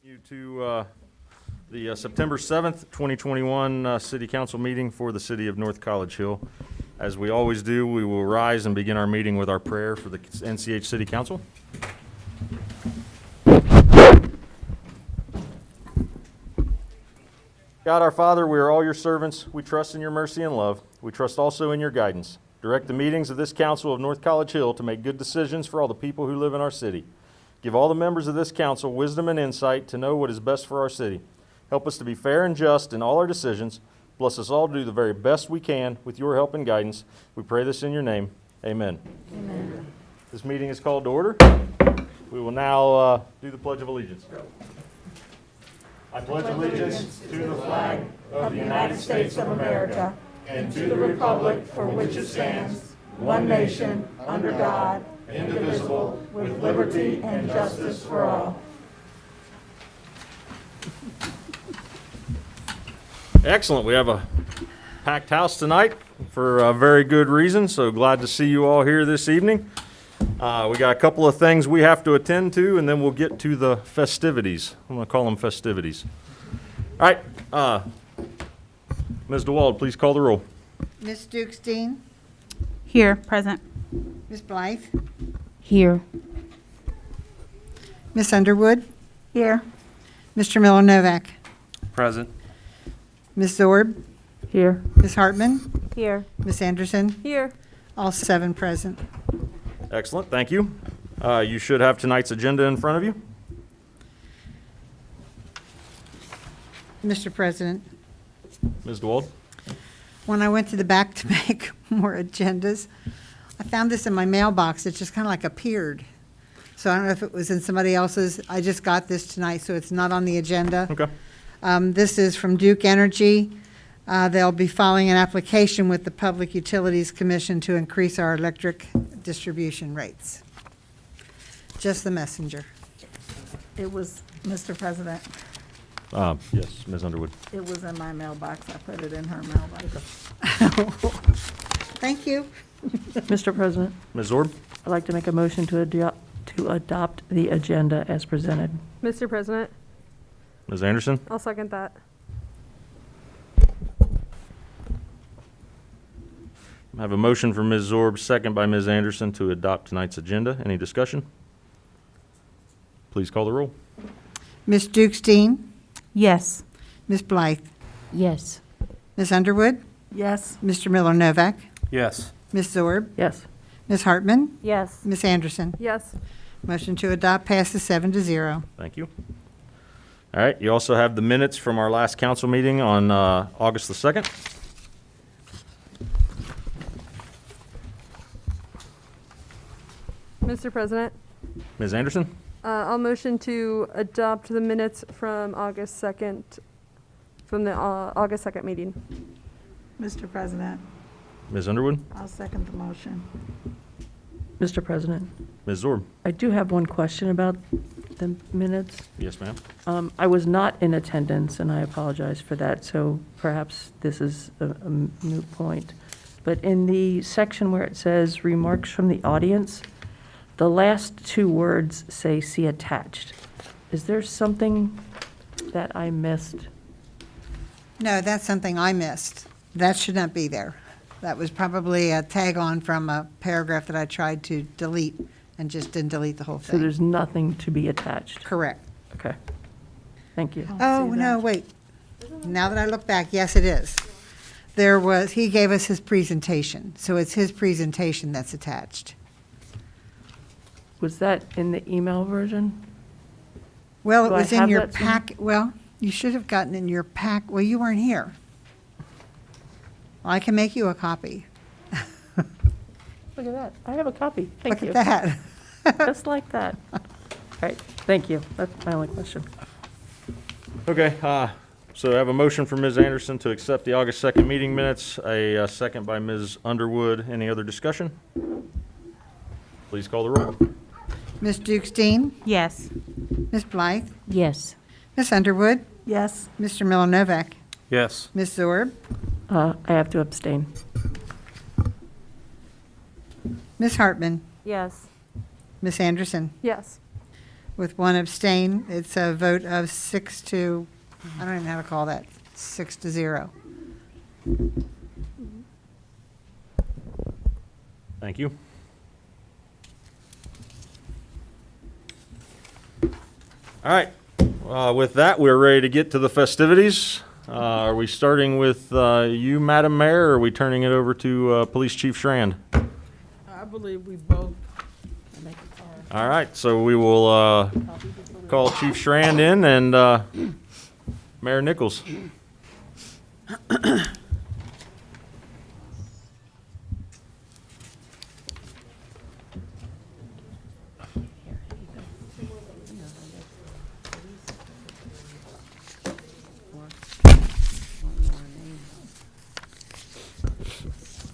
You to the September 7th, 2021 City Council meeting for the City of North College Hill. As we always do, we will rise and begin our meeting with our prayer for the NCH City Council. God our Father, we are all your servants. We trust in your mercy and love. We trust also in your guidance. Direct the meetings of this council of North College Hill to make good decisions for all the people who live in our city. Give all the members of this council wisdom and insight to know what is best for our city. Help us to be fair and just in all our decisions. Bless us all to do the very best we can with your help and guidance. We pray this in your name. Amen. Amen. This meeting is called to order. We will now do the Pledge of Allegiance. I pledge allegiance to the flag of the United States of America and to the republic for which it stands, one nation, under God, indivisible, with liberty and justice for all. Excellent. We have a packed house tonight for a very good reason, so glad to see you all here this evening. We got a couple of things we have to attend to, and then we'll get to the festivities. I'm going to call them festivities. All right. Ms. DeWald, please call the roll. Ms. Dukestein? Here, present. Ms. Blythe? Here. Ms. Underwood? Here. Mr. Miller-Novak? Present. Ms. Zorb? Here. Ms. Hartman? Here. Ms. Anderson? Here. All 7 present. Excellent. Thank you. You should have tonight's agenda in front of you. Mr. President, Ms. DeWald. when I went to the back to make more agendas, I found this in my mailbox. It just kind of like appeared. So I don't know if it was in somebody else's. I just got this tonight, so it's not on the agenda. Okay. This is from Duke Energy. They'll be filing an application with the Public Utilities Commission to increase our electric distribution rates. Just the messenger. It was, Mr. President, Yes, Ms. Underwood. it was in my mailbox. I put it in her mailbox. Thank you. Mr. President, Ms. Zorb. I'd like to make a motion to adopt the agenda as presented. Mr. President, Ms. Anderson. I'll second that. I have a motion from Ms. Zorb, second by Ms. Anderson to adopt tonight's agenda. Any discussion? Please call the roll. Ms. Dukestein? Yes. Ms. Blythe? Yes. Ms. Underwood? Yes, Mr. Miller-Novak? Yes. Ms. Zorb? Yes. Ms. Hartman? Yes. Ms. Anderson? Yes. Motion to adopt passes 7-0. Thank you. All right, you also have the minutes from our last council meeting on August the 2nd. Mr. President, Ms. Anderson. I'll motion to adopt the minutes from August 2nd, from the August 2nd meeting. Mr. President, Ms. Underwood. I'll second the motion. Mr. President, Ms. Zorb. I do have one question about the minutes. Yes, ma'am. I was not in attendance, and I apologize for that, so perhaps this is a moot point. But in the section where it says remarks from the audience, the last 2 words say "see attached." Is there something that I missed? No, that's something I missed. That should not be there. That was probably a tag-on from a paragraph that I tried to delete and just didn't delete the whole So thing. there's nothing to be attached? Correct. Okay. Thank you. Oh, see no, that. wait. Now that I look back, yes, it is. He gave us his presentation, so it's his presentation that's attached. Was that in the email version? Well, it Do I was in have your that somewhere? pack, well, you should have gotten in your pack, well, you weren't here. I can make you a copy. Look at that. I have a copy. Thank you. Look at that. Just like that. All right, thank you. That's my only question. Okay, so I have a motion from Ms. Anderson to accept the August 2nd meeting minutes, a second by Ms. Underwood. Any other discussion? Please call the roll. Ms. Dukestein? Yes. Ms. Blythe? Yes. Ms. Underwood? Yes, Mr. Miller-Novak? Yes. Ms. Zorb? I have to abstain. Ms. Hartman? Yes. Ms. Anderson? Yes. with one abstain. It's a vote of 6 to, I don't even know how to call that, 6 to 0. Thank you. All right. With that, we're ready to get to the festivities. Are we starting with you, Madam Mayor, or are we turning it over to Police Chief Strand? I believe we both. All right, so we will call Chief Strand in and Mayor Nichols.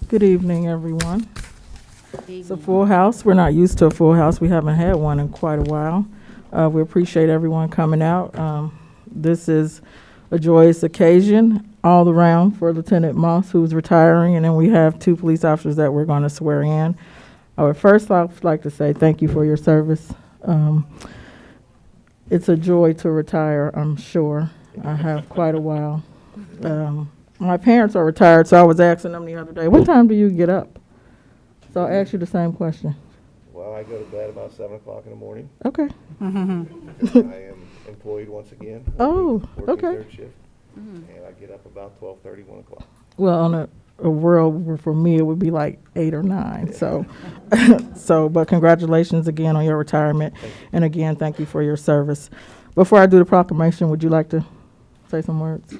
Good evening, everyone. It's a full house. We're not used to a full house. We haven't had one in quite a while. We appreciate everyone coming out. This is a joyous occasion all around for Lieutenant Moss, who's retiring, and then we have 2 police officers that we're going to swear in. I would first like to say thank you for your service. It's a joy to retire, I'm sure. I have quite a while. My parents are retired, so I was asking them the other day, what time do you get up? So I'll ask you the same question. Well, I go to bed about 7 o'clock in the morning. Okay. I am employed once again. Oh, working okay. third shift, and I get up about 12:30, 1 o'clock. Well, on a world where for me, it would be like 8 or 9. So, but congratulations again on your retirement. And again, thank you for your service. Before I do the proclamation, would you like to say some words?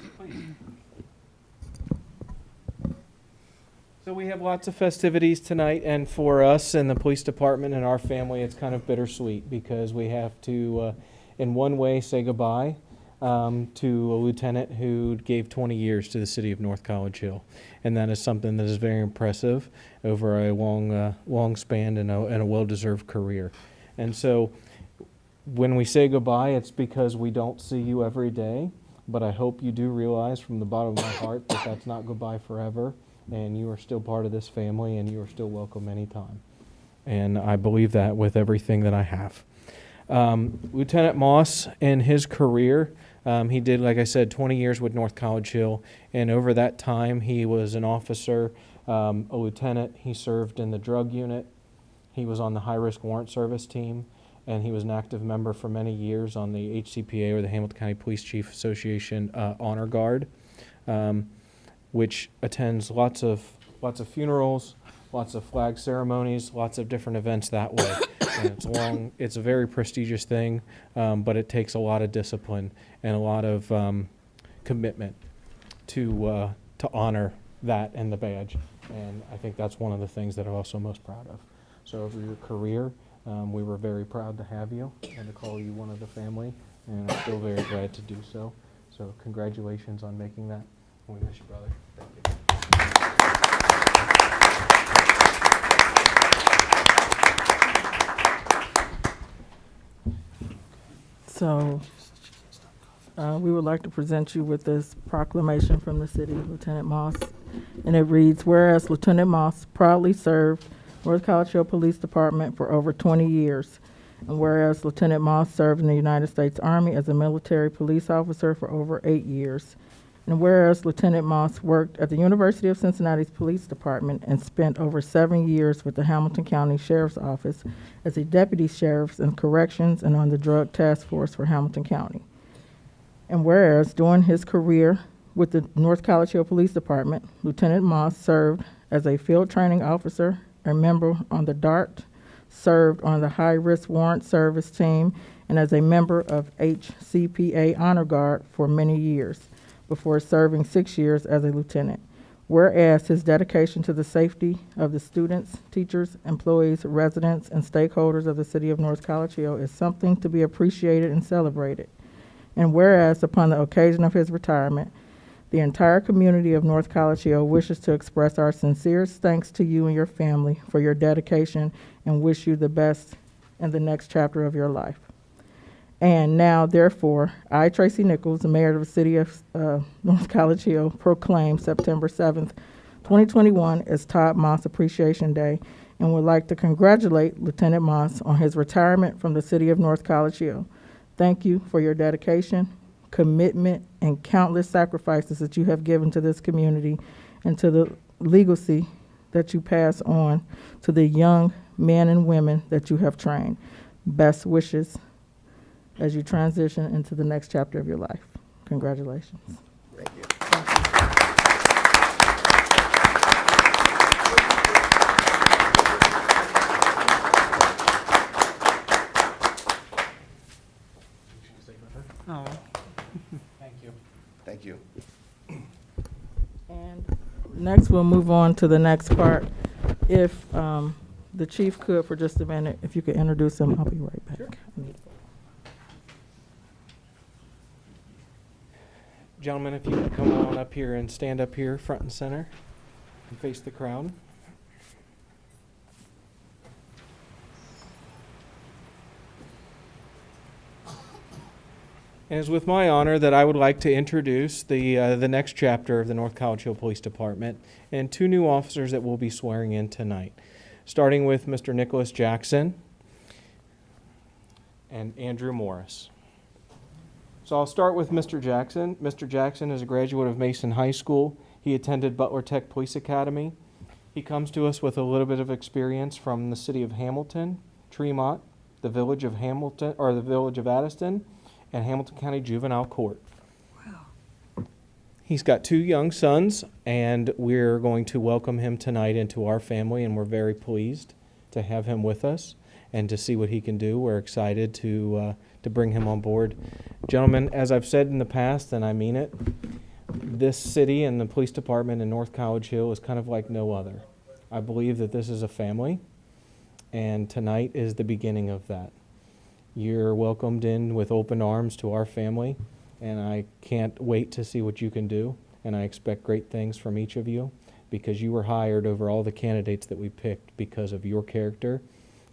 So we have lots of festivities tonight, and for us and the police department and our family, it's kind of bittersweet because we have to, in one way, say goodbye to a lieutenant who gave 20 years to the city of North College Hill, and that is something that is very impressive over a long span and a well-deserved career. And so, when we say goodbye, it's because we don't see you every day, but I hope you do realize from the bottom of my heart that that's not goodbye forever. And you are still part of this family, and you are still welcome anytime. And I believe that with everything that I have. Lieutenant Moss, in his career, he did, like I said, 20 years with North College Hill. And over that time, he was an officer, a lieutenant. He served in the drug unit. He was on the high-risk warrant service team. And he was an active member for many years on the HCPA, or the Hamilton County Police Chief Association Honor Guard. Which attends lots of funerals, lots of flag ceremonies, lots of different events that way. And it's a very prestigious thing, but it takes a lot of discipline and a lot of commitment to honor that and the badge. And I think that's one of the things that I'm also most proud of. So over your career, we were very proud to have you and to call you one of the family, and I'm still very glad to do so. So congratulations on making that. We miss you, brother. Thank you. So, we would like to present you with this proclamation from the city, Lieutenant Moss. And it reads, whereas Lieutenant Moss proudly served North College Hill Police Department for over 20 years. And whereas Lieutenant Moss served in the United States Army as a military police officer for over 8 years. And whereas Lieutenant Moss worked at the University of Cincinnati's Police Department and spent over 7 years with the Hamilton County Sheriff's Office as a deputy sheriff in corrections and on the drug task force for Hamilton County. And whereas during his career with the North College Hill Police Department, Lieutenant Moss served as a field training officer, a member on the DART, served on the high-risk warrant service team, and as a member of HCPA Honor Guard for many years, before serving 6 years as a lieutenant. Whereas his dedication to the safety of the students, teachers, employees, residents, and stakeholders of the city of North College Hill is something to be appreciated and celebrated. And whereas upon the occasion of his retirement, the entire community of North College Hill wishes to express our sincerest thanks to you and your family for your dedication and wish you the best in the next chapter of your life. And now, therefore, I, Tracy Nichols, the mayor of the city of North College Hill, proclaim September 7th, 2021 as Todd Moss Appreciation Day and would like to congratulate Lieutenant Moss on his retirement from the City of North College Hill. Thank you for your dedication, commitment, and countless sacrifices that you have given to this community and to the legacy that you pass on to the young men and women that you have trained. Best wishes as you transition into the next chapter of your life. Congratulations. Thank you. Oh. Thank you. Thank you. And next, we'll move on to the next part. If the chief could, for just a minute, if you could introduce him, I'll be right back. Sure. Gentlemen, if you could come on up here and stand up here front and center and face the crowd. And it's with my honor that I would like to introduce the next chapter of the North College Hill Police Department and two new officers that we'll be swearing in tonight, starting with Mr. Nicholas Jackson and Andrew Morris. So I'll start with Mr. Jackson. Mr. Jackson is a graduate of Mason High School. He attended Butler Tech Police Academy. He comes to us with a little bit of experience from the city of Hamilton, Tremont, the village of Hamilton, or the village of Addiston, and Hamilton County Juvenile Court. Wow. He's got two young sons, and we're going to welcome him tonight into our family, and we're very pleased to have him with us and to see what he can do. We're excited to bring him on board. Gentlemen, as I've said in the past, and I mean it, this city and the police department in North College Hill is kind of like no other. I believe that this is a family, and tonight is the beginning of that. You're welcomed in with open arms to our family, and I can't wait to see what you can do, and I expect great things from each of you because you were hired over all the candidates that we picked because of your character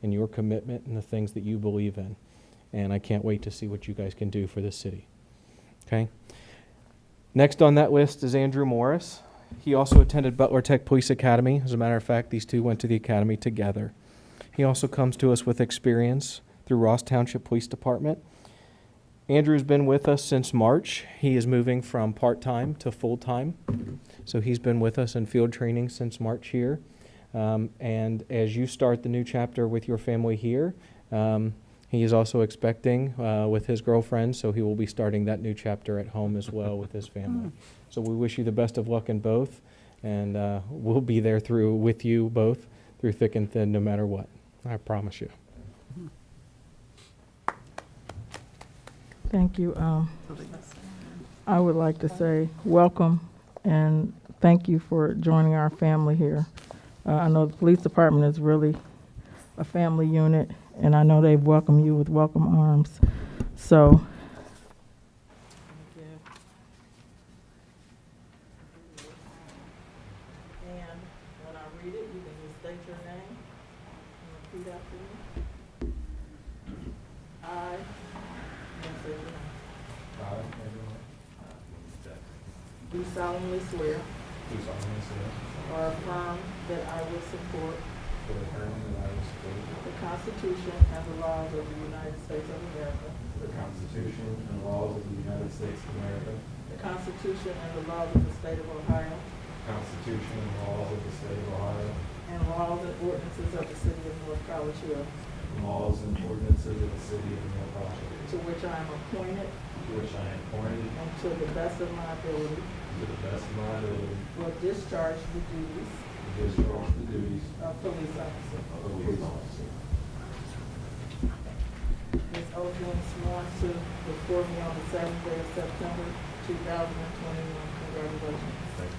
and your commitment and the things that you believe in. And I can't wait to see what you guys can do for this city. Okay? Next on that list is Andrew Morris. He also attended Butler Tech Police Academy. As a matter of fact, these two went to the academy together. He also comes to us with experience through Ross Township Police Department. Andrew's been with us since March. He is moving from part-time to full-time. So he's been with us in field training since March here. And as you start the new chapter with your family here, he is also expecting with his girlfriend, so he will be starting that new chapter at home as well with his family. So we wish you the best of luck in both, and we'll be there with you both through thick and thin no matter what. I promise you. Thank you. I would like to say welcome and thank you for joining our family here. I know the police department is really a family unit, and I know they've welcomed you with welcome arms. So, and when I read it, you can just state your name and repeat after me. I, and say your name. Do solemnly swear or affirm that I will support the Constitution and the laws of the United States of America. The Constitution and laws of the United States of America. The Constitution and the laws of the State of Ohio. Constitution and laws of the State of Ohio. And laws and ordinances of the City of North College Hill. Laws and ordinances of the City of North College Hill. To which I am appointed. To which I am appointed. And to the best of my ability. To the best of my ability. Will discharge the duties. Discharge the duties. Of police officer. Of a police officer. This oath being sworn to before me on the 7th day of September 2021. Congratulations. Thank you.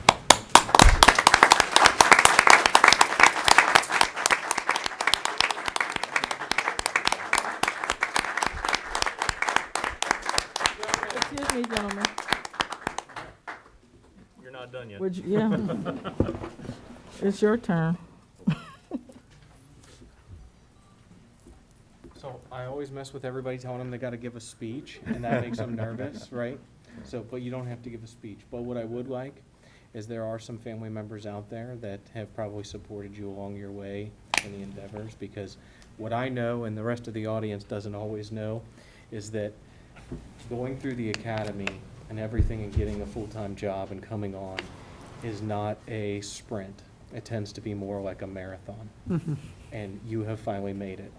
Excuse me, gentlemen. You're not done yet. Would you, yeah. It's your turn. So I always mess with everybody telling them they got to give a speech, and that makes them nervous, right? So, but you don't have to give a speech. But what I would like is there are some family members out there that have probably supported you along your way in the endeavors, because what I know and the rest of the audience doesn't always know is that going through the academy and everything and getting a full-time job and coming on is not a sprint. It tends to be more like a marathon. And you have finally made it.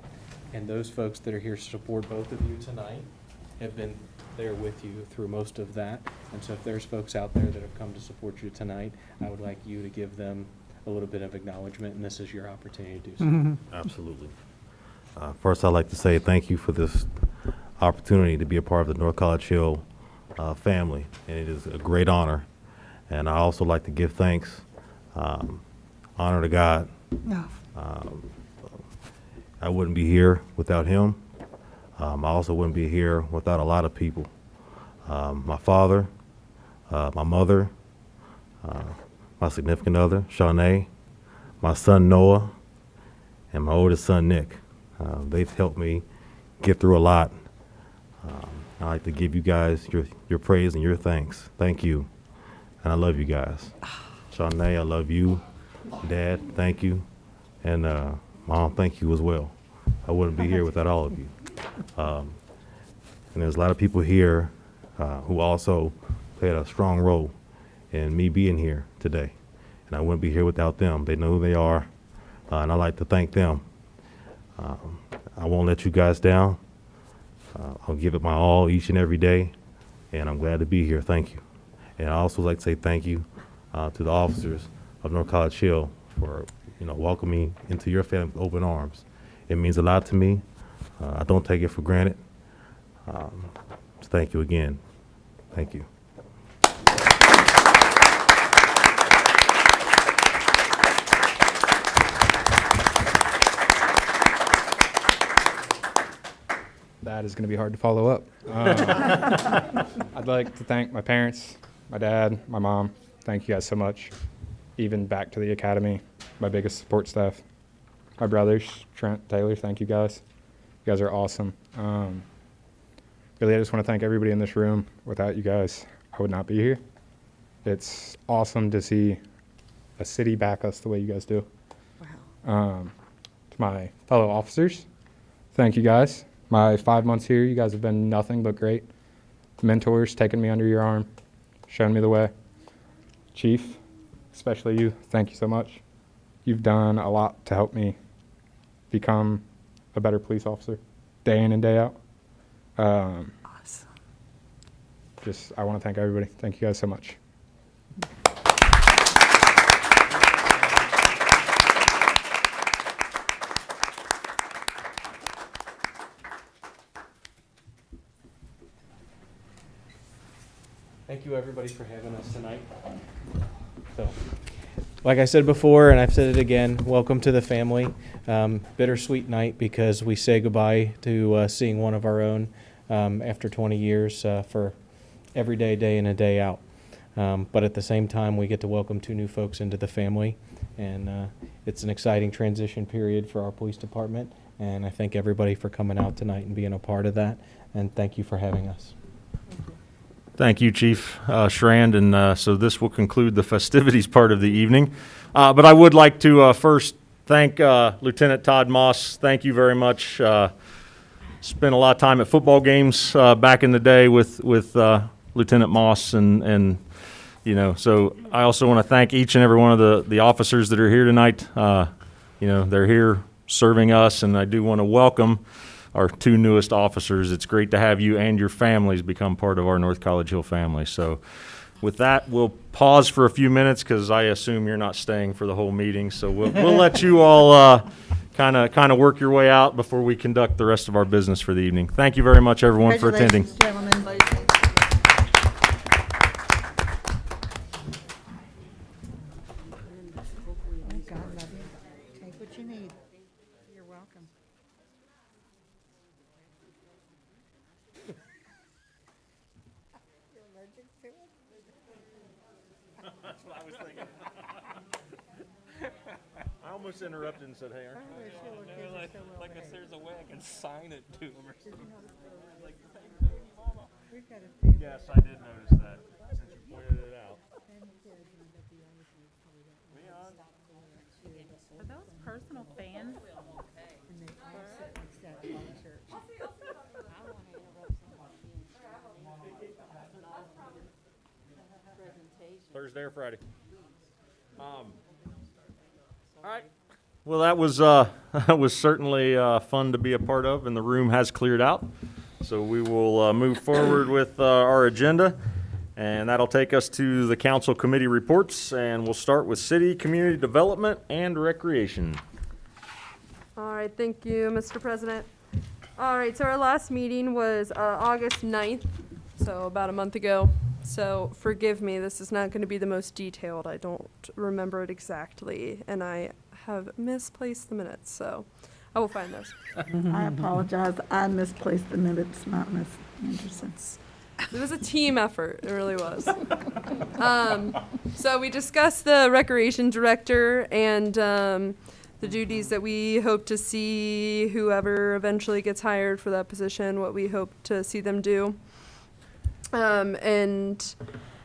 And those folks that are here to support both of you tonight have been there with you through most of that. And so if there's folks out there that have come to support you tonight, I would like you to give them a little bit of acknowledgement, and this is your opportunity to do so. Absolutely. First, I'd like to say thank you for this opportunity to be a part of the North College Hill family, and it is a great honor. And I also like to give thanks, honor to God. No. I wouldn't be here without him. I also wouldn't be here without a lot of people. My father, my mother, my significant other, Shanae, my son Noah, and my oldest son Nick. They've helped me get through a lot. I'd like to give you guys your praise and your thanks. Thank you. And I love you guys. Shanae, I love you. Dad, thank you. And Mom, thank you as well. I wouldn't be here without all of you. And there's a lot of people here who also played a strong role in me being here today. And I wouldn't be here without them. They know who they are, and I'd like to thank them. I won't let you guys down. I'll give it my all each and every day, and I'm glad to be here. Thank you. And I also like to say thank you to the officers of North College Hill for welcoming me into your family with open arms. It means a lot to me. I don't take it for granted. Thank you again. Thank you. That is going to be hard to follow up. I'd like to thank my parents, my dad, my mom. Thank you guys so much. Even back to the academy, my biggest support staff, my brothers, Trent, Taylor, thank you guys. You guys are awesome. Really, I just want to thank everybody in this room. Without you guys, I would not be here. It's awesome to see a city back us the way you guys do. Wow. To my fellow officers, thank you guys. My 5 months here, you guys have been nothing but great. Mentors, taking me under your arm, showing me the way. Chief, especially you, thank you so much. You've done a lot to help me become a better police officer, day in and day out. Awesome. I want to thank everybody. Thank you guys so much. Thank you, everybody, for having us tonight. So, like I said before, and I've said it again, welcome to the family. Bittersweet night because we say goodbye to seeing one of our own after 20 years for every day in and day out. But at the same time, we get to welcome 2 new folks into the family, and it's an exciting transition period for our police department. And I thank everybody for coming out tonight and being a part of that. And thank you for having us. Thank you, Chief Schrand, and so this will conclude the festivities part of the evening. But I would like to first thank Lieutenant Todd Moss. Thank you very much. Spent a lot of time at football games back in the day with Lieutenant Moss, and so I also want to thank each and every one of the officers that are here tonight. They're here serving us, and I do want to welcome our 2 newest officers. It's great to have you and your families become part of our North College Hill family. So with that, we'll pause for a few minutes because I assume you're not staying for the whole meeting. So we'll let you all kind of work your way out before we conduct the rest of our business for the evening. Thank you very much, everyone, for attending. Congratulations, gentlemen. Oh, God love you. Take what you need. You're welcome. You're allergic to it? That's what I was thinking. I almost interrupted and said, hey, aren't you? Like if there's a way I can sign it to them or something. We've got a family. Yes, I did notice that since you pointed it out. Family kids, and I bet the youngest one is probably that one. Leon? Stop the Are those personal fans? Thursday or Friday. All right. Well, that was that was certainly fun to be a part of, and the room has cleared out. So we will move forward with our agenda, and that'll take us to the council committee reports, and we'll start with city, community development, and recreation. All right, thank you, Mr. President. All right, so our last meeting was August 9th, so about a month ago. So forgive me, this is not going to be the most detailed. I don't remember it exactly, and I have misplaced the minutes, so I will find those. I apologize. I misplaced the minutes, not Ms. Anderson. It was a team effort, it really was. So we discussed the recreation director and the duties that we hope to see whoever eventually gets hired for that position, what we hope to see them do. And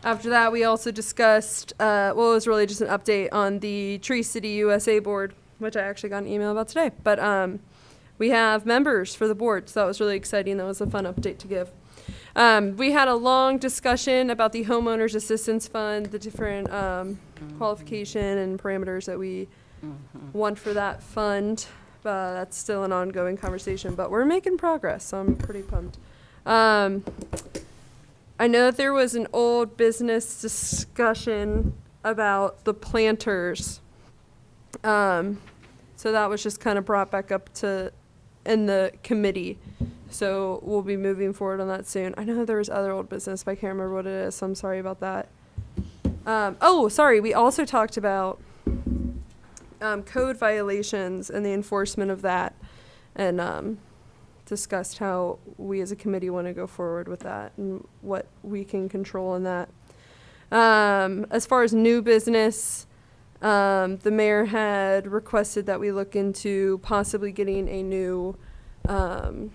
after that, we also discussed, well, it was really just an update on the Tree City USA board, which I actually got an email about today. But we have members for the board, so that was really exciting. That was a fun update to give. We had a long discussion about the Homeowners Assistance Fund, the different qualification and parameters that we want for that fund. That's still an ongoing conversation, but we're making progress, so I'm pretty pumped. I know that there was an old business discussion about the planters. So that was just kind of brought back up in the committee. So we'll be moving forward on that soon. I know there was other old business, but I can't remember what it is, so I'm sorry about that. Oh, sorry, we also talked about code violations and the enforcement of that, and discussed how we as a committee want to go forward with that and what we can control in that. As far as new business, the mayor had requested that we look into possibly getting a new, I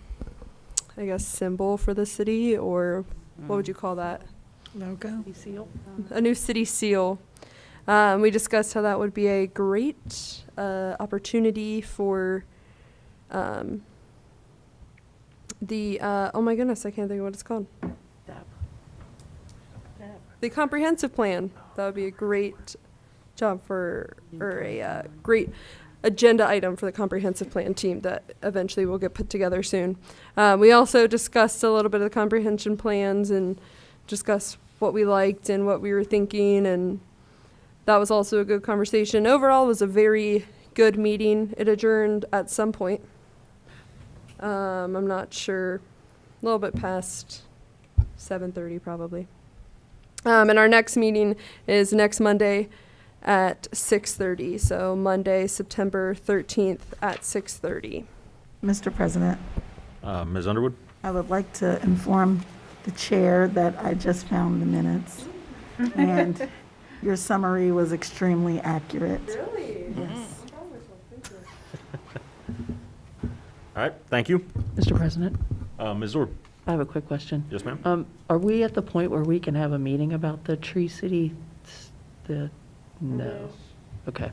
guess, symbol for the city, or what would you call that? Logo? Seal? A new city seal. We discussed how that would be a great opportunity for oh my goodness, I can't think of what it's called. The comprehensive plan. That would be a great job for, or a great agenda item for the comprehensive plan team that eventually will get put together soon. We also discussed a little bit of the comprehension plans and discussed what we liked and what we were thinking, and that was also a good conversation. Overall, it was a very good meeting. It adjourned at some point. I'm not sure, a little bit past 7:30 probably. And our next meeting is next Monday at 6:30. So Monday, September 13th at 6:30. Mr. President, Ms. Underwood? I would like to inform the chair that I just found the minutes. And your summary was extremely accurate. Really? Yes. All right, thank you. Mr. President, Ms. Zorb? I have a quick question. Yes, ma'am. Are we at the point where we can have a meeting about the Tree City? No. Okay.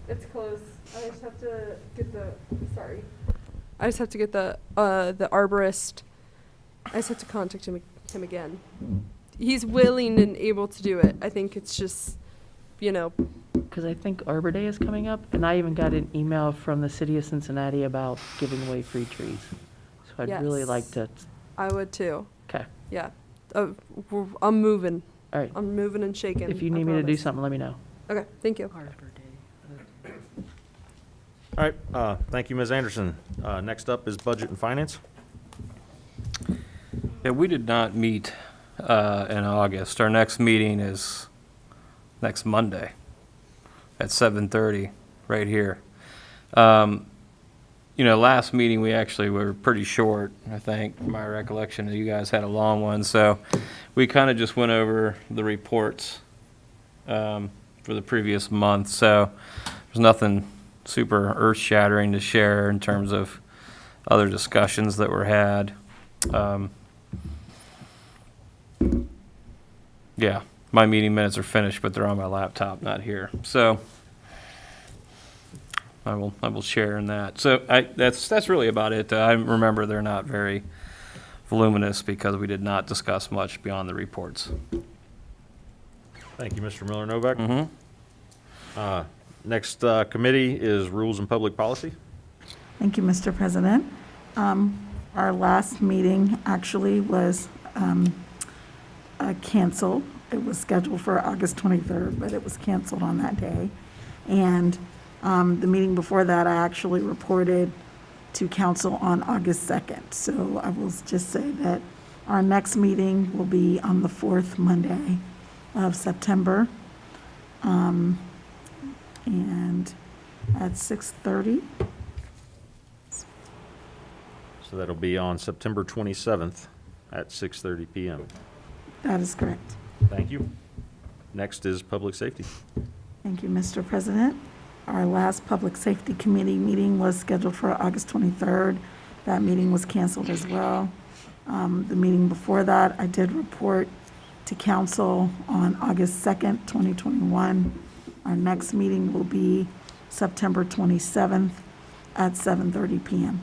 It's close. I just have to get I just have to get the arborist. I just have to contact him again. He's willing and able to do it. I think it's just, Because I think Arbor Day is coming up, and I even got an email from the city of Cincinnati about giving away free trees. So I'd really Yes. like to, I would too. okay, Yeah. I'm moving. all right. I'm moving and shaking. If you I need me to do promise. something, let me know. Okay, thank you. All right, thank you, Ms. Anderson. Next up is budget and finance. Yeah, we did not meet in August. Our next meeting is next Monday at 7:30, right here. Last meeting, we actually were pretty short, I think. My recollection is you guys had a long one, so we kind of just went over the reports for the previous month. So there's nothing super earth-shattering to share in terms of other discussions that were had. Yeah, my meeting minutes are finished, but they're on my laptop, not here. So I will share in that. So that's really about it. I remember they're not very voluminous because we did not discuss much beyond the reports. Thank you, Mr. Miller Novak. Mm-hmm. Next committee is Rules and Public Policy. Thank you, Mr. President. Our last meeting actually was canceled. It was scheduled for August 23rd, but it was canceled on that day. And the meeting before that, I actually reported to council on August 2nd. So I will just say that our next meeting will be on the fourth Monday of September. And at 6:30. So that'll be on September 27th at 6:30 PM. That is correct. Thank you. Next is Public Safety. Thank you, Mr. President. Our last Public Safety Committee meeting was scheduled for August 23rd. That meeting was canceled as well. The meeting before that, I did report to council on August 2nd, 2021. Our next meeting will be September 27th at 7:30 PM.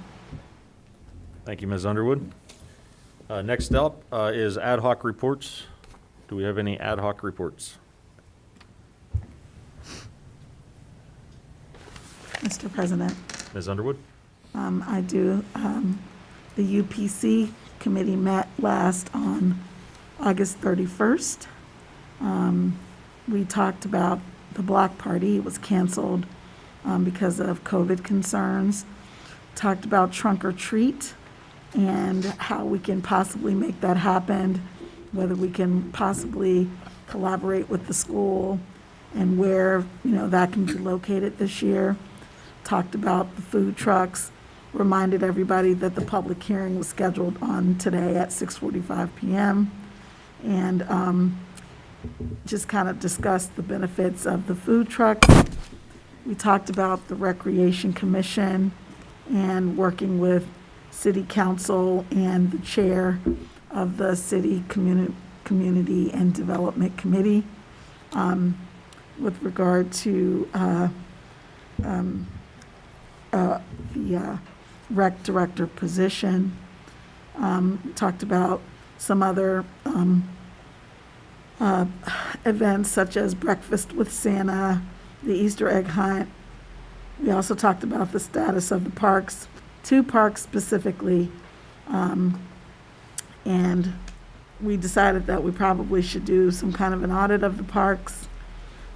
Thank you, Ms. Underwood. Next up is ad hoc reports. Do we have any ad hoc reports? Mr. President, Ms. Underwood? I do. The UPC committee met last on August 31st. We talked about the block party. It was canceled because of COVID concerns. Talked about trunk or treat and how we can possibly make that happen, whether we can possibly collaborate with the school and where, that can be located this year. Talked about the food trucks, reminded everybody that the public hearing was scheduled on today at 6:45 PM. And just kind of discussed the benefits of the food trucks. We talked about the Recreation Commission and working with City Council and the chair of the City Community and Development Committee with regard to the rec director position. Talked about some other events such as Breakfast with Santa, the Easter egg hunt. We also talked about the status of the parks, 2 parks specifically. And we decided that we probably should do some kind of an audit of the parks.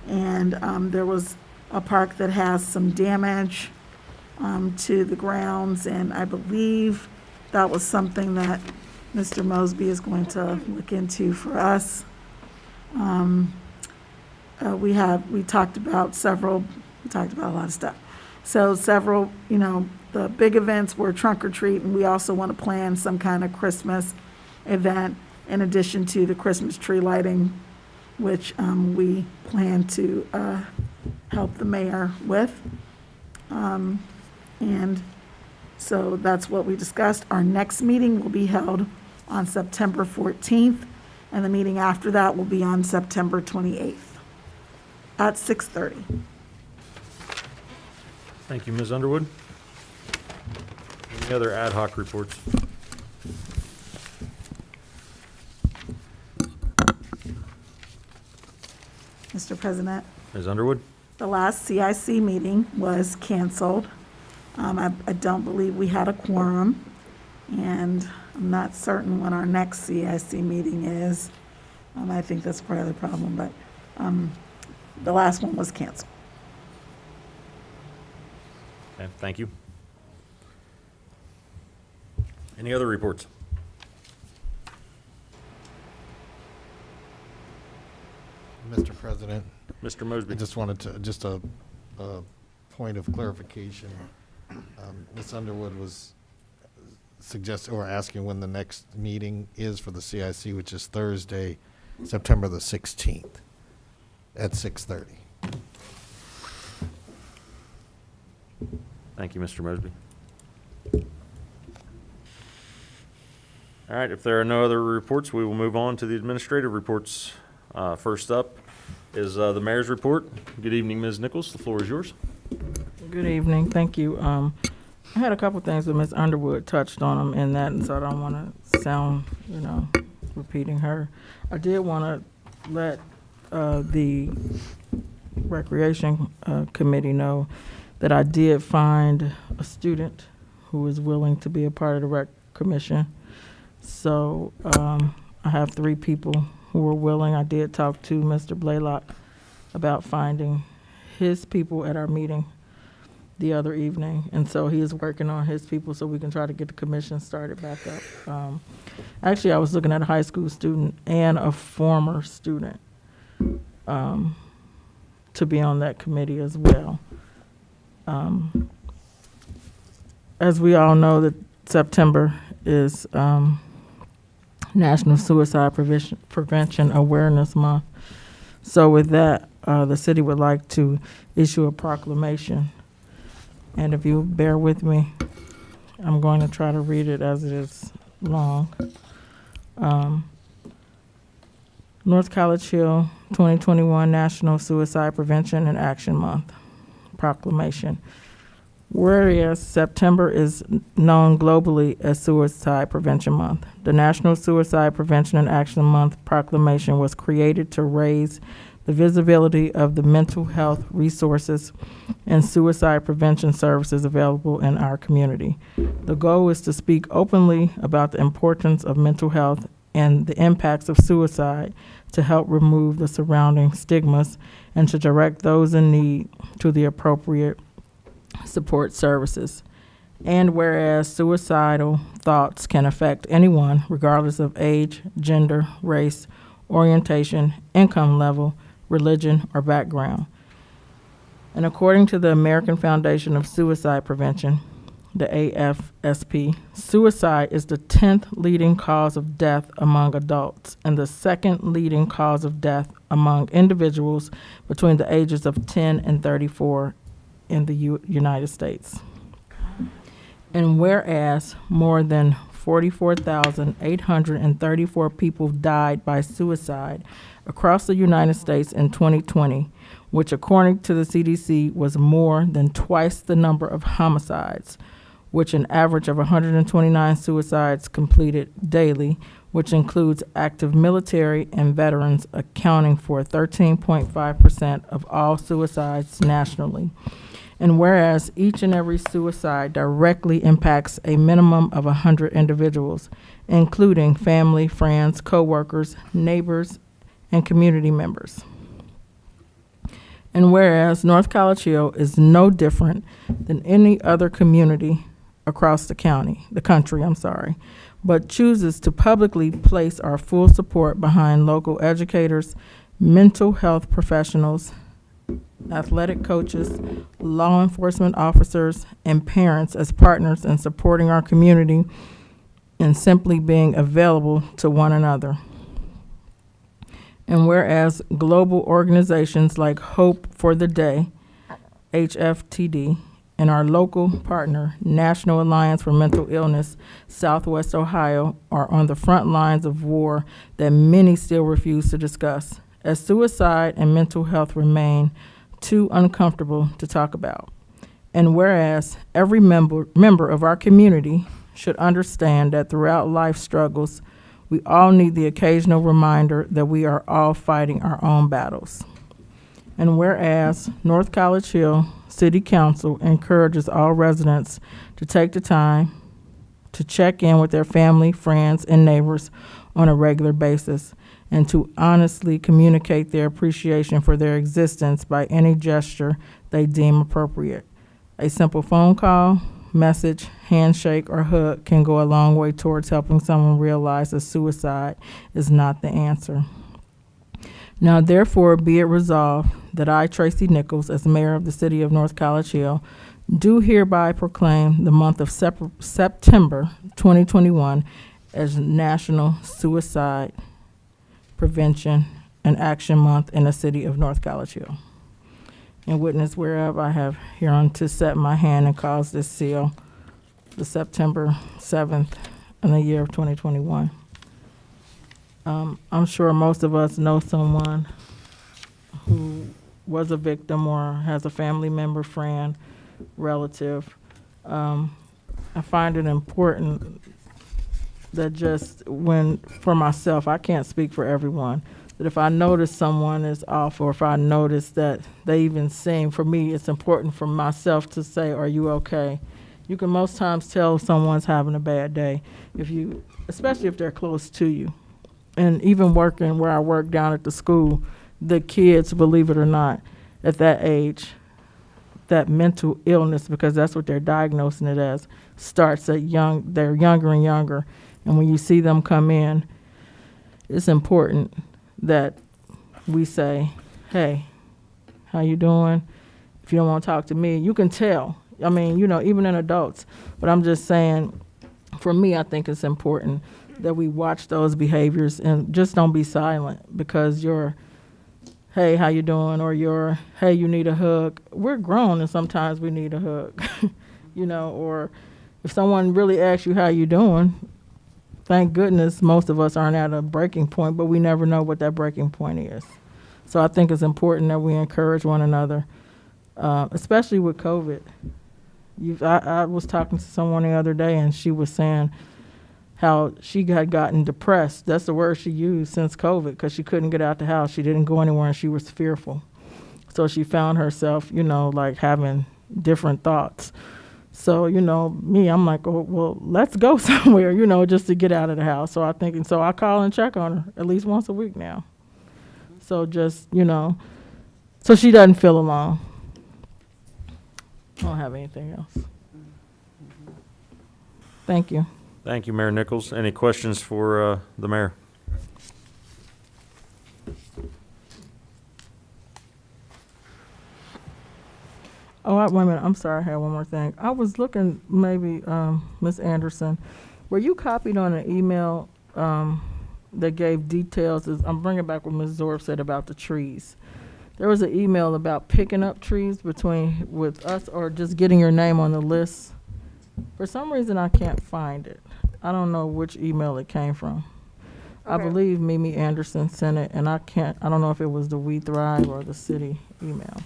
And there was a park that has some damage to the grounds, and I believe that was something that Mr. Mosby is going to look into for us. We talked about a lot of stuff. So several, the big events were trunk or treat, and we also want to plan some kind of Christmas event in addition to the Christmas tree lighting, which we plan to help the mayor with. And so that's what we discussed. Our next meeting will be held on September 14th, and the meeting after that will be on September 28th at 6:30. Thank you, Ms. Underwood. Any other ad hoc reports? Mr. President, Ms. Underwood? the last CIC meeting was canceled. I don't believe we had a quorum, and I'm not certain when our next CIC meeting is. I think that's part of the problem, but the last one was canceled. Okay, thank you. Any other reports? Mr. President, Mr. Mosby? I just wanted to, just a point of clarification. Ms. Underwood was suggesting or asking when the next meeting is for the CIC, which is Thursday, September the 16th at 6:30. Thank you, Mr. Mosby. All right, if there are no other reports, we will move on to the administrative reports. First up is the mayor's report. Good evening, Ms. Nichols. The floor is yours. Good Good evening, thank you. I had a couple things that Ms. Underwood touched on them in that, and so I don't want to sound, repeating her. I did want to let the Recreation Committee know that I did find a student who is willing to be a part of the Rec Commission. So I have 3 people who are willing. I did talk to Mr. Blaylock about finding his people at our meeting the other evening, and so he is working on his people so we can try to get the commission started back up. Actually, I was looking at a high school student and a former student to be on that committee as well. As we all know, that September is National Suicide Prevention Awareness Month. So with that, the city would like to issue a proclamation. And if you bear with me, I'm going to try to read it as it is long. North College Hill 2021 National Suicide Prevention and Action Month Proclamation. Whereas September is known globally as Suicide Prevention Month, the National Suicide Prevention and Action Month proclamation was created to raise the visibility of the mental health resources and suicide prevention services available in our community. The goal is to speak openly about the importance of mental health and the impacts of suicide to help remove the surrounding stigmas and to direct those in need to the appropriate support services. And whereas suicidal thoughts can affect anyone regardless of age, gender, race, orientation, income level, religion, or background. And according to the American Foundation of Suicide Prevention, the AFSP, suicide is the 10th leading cause of death among adults and the 2nd leading cause of death among individuals between the ages of 10 and 34 in the United States. And whereas more than 44,834 people died by suicide across the United States in 2020, which according to the CDC was more than twice the number of homicides, which an average of 129 suicides completed daily, which includes active military and veterans accounting for 13.5% of all suicides nationally. And whereas each and every suicide directly impacts a minimum of 100 individuals, including family, friends, coworkers, neighbors, and community members. And whereas North College Hill is no different than any other community across the country, but chooses to publicly place our full support behind local educators, mental health professionals, athletic coaches, law enforcement officers, and parents as partners in supporting our community and simply being available to one another. And whereas global organizations like Hope for the Day, HFTD, and our local partner, National Alliance for Mental Illness, Southwest Ohio, are on the front lines of war that many still refuse to discuss, as suicide and mental health remain too uncomfortable to talk about. And whereas every member of our community should understand that throughout life struggles, we all need the occasional reminder that we are all fighting our own battles. And whereas North College Hill City Council encourages all residents to take the time to check in with their family, friends, and neighbors on a regular basis, and to honestly communicate their appreciation for their existence by any gesture they deem appropriate. A simple phone call, message, handshake, or hug can go a long way towards helping someone realize that suicide is not the answer. Now, therefore, be it resolved that I, Tracy Nichols, as mayor of the city of North College Hill, do hereby proclaim the month of September 2021 as National Suicide Prevention and Action Month in the city of North College Hill. In witness whereof, I have hereunto set my hand and caused this seal, the September 7th in the year of 2021. I'm sure most of us know someone who was a victim or has a family member, friend relative. I find it important that just when, for myself, I can't speak for everyone, that if I notice someone is off, or if I notice that they even seem, for me, it's important for myself to say, are you okay? You can most times tell someone's having a bad day, especially if they're close to you. And even working where I work down at the school, the kids, believe it or not, at that age, that mental illness, because that's what they're diagnosing it as, starts at they're younger and younger. And when you see them come in, it's important that we say, hey, how you doing? If you don't want to talk to me, you can tell. I mean, even in adults. But I'm just saying, for me, I think it's important that we watch those behaviors and just don't be silent, because you're, hey, how you doing? Or you're, hey, you need a hug. We're grown and sometimes we need a hug, or if someone really asks you how you doing, thank goodness most of us aren't at a breaking point, but we never know what that breaking point is. So I think it's important that we encourage one another, especially with COVID. I was talking to someone the other day, and she was saying how she had gotten depressed. That's the word she used since COVID, because she couldn't get out the house. She didn't go anywhere, and she was fearful. So she found herself, like having different thoughts. So, me, I'm like, oh, well, let's go somewhere, just to get out of the house. So I call and check on her at least once a week now. So just, so she doesn't feel alone. I don't have anything else. Thank you. Thank you, Mayor Nichols. Any questions for the mayor? Oh, wait a minute. I'm sorry. I had one more thing. I was looking, maybe, Ms. Anderson, were you copied on an email that gave details? I'm bringing back what Ms. Zorb said about the trees. There was an email about picking up trees with us, or just getting your name on the list. For some reason, I can't find it. I don't know which email it came from. I believe Mimi Anderson sent it, and I don't know if it was the We Thrive or the city email.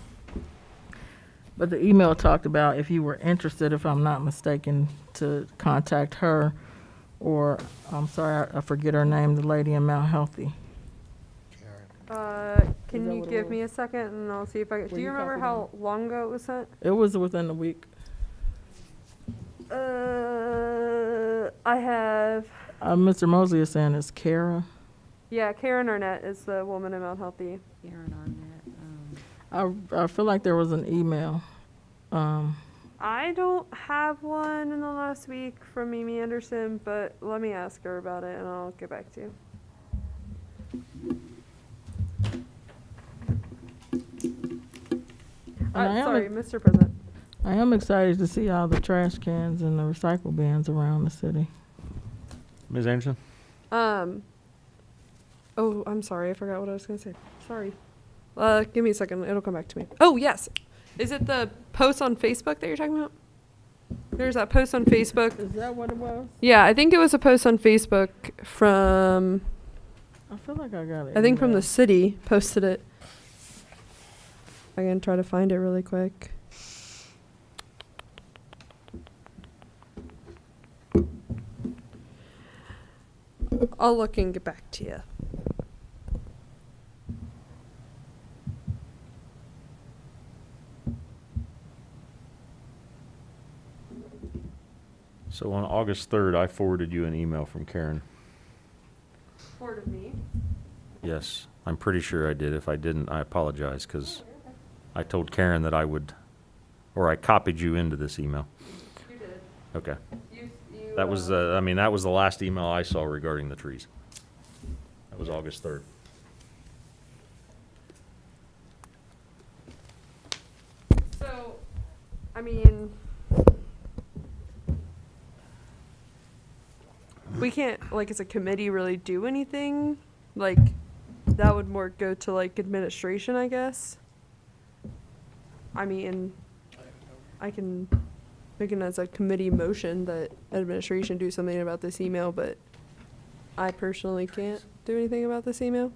But the email talked about, if you were interested, if I'm not mistaken, to contact her, or, I'm sorry, I forget her name, the lady in Mount Healthy. Can you give me a second and I'll see if I can. Do you remember how long ago it was sent? It was within the week. I have. Mr. Mosley is saying it's Kara. Yeah, Karen Arnett is the woman in Mount Healthy. Karen Arnett. I feel like there was an email. I don't have one in the last week from Mimi Anderson, but let me ask her about it and I'll get back to you. Sorry, Mr. President. I am excited to see all the trash cans and the recycle bins around the city. Ms. Anderson? Oh, I'm sorry. I forgot what I was going to say. Sorry. Give me a second. It'll come back to me. Oh, yes. Is it the post on Facebook that you're talking about? There's that post on Facebook. Is that what it was? Yeah, I think it was a post on Facebook from, I feel like I got it. I think from the city posted it. I can try to find it really quick. I'll look and get back to you. So on August 3rd, I forwarded you an email from Karen. Forwarded me? Yes, I'm pretty sure I did. If I didn't, I apologize, because I told Karen that I would, or I copied you into this email. You did. Okay. That was, that was the last email I saw regarding the trees. That was August 3rd. So, I mean, we can't, like, as a committee, really do anything. Like, that would more go to, like, administration, I guess. I mean, I can make it as a committee motion that administration do something about this email, but I personally can't do anything about this email.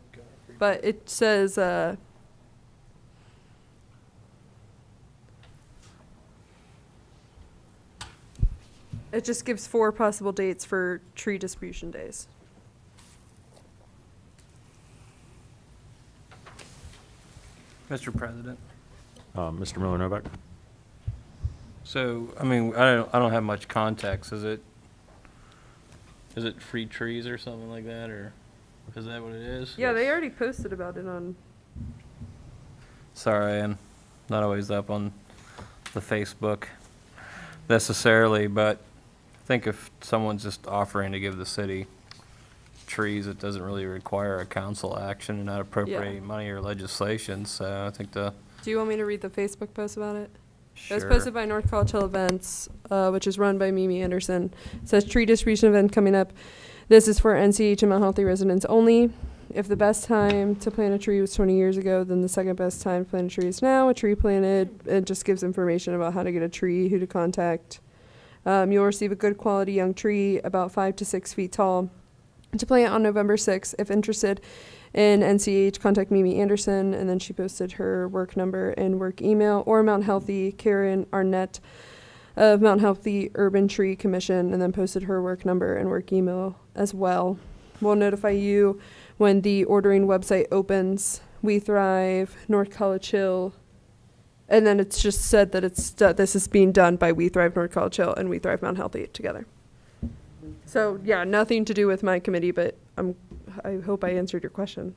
But it says, It just gives 4 possible dates for tree distribution days. Mr. President. Mr. Miller Novak? So, I mean, I don't have much context. Is it free trees or something like that, or is that what it is? Yeah, they already posted about it on. Sorry, I'm not always up on the Facebook necessarily, but I think if someone's just offering to give the city trees, it doesn't really require a council action and not appropriate money or legislation, so I think Do you want me to read the Facebook post about it? It was Sure. posted by North College Hill Events, which is run by Mimi Anderson. It says tree distribution event coming up. This is for NCH and Mount Healthy residents only. If the best time to plant a tree was 20 years ago, then the second best time to plant a tree is now. A tree planted, it just gives information about how to get a tree, who to contact. You'll receive a good quality young tree, about 5 to 6 feet tall, to plant on November 6th. If interested in NCH, contact Mimi Anderson, and then she posted her work number and work email, or Mount Healthy, Karen Arnett of Mount Healthy Urban Tree Commission, and then posted her work number and work email as well. We'll notify you when the ordering website opens. We Thrive, North College Hill, and then it's just said that this is being done by We Thrive North College Hill and We Thrive Mount Healthy together. So yeah, nothing to do with my committee, but I hope I answered your question.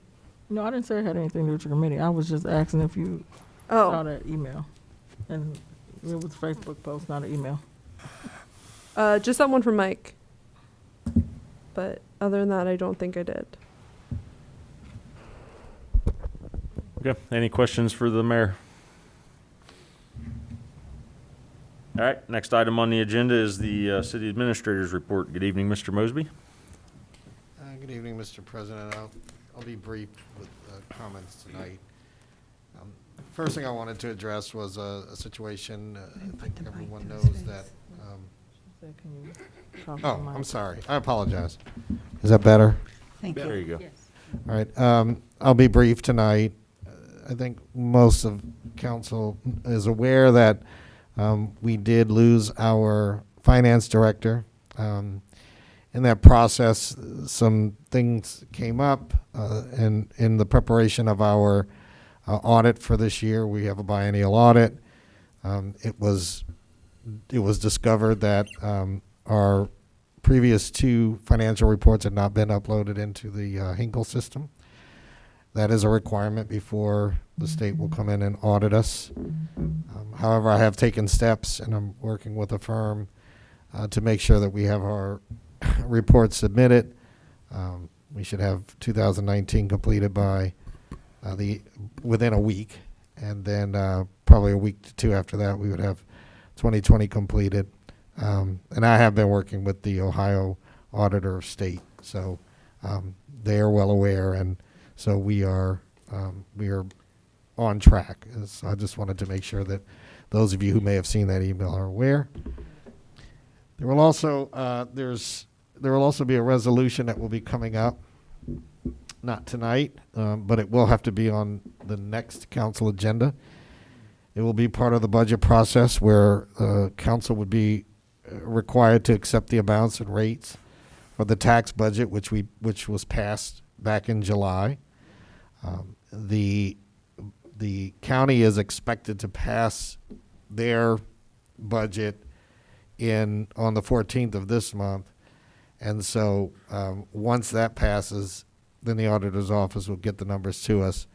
No, I didn't say it had anything to do with your committee. I was just asking if you saw Oh, that email. And it was a Facebook post, not an email. just that one from Mike. But other than that, I don't think I did. Okay, any questions for the mayor? All right, next item on the agenda is the city administrator's report. Good evening, Mr. Mosby. Good evening, Mr. President. I'll be brief with comments tonight. First thing I wanted to address was a situation, I think everyone knows that. Can you talk to the Oh, mic? I'm sorry. I apologize. Is that better? Thank you. There you go. All right, I'll be brief tonight. I think most of council is aware that we did lose our finance director. In that process, some things came up, and in the preparation of our audit for this year, we have a biennial audit. It was discovered that our previous 2 financial reports had not been uploaded into the Hinkle system. That is a requirement before the state will come in and audit us. However, I have taken steps, and I'm working with a firm to make sure that we have our reports submitted. We should have 2019 completed by within a week, and then probably a week to 2 after that, we would have 2020 completed. And I have been working with the Ohio Auditor of State, so they are well aware, and so we are on track. So I just wanted to make sure that those of you who may have seen that email are aware. There will also be a resolution that will be coming up, not tonight, but it will have to be on the next council agenda. It will be part of the budget process where council would be required to accept the amounts and rates for the tax budget, which was passed back in July. The county is expected to pass their budget on the 14th of this month, and so once that passes, then the auditor's office will get the numbers to us,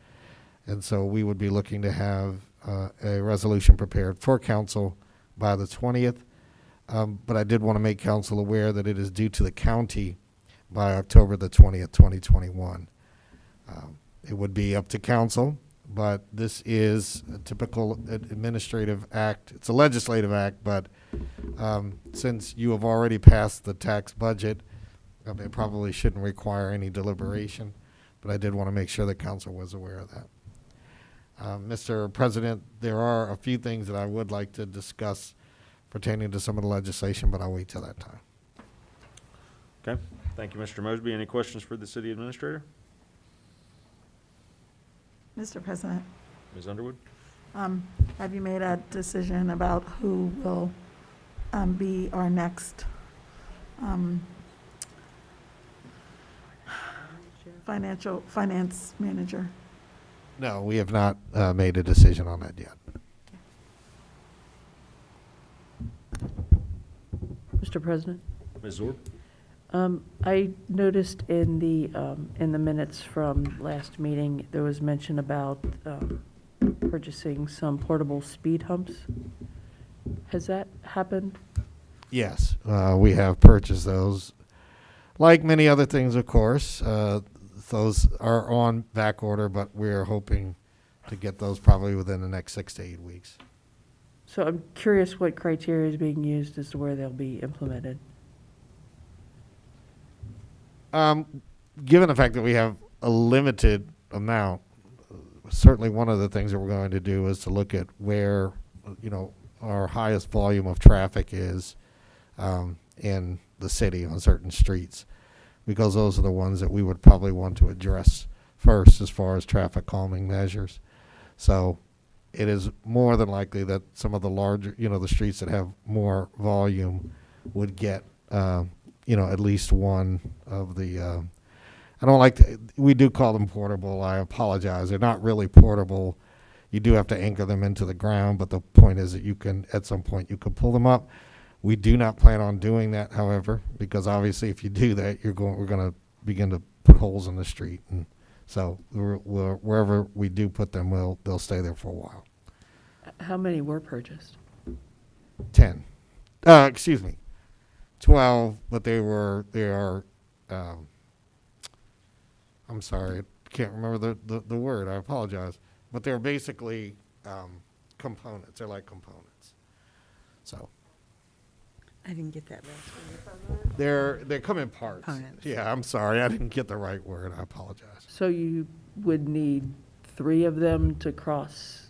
and so we would be looking to have a resolution prepared for council by the 20th. But I did want to make council aware that it is due to the county by October the 20th, 2021. It would be up to council, but this is a typical administrative act. It's a legislative act, but since you have already passed the tax budget, it probably shouldn't require any deliberation, but I did want to make sure that council was aware of that. Mr. President, there are a few things that I would like to discuss pertaining to some of the legislation, but I'll wait till that time. Okay, thank you, Mr. Mosby. Any questions for the city administrator? Mr. President, Ms. Underwood? have you made a decision about who will be our next finance manager. No, we have not made a decision on that yet. Mr. President? Ms. Zorb? I noticed in the minutes from last meeting, there was mention about purchasing some portable speed humps. Has that happened? Yes, we have purchased those. Like many other things, of course, those are on back order, but we're hoping to get those probably within the next 6 to 8 weeks. So I'm curious what criteria is being used as to where they'll be implemented. Given the fact that we have a limited amount, certainly one of the things that we're going to do is to look at where, our highest volume of traffic is in the city on certain streets, because those are the ones that we would probably want to address first as far as traffic calming measures. So it is more than likely that some of the larger, the streets that have more volume would get, at least one of the, I don't like to, we do call them portable. I apologize. They're not really portable. You do have to anchor them into the ground, but the point is that you can, at some point, you could pull them up. We do not plan on doing that, however, because obviously if you do that, we're going to begin to put holes in the street. And so wherever we do put them, they'll stay there for a while. How many were purchased? 10. 12, but they are, I'm sorry, I can't remember the word, I apologize. But they're basically components, they're like components. So. I didn't get that last They come in parts. Components. Yeah, I'm sorry, I didn't get the right word, I apologize. So you would need 3 of them to cross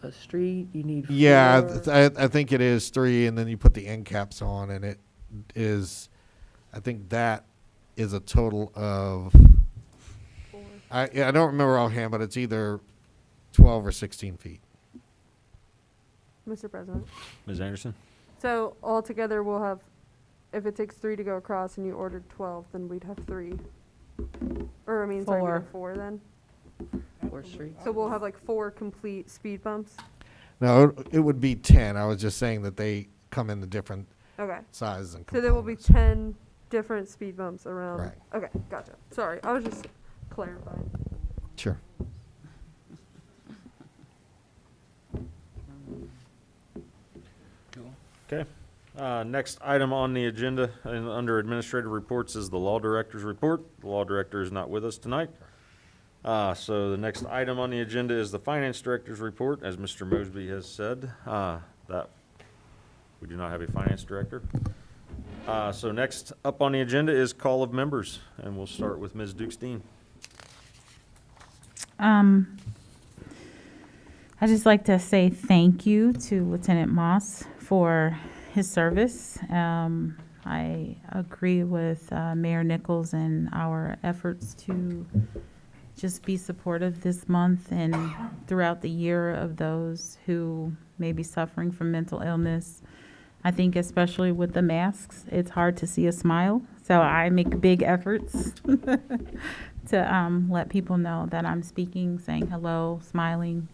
a street? You need 4? Yeah, I think it is 3, and then you put the end caps on, and it is, I think that is a total of, 4. I don't remember offhand, but it's either 12 or 16 feet. Mr. President. Ms. Anderson? So altogether, we'll have, if it takes 3 to go across and you ordered 12, then we'd have 3. Or, sorry, we'd 4. have 4 then. 4 streets. So we'll have like 4 complete speed bumps? No, it would be 10. I was just saying that they come in the different Okay. sizes and components. So there will be 10 different speed bumps around? Right. Okay, gotcha. Sorry, I was just clarifying. Sure. Okay. Next item on the agenda and under administrative reports is the law director's report. The law director is not with us tonight. So the next item on the agenda is the finance director's report. As Mr. Mosby has said, that we do not have a finance director. So next up on the agenda is call of members, and we'll start with Ms. Dukestein. I'd just like to say thank you to Lieutenant Moss for his service. I agree with Mayor Nichols and our efforts to just be supportive this month and throughout the year of those who may be suffering from mental illness. I think especially with the masks, it's hard to see a smile. So I make big efforts to let people know that I'm speaking, saying hello, smiling,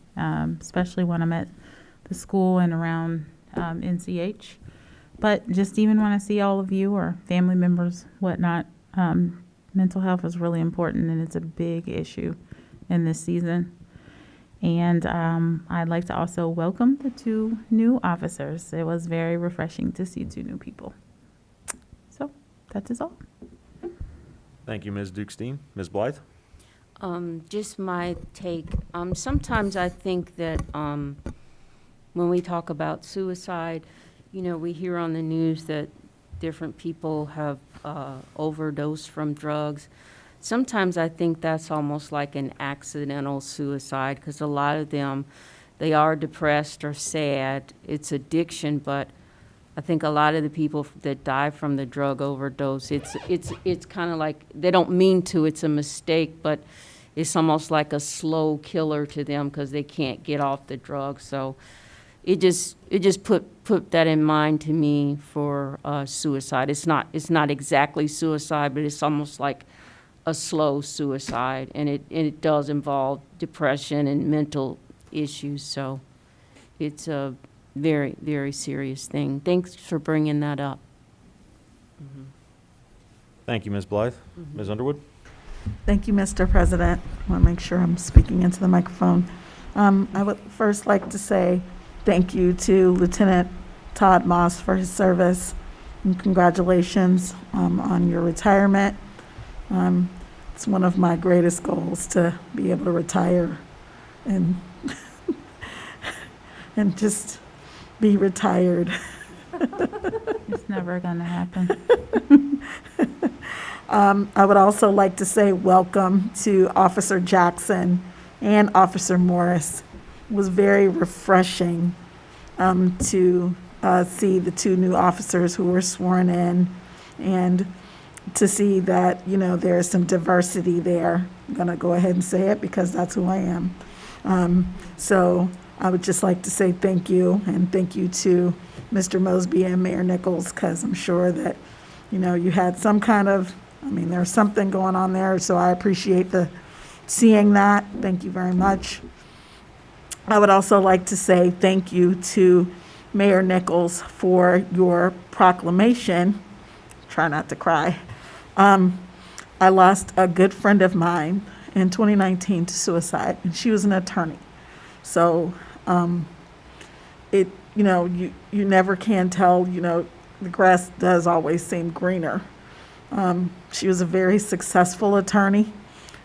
especially when I'm at the school and around NCH. But just even when I see all of you or family members, whatnot, mental health is really important, and it's a big issue in this season. And I'd like to also welcome the 2 new officers. It was very refreshing to see 2 new people. So that is all. Thank you, Ms. Dukestein. Ms. Blythe? Just my take. Sometimes I think that when we talk about suicide, we hear on the news that different people have overdosed from drugs. Sometimes I think that's almost like an accidental suicide, because a lot of them, they are depressed or sad. It's addiction, but I think a lot of the people that die from the drug overdose, it's kind of like, they don't mean to, it's a mistake, but it's almost like a slow killer to them because they can't get off the drug. So it just put that in mind to me for suicide. It's not exactly suicide, but it's almost like a slow suicide, and it does involve depression and mental issues. So it's a very, very serious thing. Thanks for bringing that up. Thank you, Ms. Blythe. Ms. Underwood? Thank you, Mr. President. I want to make sure I'm speaking into the microphone. I would first like to say thank you to Lieutenant Todd Moss for his service, and congratulations on your retirement. It's one of my greatest goals to be able to retire and and just be retired. It's never going to happen. I would also like to say welcome to Officer Jackson and Officer Morris. It was very refreshing to see the two new officers who were sworn in, and to see that, you know, there is some diversity there. I'm going to go ahead and say it because that's who I am. So I would just like to say thank you, and thank you to Mr. Mosby and Mayor Nichols, because I'm sure that, you know, you had some kind of, there's something going on there, so I appreciate seeing that. Thank you very much. I would also like to say thank you to Mayor Nichols for your proclamation. Try not to cry. I lost a good friend of mine in 2019 to suicide, and she was an attorney. So, you never can tell, the grass does always seem greener. She was a very successful attorney.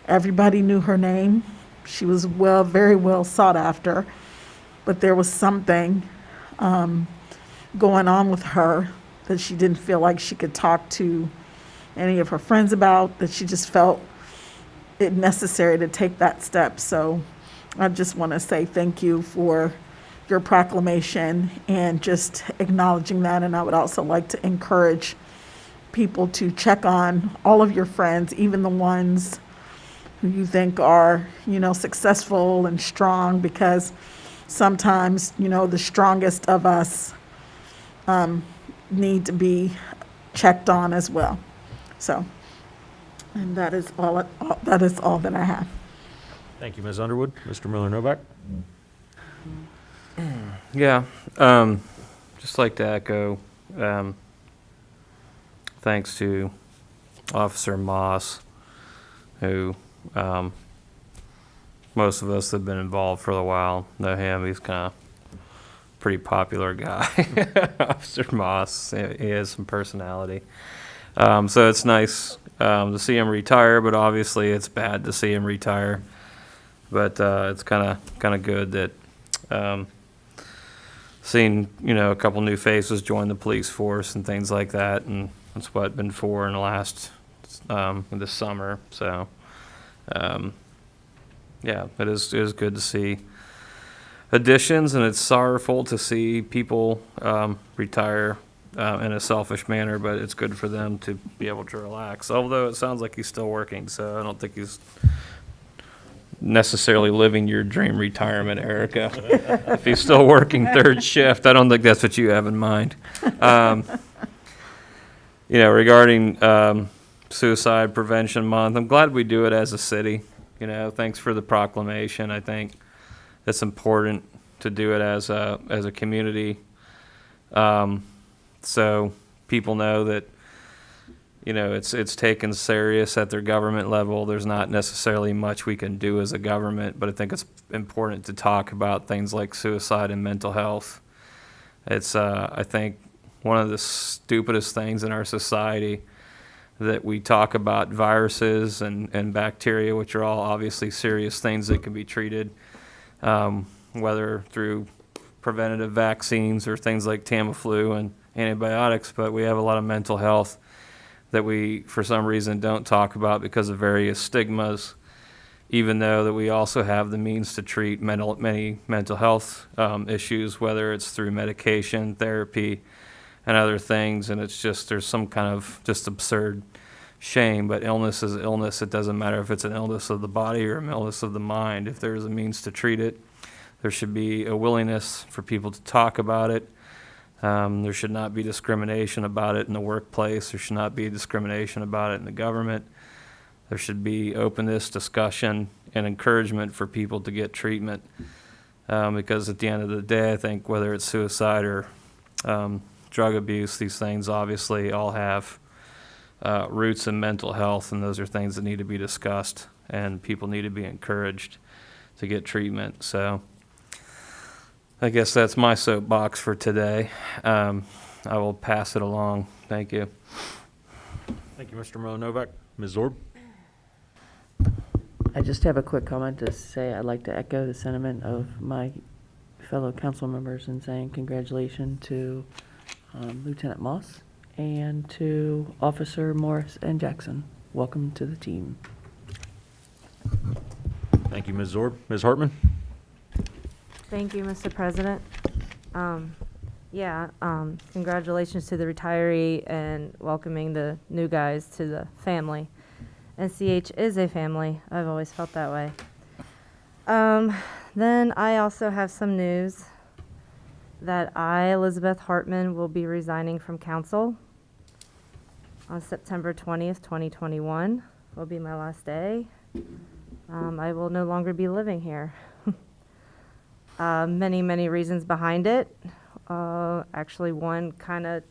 Everybody knew her name. She was very well sought after, but there was something going on with her that she didn't feel like she could talk to any of her friends about, that she just felt it necessary to take that step. So I just want to say thank you for your proclamation and just acknowledging that. And I would also like to encourage people to check on all of your friends, even the ones who you think are, successful and strong, because sometimes, the strongest of us need to be checked on as well. So, and that is all that I have. Thank you, Ms. Underwood. Mr. Miller-Novak? Yeah, just like to echo, thanks to Officer Moss, who most of us that have been involved for a while know him. He's kind of pretty popular guy. Officer Moss, he has some personality. So it's nice to see him retire, but obviously it's bad to see him retire. But it's kind of good that seeing a couple new faces join the police force and things like that, and that's what I've been for in the last this summer. So yeah, it is good to see additions, and it's sorrowful to see people retire in a selfish manner, but it's good for them to be able to relax. Although it sounds like he's still working, so I don't think he's necessarily living your dream retirement, Erica. If he's still working third shift, I don't think that's what you have in mind. Regarding Suicide Prevention Month, I'm glad we do it as a city. Thanks for the proclamation. I think it's important to do it as a community, so people know that it's taken serious at their government level. There's not necessarily much we can do as a government, but I think it's important to talk about things like suicide and mental health. It's I think one of the stupidest things in our society, that we talk about viruses and bacteria, which are all obviously serious things that can be treated, whether through preventative vaccines or things like Tamiflu and antibiotics, but we have a lot of mental health that we, for some reason, don't talk about because of various stigmas, even though that we also have the means to treat many mental health issues, whether it's through medication, therapy, and other things. And it's just, there's some kind of just absurd shame, but illness is illness. It doesn't matter if it's an illness of the body or an illness of the mind. If there's a means to treat it, There should be a willingness for people to talk about it. There should not be discrimination about it in the workplace. There should not be discrimination about it in the government. There should be openness, discussion, and encouragement for people to get treatment. Because at the end of the day, I think whether it's suicide or drug abuse, these things obviously all have roots in mental health, and those are things that need to be discussed, and people need to be encouraged to get treatment. So I guess that's my soapbox for today. I will pass it along. Thank you. Thank you, Mr. Novak. Ms. Zorb? I just have a quick comment to say I'd like to echo the sentiment of my fellow council members in saying congratulations to Lieutenant Moss and to Officer Morris and Jackson. Welcome to the team. Thank you, Ms. Zorb. Ms. Hartman? Thank you, Mr. President. Congratulations to the retiree and welcoming the new guys to the family. NCH is a family. I've always felt that way. Then I also have some news that I, Elizabeth Hartman, will be resigning from council on September 20th, 2021. Will be my last day. I will no longer be living here. Many reasons behind it. Actually, one kind of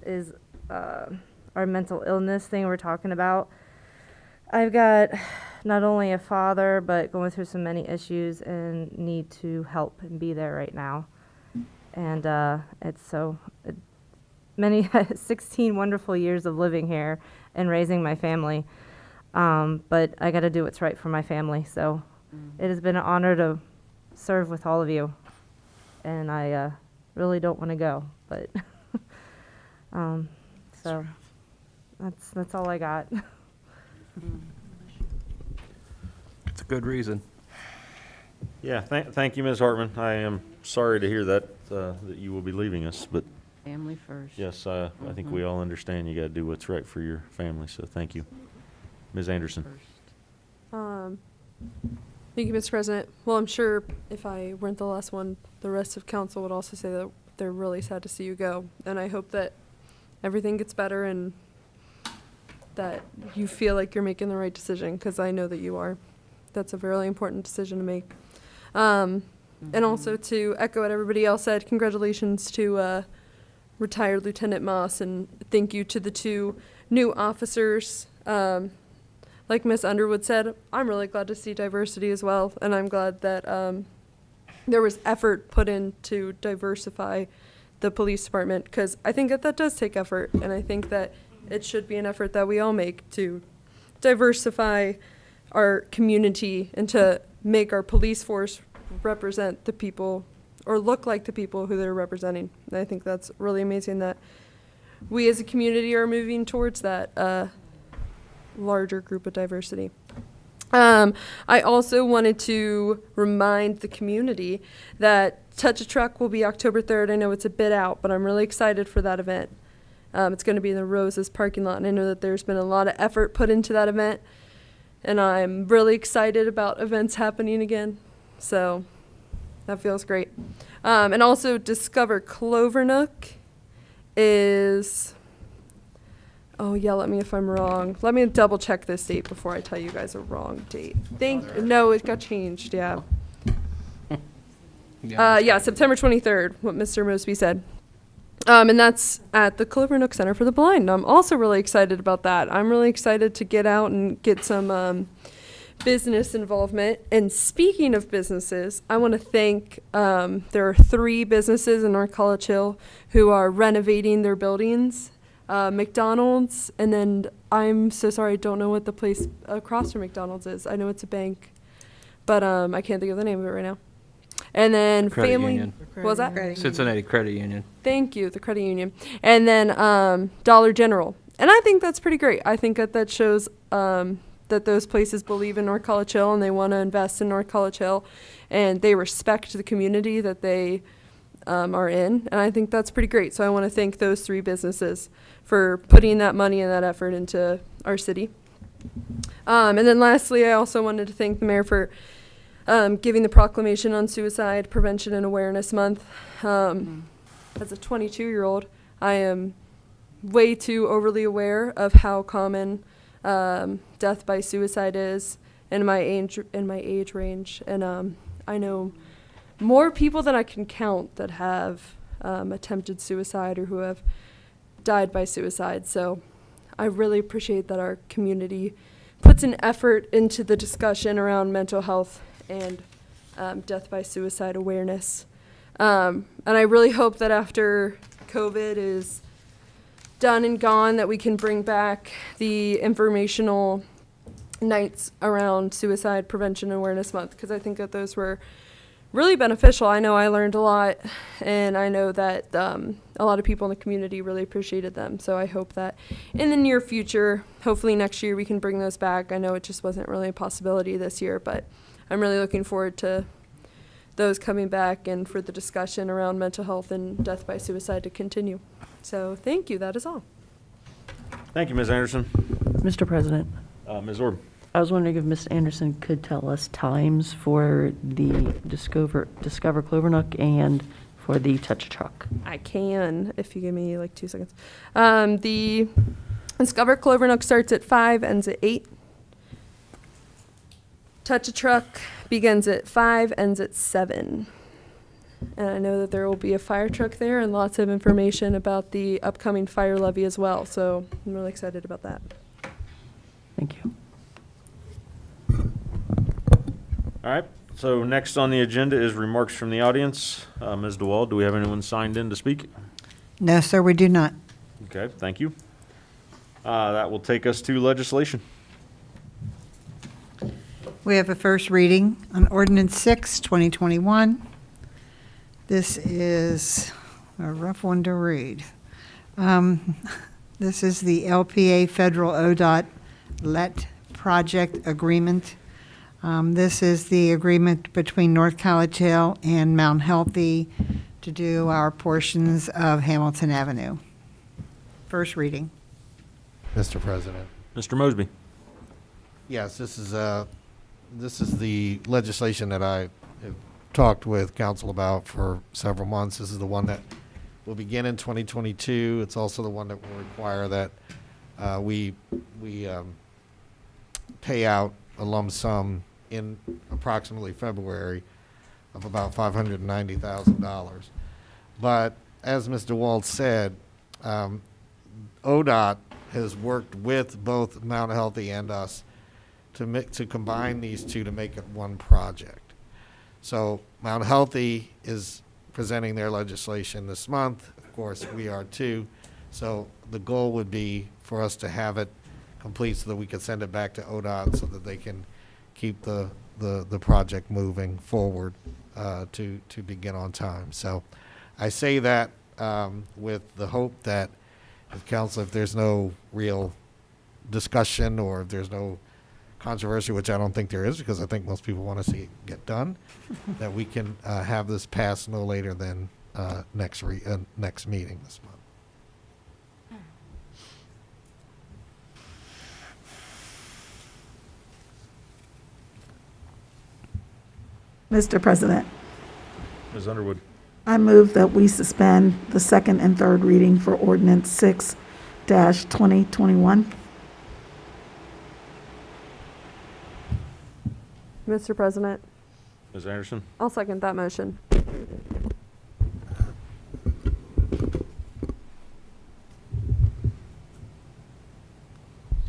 is our mental illness thing we're talking about. I've got not only a father, but going through so many issues and need to help and be there right now. And it's so many 16 wonderful years of living here and raising my family. But I got to do what's right for my family. So it has been an honor to serve with all of you. And I really don't want to go, but so that's all I got. It's a good reason. Yeah, thank you, Ms. Hartman. I am sorry to hear that you will be leaving us, but Family first. yes, I think we all understand you got to do what's right for your family, so thank you. Ms. Anderson? Thank you, Mr. President. Well, I'm sure if I weren't the last one, the rest of council would also say that they're really sad to see you go. And I hope that everything gets better and that you feel like you're making the right decision, because I know that you are. That's a really important decision to make. And also to echo what everybody else said, congratulations to retired Lieutenant Moss, and thank you to the two new officers. Like Ms. Underwood said, I'm really glad to see diversity as well, and I'm glad that there was effort put in to diversify the police department, because I think that does take effort, and I think that it should be an effort that we all make to diversify our community and to make our police force represent the people or look like the people who they're representing. And I think that's really amazing that we as a community are moving towards that larger group of diversity. I also wanted to remind the community that Touch a Truck will be October 3rd. I know it's a bit out, but I'm really excited for that event. It's going to be in the Roses parking lot, and I know that there's been a lot of effort put into that event, and I'm really excited about events happening again. So that feels great. And also Discover Clovernook is, oh, yell at me if I'm wrong. Let me double check this date before I tell you guys a wrong date. No, it got changed, yeah. Yeah, September 23rd, what Mr. Mosby said. And that's at the Clovernook Center for the Blind. And I'm also really excited about that. I'm really excited to get out and get some business involvement. And speaking of businesses, I want to thank, there are 3 businesses in North College Hill who are renovating their buildings. McDonald's, and then I'm so sorry, I don't know what the place across from McDonald's is. I know it's a bank, but I can't think of the name of it right now. And then Credit family, Union. what was that? Cincinnati Credit Union. Thank you, the credit union. And then Dollar General. And I think that's pretty great. I think that shows that those places believe in North College Hill and they want to invest in North College Hill, and they respect the community that they are in. And I think that's pretty great. So I want to thank those 3 businesses for putting that money and that effort into our city. And then lastly, I also wanted to thank the mayor for giving the proclamation on Suicide Prevention and Awareness Month. As a 22-year-old, I am way too overly aware of how common death by suicide is in my age range, and I know more people than I can count that have attempted suicide or who have died by suicide. So I really appreciate that our community puts an effort into the discussion around mental health and death by suicide awareness. And I really hope that after COVID is done and gone, that we can bring back the informational nights around Suicide Prevention and Awareness Month, because I think that those were really beneficial. I know I learned a lot, and I know that a lot of people in the community really appreciated them. So I hope that in the near future, hopefully next year, we can bring those back. I know it just wasn't really a possibility this year, but I'm really looking forward to those coming back and for the discussion around mental health and death by suicide to continue. So thank you. That is all. Thank you, Ms. Anderson. Mr. President, Ms. Orb. I was wondering if Ms. Anderson could tell us times for the Discover Clover Nook and for the Touch a Truck. I can, if you give me like 2 seconds. The Discover Clover Nook starts at 5, ends at 8. Touch a Truck begins at 5, ends at 7. And I know that there will be a fire truck there and lots of information about the upcoming fire levy as well. So I'm really excited about that. Thank you. All right, so next on the agenda is remarks from the audience. Ms. DeWald, do we have anyone signed in to speak? No, sir, we do not. Okay, thank you. That will take us to legislation. We have a first reading on Ordinance 6, 2021. This is a rough one to read. This is the LPA Federal ODOT LET Project Agreement. This is the agreement between North College Hill and Mount Healthy to do our portions of Hamilton Avenue. First reading. Mr. President. Mr. Mosby. Yes, this is the legislation that I have talked with council about for several months. This is the one that will begin in 2022. It's also the one that will require that we pay out a lump sum in approximately February of about $590,000. But as Mr. Wald said, ODOT has worked with both Mount Healthy and us to combine these two to make it one project. So Mount Healthy is presenting their legislation this month. Of course, we are too. So the goal would be for us to have it complete so that we could send it back to ODOT so that they can keep the project moving forward to begin on time. So I say that with the hope that if there's no real discussion or if there's no controversy, which I don't think there is because I think most people want to see it get done, that we can have this passed no later than next meeting this month. Mr. President, Ms. Underwood. I move that we suspend the second and third reading for Ordinance 6-2021. Mr. President, Ms. Anderson. I'll second that motion.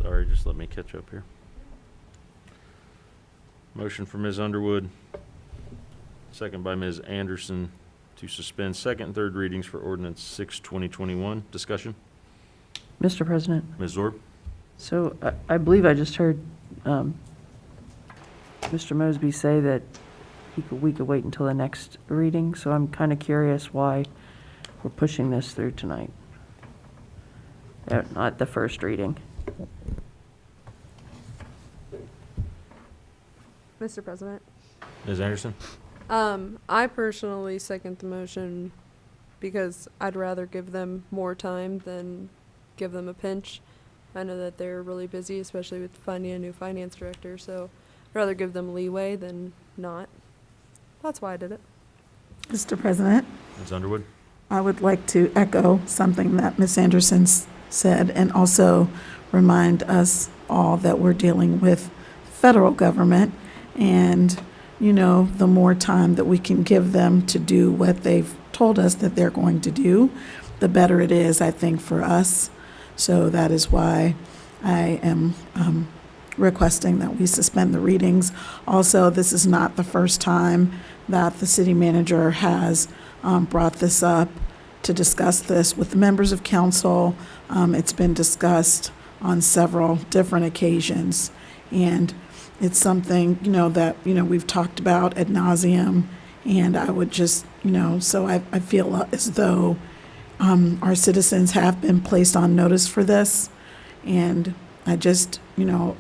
Sorry, just let me catch up here. Motion for Ms. Underwood, second by Ms. Anderson to suspend second and third readings for Ordinance 6, 2021. Discussion? Mr. President, Ms. Zorb? so I believe I just heard Mr. Mosby say that we could wait until the next reading, so I'm kind of curious why we're pushing this through tonight. Not the first reading. Mr. President. Ms. Anderson? I personally second the motion because I'd rather give them more time than give them a pinch. I know that they're really busy, especially with finding a new finance director, so rather give them leeway than not. That's why I did it. Mr. President, Ms. Underwood? I would like to echo something that Ms. Anderson said, and also remind us all that we're dealing with federal government, and, you know, the more time that we can give them to do what they've told us that they're going to do, the better it is, I think, for us. So that is why I am requesting that we suspend the readings. Also, this is not the first time that the city manager has brought this up to discuss this with the members of council. It's been discussed on several different occasions, and it's something, you know, that, you know, we've talked about ad nauseum, and I would just, you know, so I feel as though our citizens have been placed on notice for this, and I just, you know,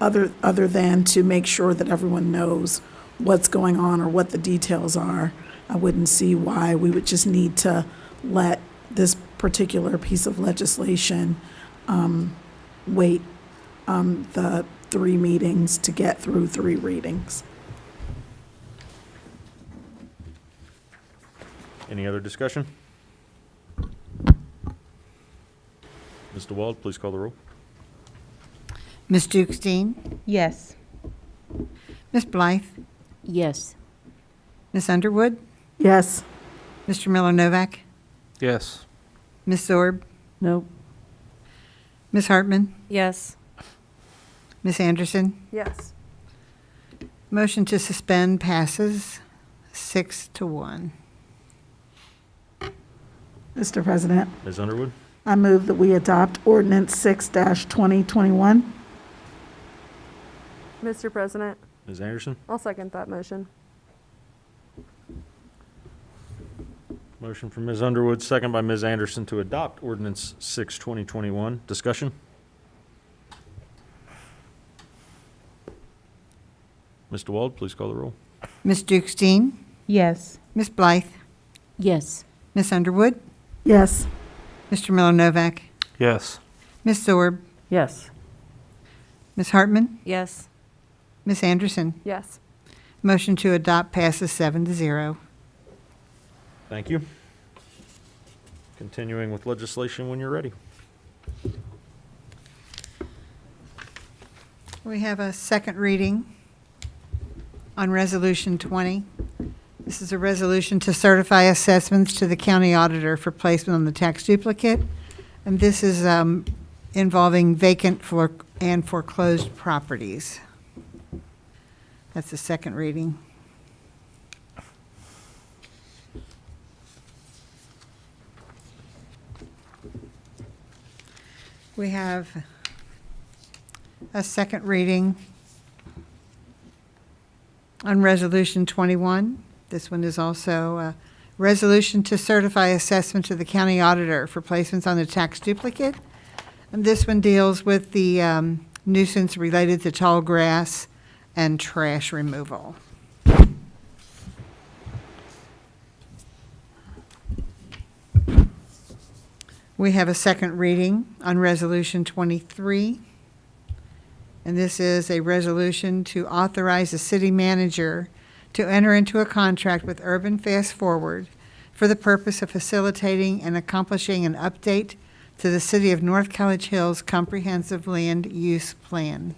other than to make sure that everyone knows what's going on or what the details are, I wouldn't see why we would just need to let this particular piece of legislation wait the 3 meetings to get through 3 readings. Any other discussion? Ms. DeWald, please call the roll. Ms. Dukestein? Yes. Ms. Blythe? Yes. Ms. Underwood? Yes. Mr. Miller-Novak? Yes. Ms. Zorb? Nope. Ms. Hartman? Yes. Ms. Anderson? Yes. Motion to suspend passes 6-1. Mr. President, Ms. Underwood? I move that we adopt ordinance 6-2021. Mr. President, Ms. Anderson? I'll second that motion. Motion from Ms. Underwood, second by Ms. Anderson to adopt ordinance 6/2021. Discussion? Ms. DeWald, please call the roll. Ms. Dukestein? Yes. Ms. Blythe? Yes. Ms. Underwood? Yes. Mr. Miller-Novak? Yes. Ms. Zorb? Yes. Ms. Hartman? Yes. Ms. Anderson? Yes. Motion to adopt passes 7-0. Thank you. Continuing with legislation when you're ready. We have a second reading on Resolution 20. This is a resolution to certify assessments to the county auditor for placement on the tax duplicate. And this is involving vacant and foreclosed properties. That's the second reading. We have a second reading on Resolution 21. This one is also a resolution to certify assessment to the county auditor for placements on the tax duplicate. And this one deals with the nuisance related to tall grass and trash removal. We have a second reading on Resolution 23. And this is a resolution to authorize the city manager to enter into a contract with Urban Fast Forward for the purpose of facilitating and accomplishing an update to the City of North College Hills Comprehensive Land Use Plan.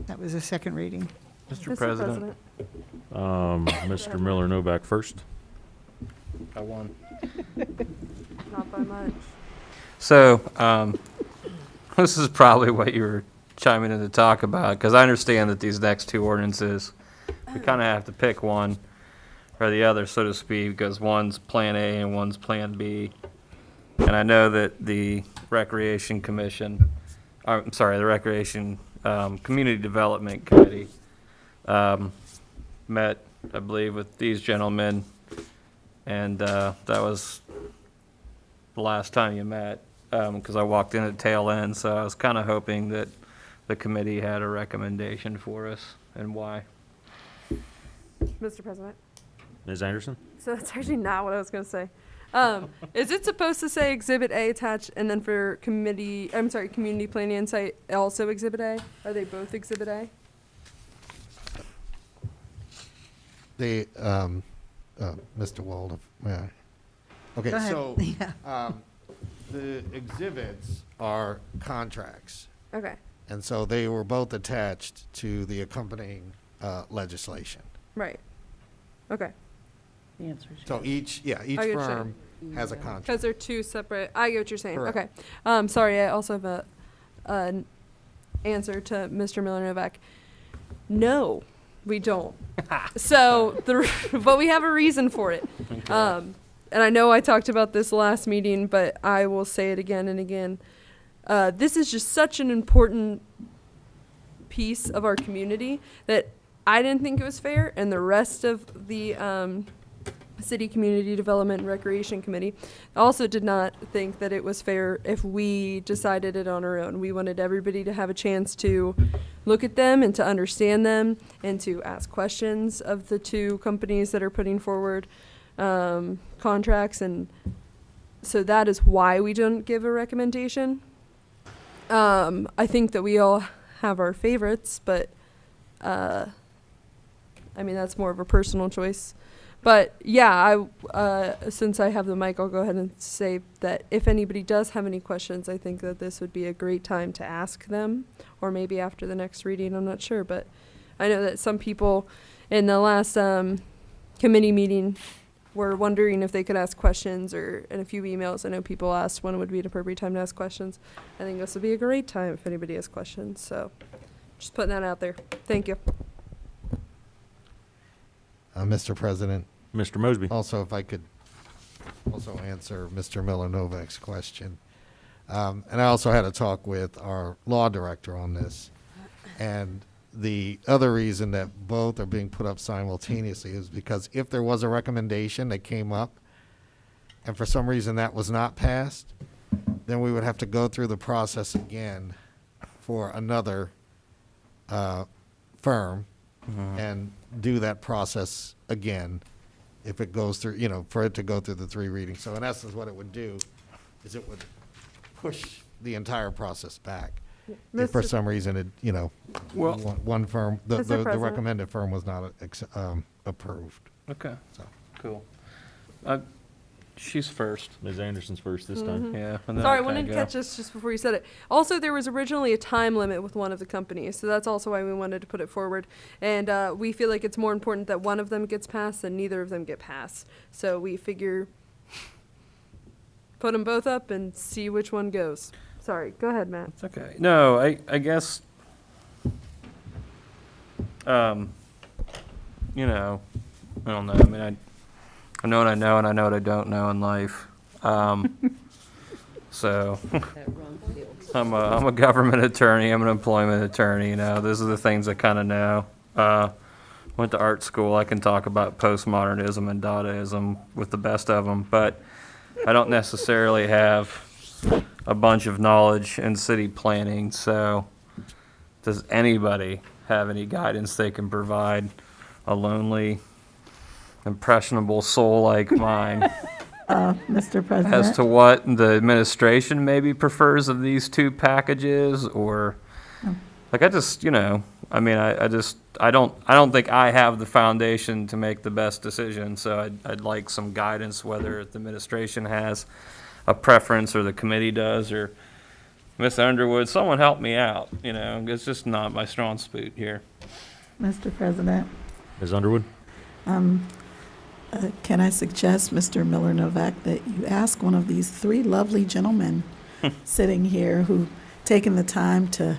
That was a second reading. Mr. President. Mr. Miller-Novak first. I won. Not by much. So, this is probably what you were chiming in to talk about, because I understand that these next 2 ordinances, we kind of have to pick one or the other, so to speak, because one's Plan A and one's Plan B. And I know that the Recreation Commission, the Recreation Community Development Committee met, I believe, with these gentlemen, and that was the last time you met, because I walked in at tail end, so I was kind of hoping that the committee had a recommendation for us and why. Mr. President. Ms. Anderson? So that's actually not what I was going to say. Is it supposed to say Exhibit A attached, and then for community planning and site also Exhibit A? Are they both Exhibit A? they, Mr. Wald, may I? Okay, Go ahead. so, Yeah. the exhibits are contracts. Okay. And so they were both attached to the accompanying legislation. Right. Okay. The answer is So yes. each I get you. firm has a contract. Because they're two separate. I get what you're saying. Correct. Okay. Sorry, I also have an answer to Mr. Miller Novak. No, we don't. So, but we have a reason for it. And I know I talked about this last meeting, but I will say it again and again. This is just such an important piece of our community that I didn't think it was fair, and the rest of the City Community Development and Recreation Committee also did not think that it was fair if we decided it on our own. We wanted everybody to have a chance to look at them and to understand them and to ask questions of the two companies that are putting forward contracts, and so that is why we don't give a recommendation. I think that we all have our favorites, but I mean, that's more of a personal choice. But yeah, since I have the mic, I'll go ahead and say that if anybody does have any questions, I think that this would be a great time to ask them, or maybe after the next reading, I'm not sure. But I know that some people in the last committee meeting were wondering if they could ask questions, or in a few emails, I know people asked when would be the appropriate time to ask questions. I think this would be a great time if anybody has questions. So just putting that out there. Thank you. Mr. President. Mr. Mosby. Also, if I could also answer Mr. Miller Novak's question. And I also had a talk with our law director on this. And the other reason that both are being put up simultaneously is because if there was a recommendation that came up and for some reason that was not passed, then we would have to go through the process again for another firm and do that process again if it goes through, you know, for it to go through the three readings. So in essence, what it would do is it would push the entire process back. If for some reason it, you know, Well- one firm, the President. recommended firm was not approved. Okay, So, cool. She's first. Ms. Anderson's first this time. Yeah. and then Sorry, I kinda wanted to go. catch this just before you said it. Also, there was originally a time limit with one of the companies, so that's also why we wanted to put it forward. And we feel like it's more important that one of them gets passed than neither of them get passed. So we figure put them both up and see which one goes. Sorry, go ahead, Matt. It's okay. No, I guess, you know, I don't know. I mean, I know what I know, and I know what I don't know in life. So, I'm a government attorney. I'm an employment attorney. You know, those are the things I kind of know. Went to art school. I can talk about postmodernism and Dadaism with the best of them, but I don't necessarily have a bunch of knowledge in city planning. So, does anybody have any guidance they can provide a lonely, impressionable soul like mine Mr. as President. to what the administration maybe prefers of these two packages? Or like, I just, you know, I mean, I don't think I have the foundation to make the best decision. So I'd like some guidance, whether the administration has a preference or the committee does, or Miss Underwood, someone help me out. You know, it's just not my strong suit here. Mr. President, Ms. Underwood? can I suggest, Mr. Miller Novak, that you ask one of these three lovely gentlemen sitting here who taken the time to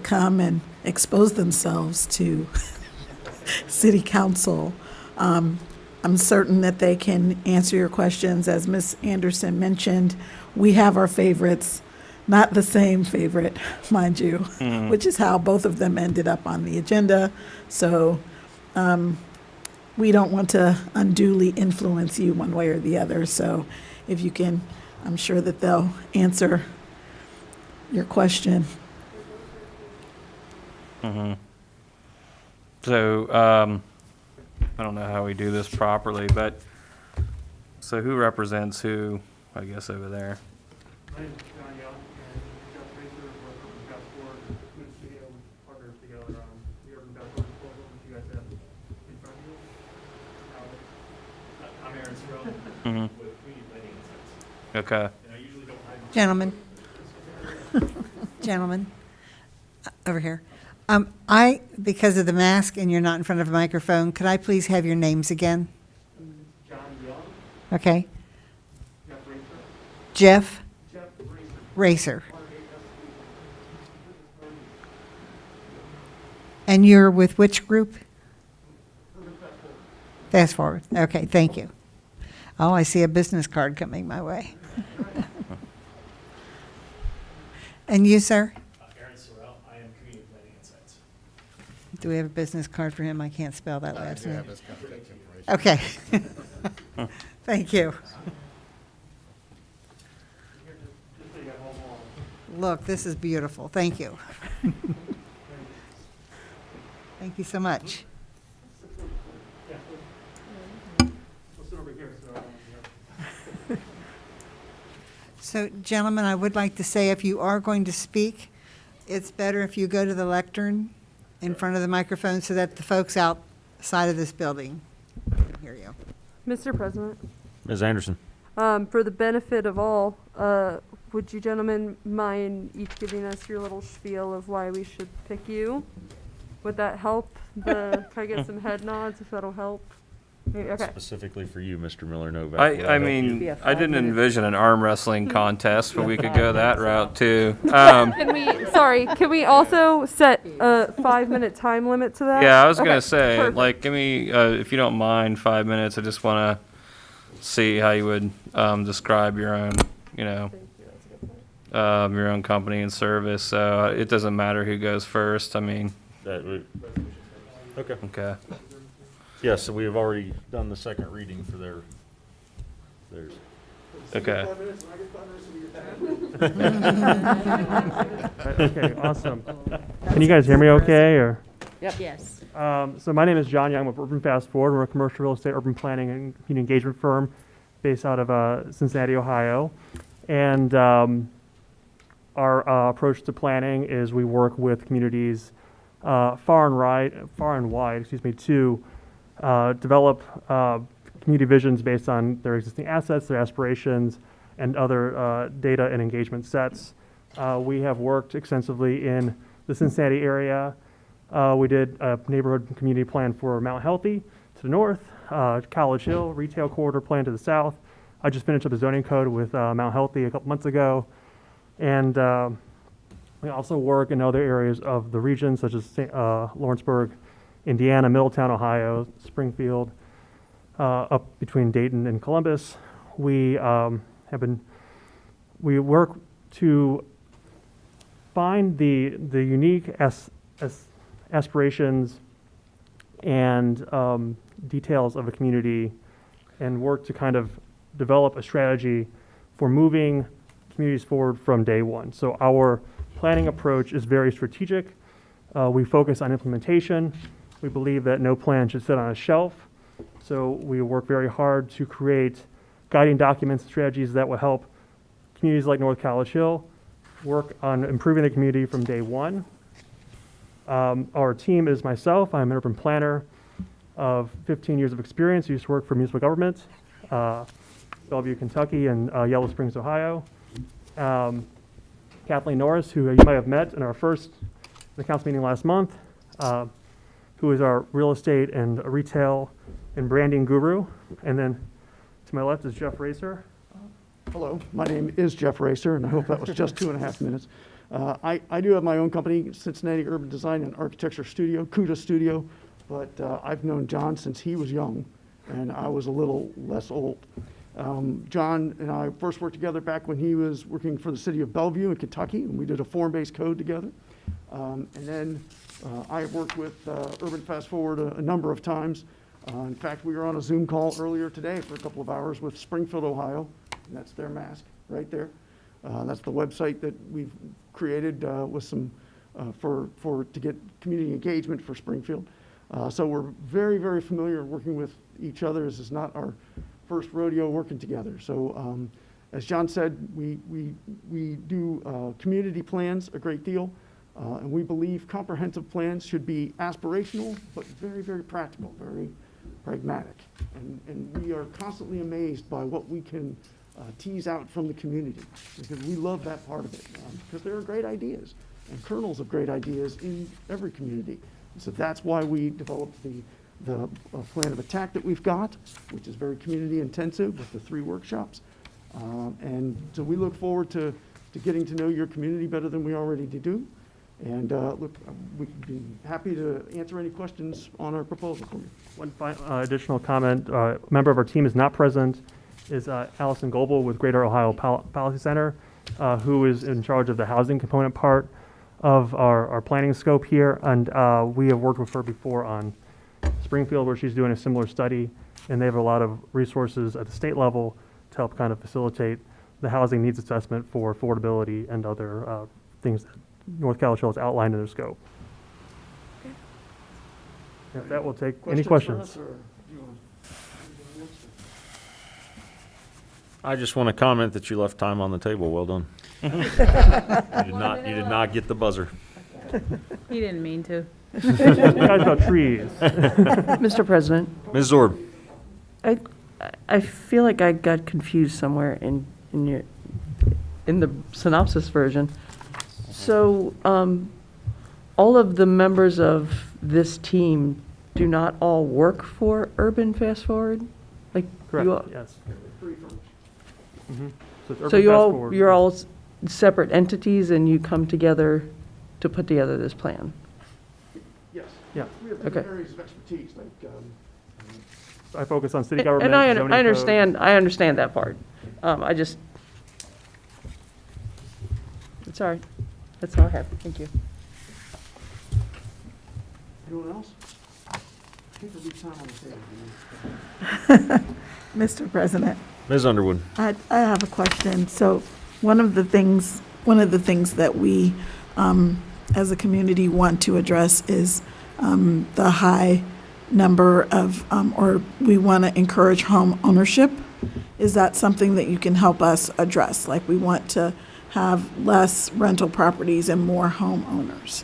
come and expose themselves to city council. I'm certain that they can answer your questions. As Ms. Anderson mentioned, we have our favorites, not the same favorite, mind you, which is how both of them ended up on the agenda. So we don't want to unduly influence you one way or the other. So if you can, I'm sure that they'll answer your question. So, I don't know how we do this properly, but, so who represents who, I guess, over there? My name's John Young, and Jeff Racer, we're from the Best Board, Twin Studio, we partnered together on the Urban Best Board proposal, which you guys have in front of you. Mhm. Okay. Gentlemen, gentlemen, over here. Because of the mask and you're not in front of a microphone, could I please have your names again? John Young, Okay. Jeff Racer. Jeff Racer. And you're with which group? Fast Forward. Okay, thank you. Oh, I see a business card coming my way. And you, sir? Aaron Sorrell, I am Community Planning Insights. Do we have a business card for him? I can't spell that last name. have his contact information. Okay. Thank you. Look, this is beautiful. Thank you. Thank you so much. We'll sit over here, so So, gentlemen, I would like to say if you are going to speak, it's better if you go to the lectern in front of the microphone so that the folks outside of this building can hear you. Mr. President, Ms. Anderson? for the benefit of all, would you gentlemen mind each giving us your little spiel of why we should pick you? Would that help? Can I get some head nods if that'll help? Okay. Specifically for you, Mr. Miller Novak. I mean, I didn't envision an arm wrestling contest, but we could go that route too. Can we also set a 5-minute time limit to that? Yeah, I was Okay, gonna say, perfect. like, give me, if you don't mind, 5 minutes. I just wanna see how you would describe your own, your own company and service. So it doesn't matter who goes first. I mean, Okay. okay. Yes, so we have already done the second reading for theirs. Okay. Okay, awesome. Can you guys hear me okay, or? Yep. Yes. So my name is John Young with Urban Fast Forward. We're a commercial real estate, urban planning, and community engagement firm based out of Cincinnati, Ohio. And our approach to planning is we work with communities far and wide, to develop community visions based on their existing assets, their aspirations, and other data and engagement sets. We have worked extensively in the Cincinnati area. We did a neighborhood and community plan for Mount Healthy to the north, College Hill retail corridor plan to the south. I just finished up a zoning code with Mount Healthy a couple months ago. And we also work in other areas of the region, such as Lawrenceburg, Indiana, Middletown, Ohio, Springfield, up between Dayton and Columbus. We work to find the unique aspirations and details of a community and work to kind of develop a strategy for moving communities forward from day one. So our planning approach is very strategic. We focus on implementation. We believe that no plan should sit on a shelf. So we work very hard to create guiding documents and strategies that will help communities like North College Hill work on improving the community from day one. Our team is myself. I'm an urban planner of 15 years of experience. I used to work for municipal government, Bellevue, Kentucky, and Yellow Springs, Ohio. Kathleen Norris, who you might have met in our first council meeting last month, who is our real estate and retail and branding guru. And then to my left is Jeff Racer. Hello, my name is Jeff Racer, and I hope that was just 2.5 minutes. I do have my own company, Cincinnati Urban Design and Architecture Studio, CUDA Studio, but I've known John since he was young, and I was a little less old. John and I first worked together back when he was working for the city of Bellevue in Kentucky, and we did a form-based code together. And then I worked with Urban Fast Forward a number of times. In fact, we were on a Zoom call earlier today for a couple of hours with Springfield, Ohio, and that's their mask right there. That's the website that we've created with some to get community engagement for Springfield. So we're very, very familiar working with each other. This is not our first rodeo working together. So as John said, we do community plans a great deal, and we believe comprehensive plans should be aspirational, but very, very practical, very pragmatic. And we are constantly amazed by what we can tease out from the community, because we love that part of it, because there are great ideas and kernels of great ideas in every community. So that's why we developed the plan of attack that we've got, which is very community intensive with the 3 workshops. And so we look forward to getting to know your community better than we already do. And look, we'd be happy to answer any questions on our proposal for you. One additional comment, a member of our team is not present, is Allison Goebel with Greater Ohio Policy Center, who is in charge of the housing component part of our planning scope here. And we have worked with her before on Springfield, where she's doing a similar study, and they have a lot of resources at the state level to help kind of facilitate the housing needs assessment for affordability and other things that North College Hill has outlined in their scope. If that will take any questions. I just want to comment that you left time on the table. Well done. You did not get the buzzer. He didn't mean to. You guys about trees. Mr. President, Ms. Zorb. I feel like I got confused somewhere in the synopsis version. So, all of the members of this team do not all work for Urban Fast Forward? Like, Correct, you all, yes. So, it's so Urban you Fast all, Forward. you're all separate entities and you come together to put together this plan? Yes. Yeah. We have different areas of expertise, like, I focus on city government. And I zoning understand that part. I just, it's all right. That's all I have. Thank you. anyone else? I think there'll be time on the table. Mr. President, Ms. Underwood. I have a question. So one of the things that we, as a community, want to address is the high number of, or we want to encourage home ownership. Is that something that you can help us address? Like, we want to have less rental properties and more homeowners.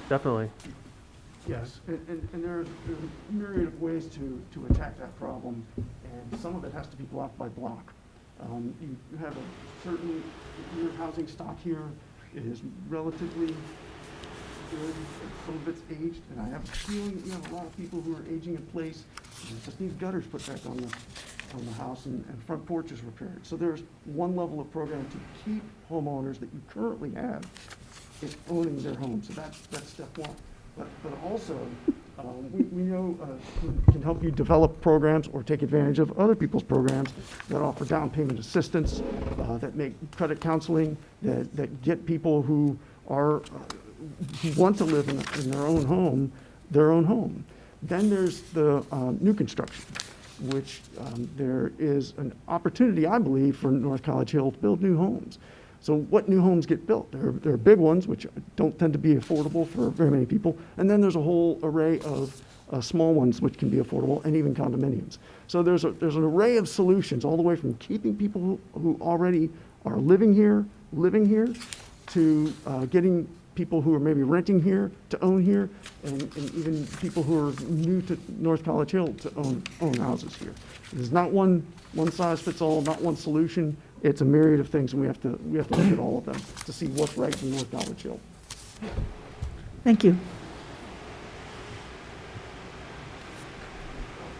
Definitely. Yes, and there are a myriad of ways to attack that problem, and some of it has to be block by block. You have a certain, your housing stock here is relatively good, some of it's aged, and I have a feeling that you have a lot of people who are aging in place, and just need gutters put back on the house and front porches repaired. So there's one level of program to keep homeowners that you currently have in owning their homes, so that's step one. But also, we know can help you develop programs or take advantage of other people's programs that offer down payment assistance, that make credit counseling, that get people who are who want to live in their own home. Then there's the new construction, which there is an opportunity, I believe, for North College Hill to build new homes. So what new homes get built? There are big ones, which don't tend to be affordable for very many people. And then there's a whole array of small ones, which can be affordable, and even condominiums. So there's an array of solutions, all the way from keeping people who already are living here, to getting people who are maybe renting here to own here, and even people who are new to North College Hill to own houses here. There's not one size fits all, not one solution. It's a myriad of things, and we have to look at all of them to see what's right for North College Hill. Thank you.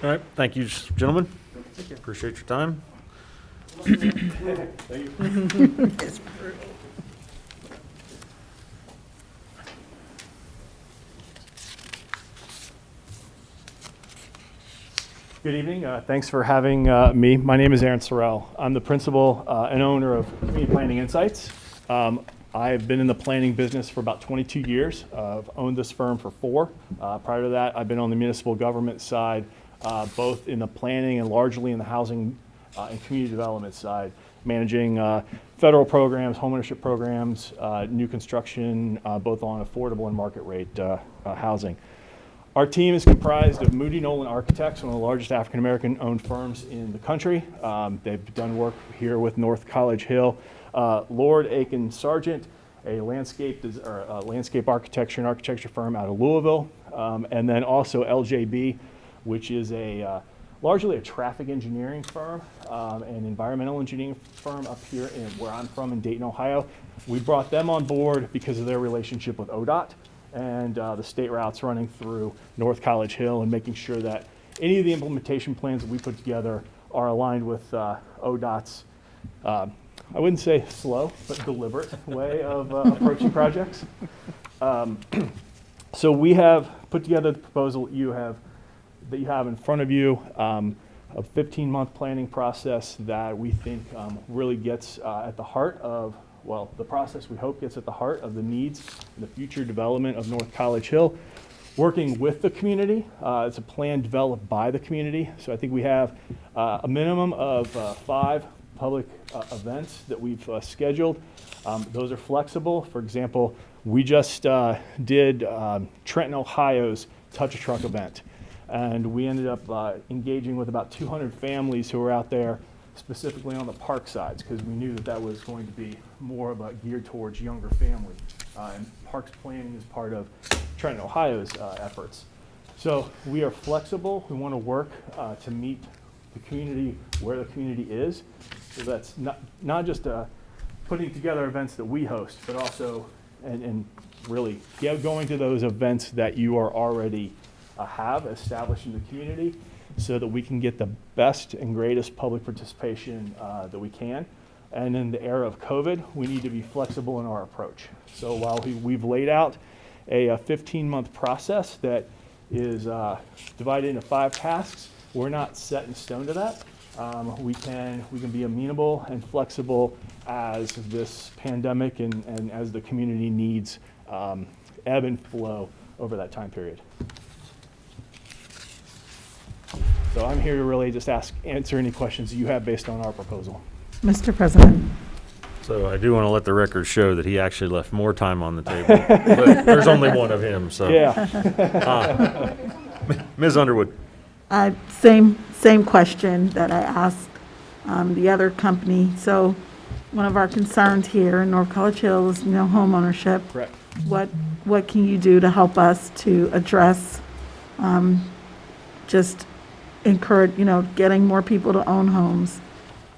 All right, thank you, gentlemen. Appreciate your time. It's brutal. Good evening. Thanks for having me. My name is Aaron Sorrell. I'm the principal and owner of Community Planning Insights. I've been in the planning business for about 22 years. I've owned this firm for 4. Prior to that, I've been on the municipal government side, both in the planning and largely in the housing and community development side, managing federal programs, homeownership programs, new construction, both on affordable and market rate housing. Our team is comprised of Moody Nolan Architects, one of the largest African-American owned firms in the country. They've done work here with North College Hill. Lord Aiken Sargent, a landscape architecture and architecture firm out of Louisville. And then also LJB, which is largely a traffic engineering firm, an environmental engineering firm up here where I'm from in Dayton, Ohio. We brought them on board because of their relationship with ODOT and the state routes running through North College Hill, and making sure that any of the implementation plans that we put together are aligned with ODOT's, I wouldn't say slow, but deliberate way of approaching projects. So we have put together the proposal that you have in front of you, a 15-month planning process that we think really gets at the heart of, well, the process we hope gets at the heart of the needs and the future development of North College Hill, working with the community. It's a plan developed by the community. So I think we have a minimum of 5 public events that we've scheduled. Those are flexible. For example, we just did Trenton, Ohio's Touch a Truck event. And we ended up engaging with about 200 families who were out there specifically on the park sides, because we knew that that was going to be more of a geared towards younger families. And parks planning is part of Trenton, Ohio's efforts. So we are flexible. We want to work to meet the community where the community is. So that's not just putting together events that we host, but also and really going to those events that you are already have established in the community, so that we can get the best and greatest public participation that we can. And in the era of COVID, we need to be flexible in our approach. So while we've laid out a 15-month process that is divided into 5 tasks, we're not set in stone to that. We can be amenable and flexible as this pandemic and as the community needs ebb and flow over that time period. So I'm here to really just answer any questions you have based on our proposal. Mr. President. So I do want to let the record show that he actually left more time on the table, but there's only one of him, so. Yeah. Ms. Underwood. Same question that I asked the other company. So one of our concerns here in North College Hill is home ownership. Correct. What can you do to help us to address just encourage, getting more people to own homes,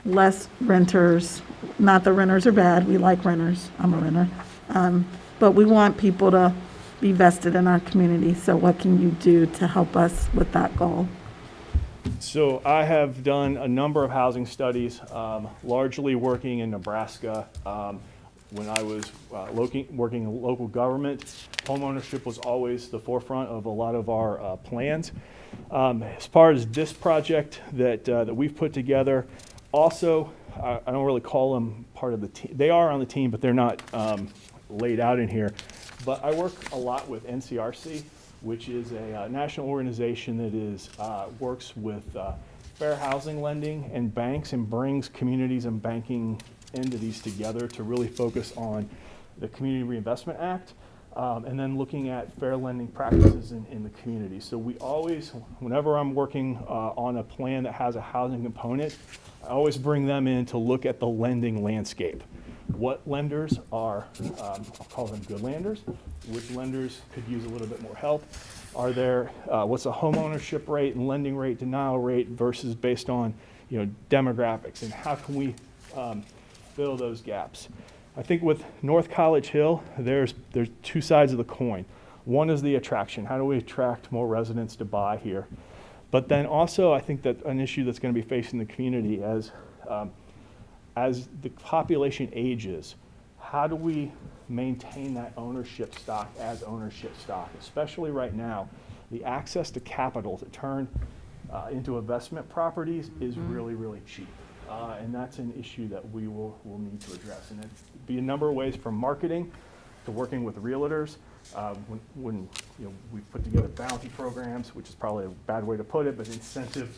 less renters? Not that renters are bad. We like renters. I'm a renter. But we want people to be vested in our community. So what can you do to help us with that goal? So I have done a number of housing studies, largely working in Nebraska. When I was working in local government, homeownership was always the forefront of a lot of our plans. As far as this project that we've put together, also, I don't really call them part of the team. They are on the team, but they're not laid out in here. But I work a lot with NCRC, which is a national organization that works with fair housing lending and banks, and brings communities and banking entities together to really focus on the Community Reinvestment Act, and then looking at fair lending practices in the community. So we always, whenever I'm working on a plan that has a housing component, I always bring them in to look at the lending landscape. What lenders are, I'll call them good lenders, which lenders could use a little bit more help. Are there, what's the home ownership rate and lending rate, denial rate versus based on demographics, and how can we fill those gaps? I think with North College Hill, there's 2 sides of the coin. One is the attraction. How do we attract more residents to buy here? But then also, I think that an issue that's going to be facing the community as the population ages, how do we maintain that ownership stock as ownership stock? Especially right now, the access to capital to turn into investment properties is really, really cheap. And that's an issue that we will need to address. And it'd be a number of ways, from marketing to working with realtors. When we put together bounty programs, which is probably a bad way to put it, but incentive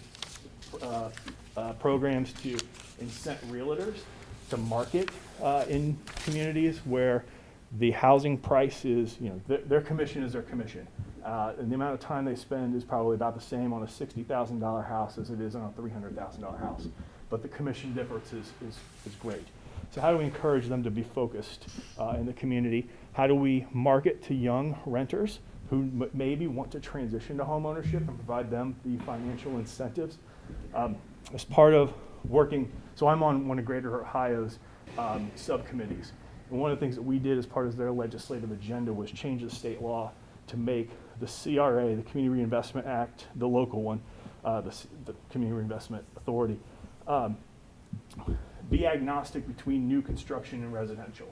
programs to incent realtors to market in communities where the housing price is, their commission is their commission. And the amount of time they spend is probably about the same on a $60,000 house as it is on a $300,000 house. But the commission difference is great. So how do we encourage them to be focused in the community? How do we market to young renters who maybe want to transition to homeownership and provide them the financial incentives. As part of working, so I'm on one of Greater Ohio's subcommittees. And one of the things that we did as part of their legislative agenda was change the state law to make the CRA, the Community Reinvestment Act, the local one, the Community Reinvestment Authority, be agnostic between new construction and residential.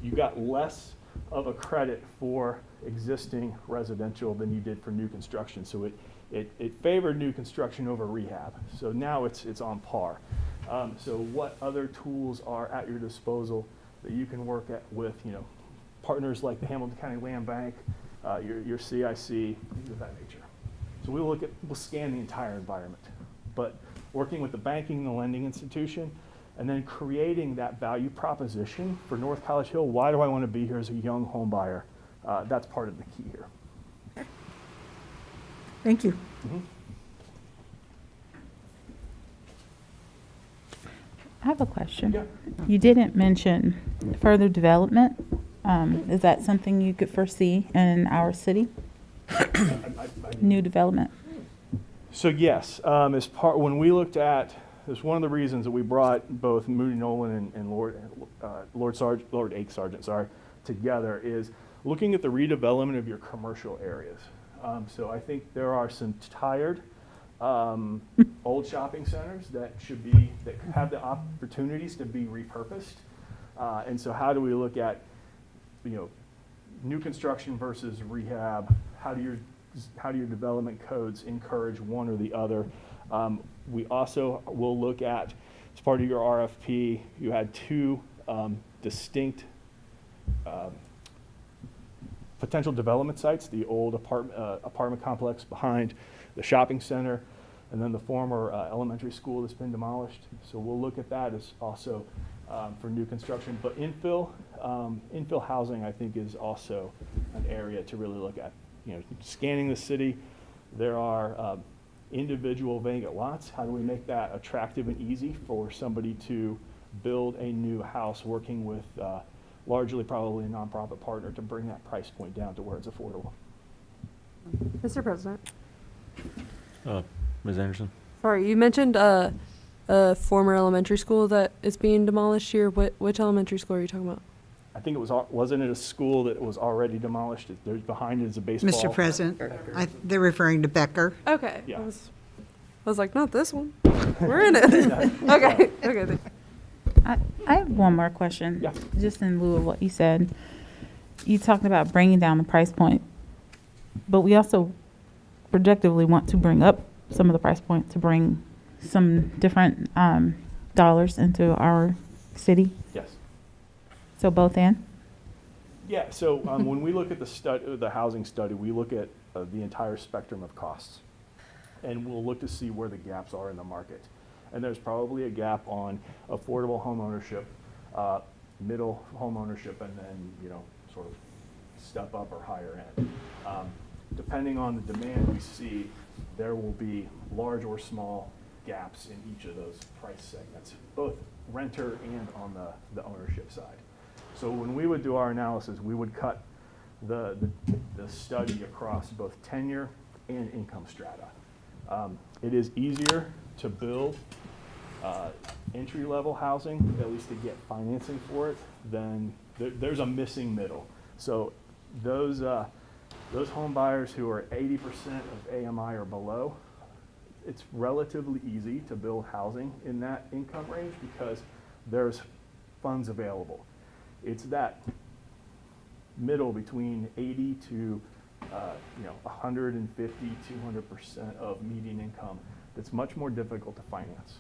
You got less of a credit for existing residential than you did for new construction. So it favored new construction over rehab. So now it's on par. So what other tools are at your disposal that you can work with, partners like the Hamilton County Land Bank, your CIC, things of that nature. So we'll scan the entire environment, but working with the banking and the lending institution, and then creating that value proposition for North College Hill. Why do I want to be here as a young home buyer? That's part of the key here. Thank you. Mm-hmm. I have a question. Yeah. You didn't mention further development. Is that something you could foresee in our city? New development? So yes, when we looked at, it's one of the reasons that we brought both Moody Nolan and Lord Ake Sargent, together, is looking at the redevelopment of your commercial areas. So I think there are some tired old shopping centers that have the opportunities to be repurposed. And so how do we look at, new construction versus rehab? How do your development codes encourage one or the other? We also will look at, as part of your RFP, you had two distinct potential development sites, the old apartment complex behind the shopping center, and then the former elementary school that's been demolished. So we'll look at that as also for new construction. But infill housing, I think, is also an area to really look at. Scanning the city, there are individual vacant lots. How do we make that attractive and easy for somebody to build a new house, working with largely probably a nonprofit partner to bring that price point down to where it's affordable? Mr. President. Ms. Anderson? Sorry, you mentioned a former elementary school that is being demolished here. Which elementary school are you talking about? I think wasn't it a school that was already demolished? There's behind it is a baseball. Mr. President, they're referring to Becker. Okay. Yeah. I was like, not this one. We're in it. Okay. Okay. I have one more question. Yeah. Just in lieu of what you said. You talked about bringing down the price point, but we also projectively want to bring up some of the price point to bring some different dollars into our city. Yes. So both and? Yeah, so when we look at the housing study, we look at the entire spectrum of costs. And we'll look to see where the gaps are in the market. And there's probably a gap on affordable home ownership, middle home ownership, and then, sort of step up or higher end. Depending on the demand we see, there will be large or small gaps in each of those price segments, both renter and on the ownership side. So when we would do our analysis, we would cut the study across both tenure and income strata. It is easier to build entry-level housing, at least to get financing for it, than there's a missing middle. So those home buyers who are 80% of AMI or below, it's relatively easy to build housing in that income range because there's funds available. It's that middle between 80 to 150, 200% of median income that's much more difficult to finance.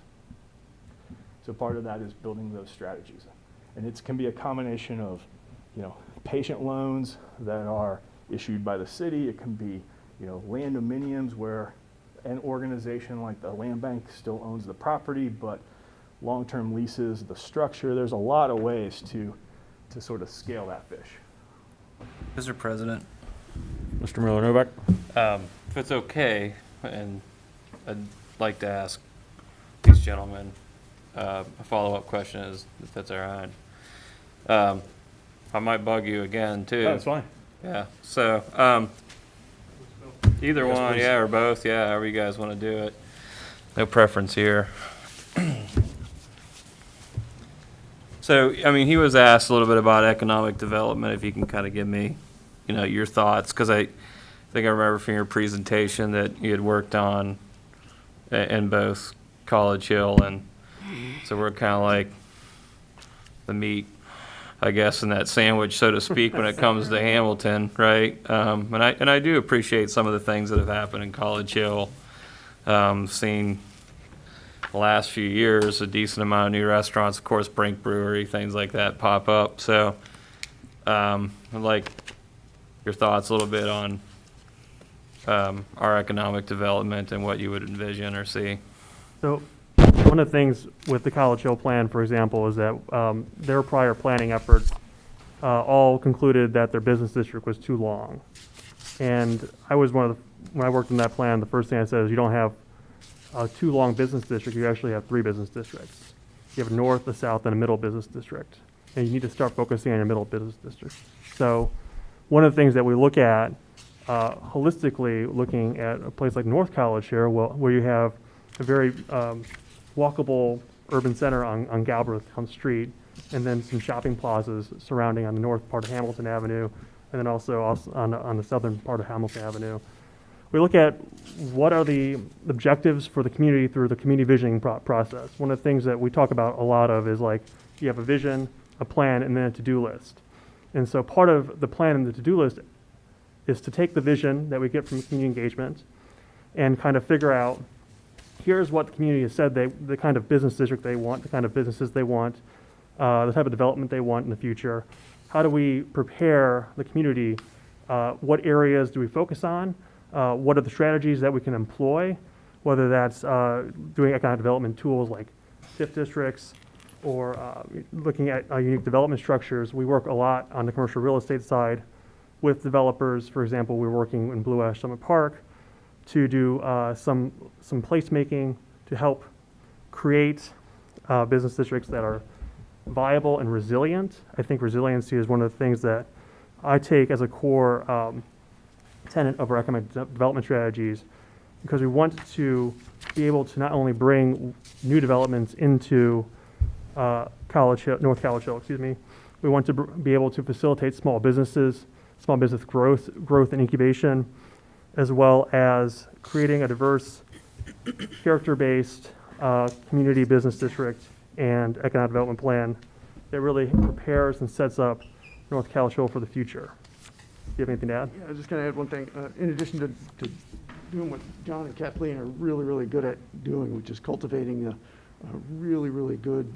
So part of that is building those strategies. And it can be a combination of, patient loans that are issued by the city. It can be, land dominiums where an organization like the land bank still owns the property, but long-term leases, the structure, there's a lot of ways to sort of scale that fish. Mr. President, Mr. Miller-Novak? if it's okay, and I'd like to ask these gentlemen a follow-up question, if that's all right. I might bug you again, too. That's fine. Yeah, so Either Yes, one, please. yeah, or both, yeah, however you guys want to do it. No preference here. So, I mean, he was asked a little bit about economic development, if you can kind of give me, your thoughts, because I think I remember from your presentation that you had worked on in both College Hill, and so we're kind of like the meat, I guess, in that sandwich, so to speak, when it comes to Hamilton, right? And I do appreciate some of the things that have happened in College Hill. Seen the last few years a decent amount of new restaurants, of course, Brink Brewery, things like that pop up. So I'd like your thoughts a little bit on our economic development and what you would envision or see. So one of the things with the College Hill plan, for example, is that their prior planning efforts all concluded that their business district was too long. And I was when I worked on that plan, the first thing I said is you don't have a too long business district, you actually have 3 business districts. You have a north, a south, and a middle business district. And you need to start focusing on your middle business district. So one of the things that we look at holistically, looking at a place like North College here, where you have a very walkable urban center on Galbraith on the street, and then some shopping plazas surrounding on the north part of Hamilton Avenue, and then also on the southern part of Hamilton Avenue. We look at what are the objectives for the community through the community visioning process. One of the things that we talk about a lot of is like you have a vision, a plan, and then a to-do list. And so part of the plan and the to-do list is to take the vision that we get from community engagement and kind of figure out, here's what the community has said the kind of business district they want, the kind of businesses they want, the type of development they want in the future. How do we prepare the community? What areas do we focus on? What are the strategies that we can employ? Whether that's doing economic development tools like TIF districts or looking at unique development structures. We work a lot on the commercial real estate side with developers. For example, we're working in Blue Ash Summit Park to do some placemaking to help create business districts that are viable and resilient. I think resiliency is one of the things that I take as a core tenet of our economic development strategies, because we want to be able to not only bring new developments into North College Hill, we want to be able to facilitate small business growth and incubation, as well as creating a diverse, character-based community business district and economic development plan that really prepares and sets up North College Hill for the future. Do you have anything to add? Yeah, I was just going to add one thing. In addition to doing what John and Kathleen are really, really good at doing, which is cultivating a really, really good,